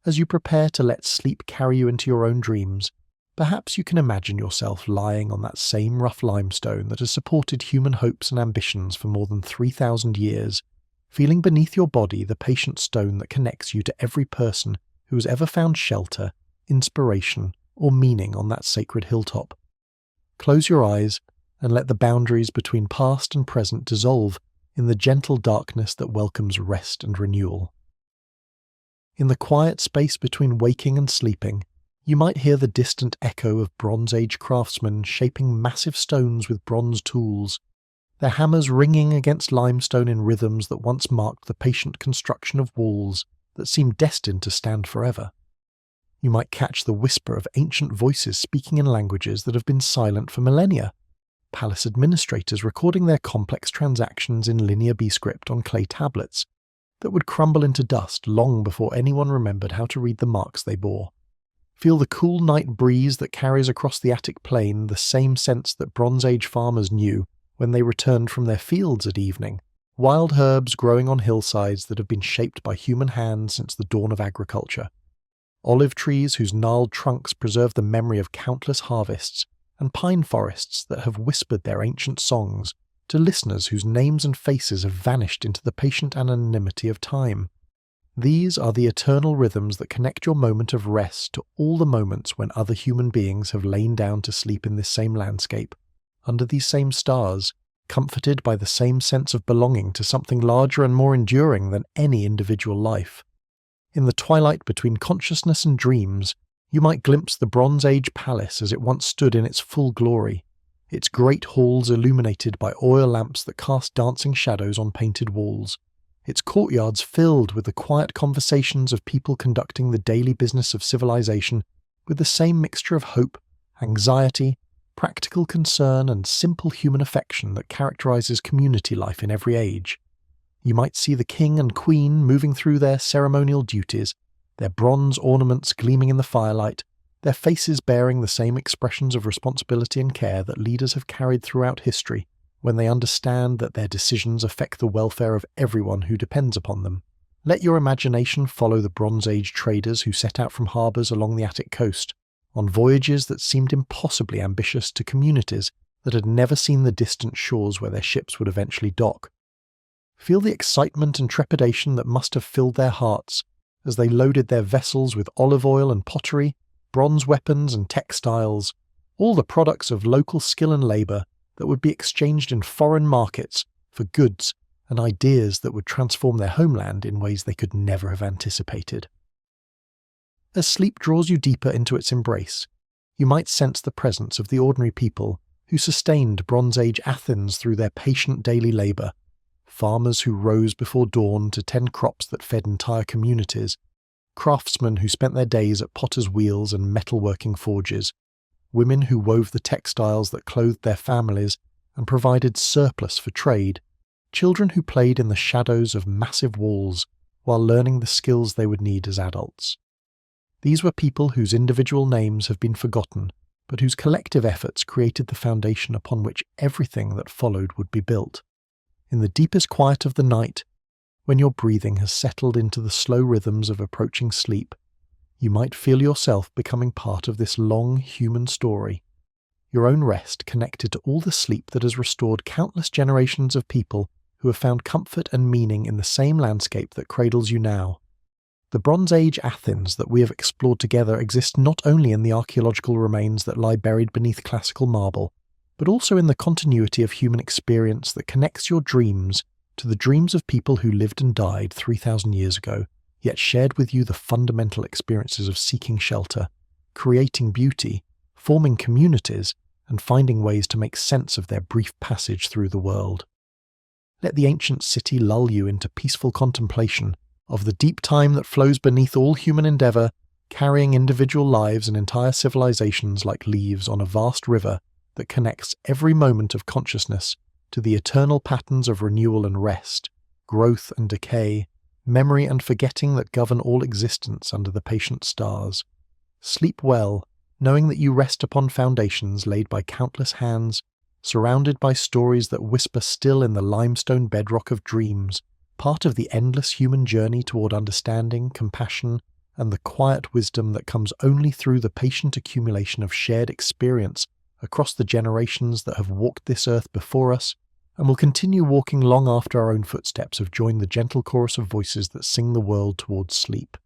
As you prepare to let sleep carry you into your own dreams, perhaps you can imagine yourself lying on that same rough limestone that has supported human hopes and ambitions for more than 3,000 years, feeling beneath your body the patient stone that connects you to every person who has ever found shelter, inspiration, or meaning on that sacred hilltop. Close your eyes and let the boundaries between past and present dissolve in the gentle darkness that welcomes rest and renewal. In the quiet space between waking and sleeping, you might hear the distant echo of Bronze Age craftsmen shaping massive stones with bronze tools, their hammers ringing against limestone in rhythms that once marked the patient construction of walls that seemed destined to stand forever. You might catch the whisper of ancient voices speaking in languages that have been silent for millennia, palace administrators recording their complex transactions in Linear B script on clay tablets that would crumble into dust long before anyone remembered how to read the marks they bore. Feel the cool night breeze that carries across the Attic plain the same sense that Bronze Age farmers knew when they returned from their fields at evening, wild herbs growing on hillsides that have been shaped by human hands since the dawn of agriculture, olive trees whose gnarled trunks preserve the memory of countless harvests, and pine forests that have whispered their ancient songs to listeners whose names and faces have vanished into the patient anonymity of time. These are the eternal rhythms that connect your moment of rest to all the moments when other human beings have lain down to sleep in this same landscape, under these same stars, comforted by the same sense of belonging to something larger and more enduring than any individual life. In the twilight between consciousness and dreams, you might glimpse the Bronze Age palace as it once stood in its full glory, its great halls illuminated by oil lamps that cast dancing shadows on painted walls, its courtyards filled with the quiet conversations of people conducting the daily business of civilization with the same mixture of hope, anxiety, practical concern and simple human affection that characterizes community life in every age. You might see the king and queen moving through their ceremonial duties, their bronze ornaments gleaming in the firelight, their faces bearing the same expressions of responsibility and care that leaders have carried throughout history when they understand that their decisions affect the welfare of everyone who depends upon them. Let your imagination follow the Bronze Age traders who set out from harbours along the Attic coast, on voyages that seemed impossibly ambitious to communities that had never seen the distant shores where their ships would eventually dock. Feel the excitement and trepidation that must have filled their hearts as they loaded their vessels with olive oil and pottery, bronze weapons and textiles, all the products of local skill and labour that would be exchanged in foreign markets for goods and ideas that would transform their homeland in ways they could never have anticipated. As sleep draws you deeper into its embrace, you might sense the presence of the ordinary people who sustained Bronze Age Athens through their patient daily labour, farmers who rose before dawn to tend crops that fed entire communities, craftsmen who spent their days at potters' wheels and metalworking forges, women who wove the textiles that clothed their families and provided surplus for trade, children who played in the shadows of massive walls while learning the skills they would need as adults. These were people whose individual names have been forgotten, but whose collective efforts created the foundation upon which everything that followed would be built. In the deepest quiet of the night, when your breathing has settled into the slow rhythms of approaching sleep, you might feel yourself becoming part of this long human story, your own rest connected to all the sleep that has restored countless generations of people who have found comfort and meaning in the same landscape that cradles you now. The Bronze Age Athens that we have explored together exists not only in the archaeological remains that lie buried beneath classical marble, but also in the continuity of human experience that connects your dreams to the dreams of people who lived and died 3,000 years ago, yet shared with you the fundamental experiences of seeking shelter, creating beauty, forming communities, and finding ways to make sense of their brief passage through the world. Let the ancient city lull you into peaceful contemplation of the deep time that flows beneath all human endeavour, carrying individual lives and entire civilizations like leaves on a vast river that connects every moment of consciousness to the eternal patterns of renewal and rest, growth and decay, memory and forgetting that govern all existence under the patient stars. Sleep well, knowing that you rest upon foundations laid by countless hands, surrounded by stories that whisper still in the limestone bedrock of dreams, part of the endless human journey toward understanding, compassion, and the quiet wisdom that comes only through the patient accumulation of shared experience across the generations that have walked this earth before us, and will continue walking long after our own footsteps have joined the gentle chorus of voices that sing the world towards sleep.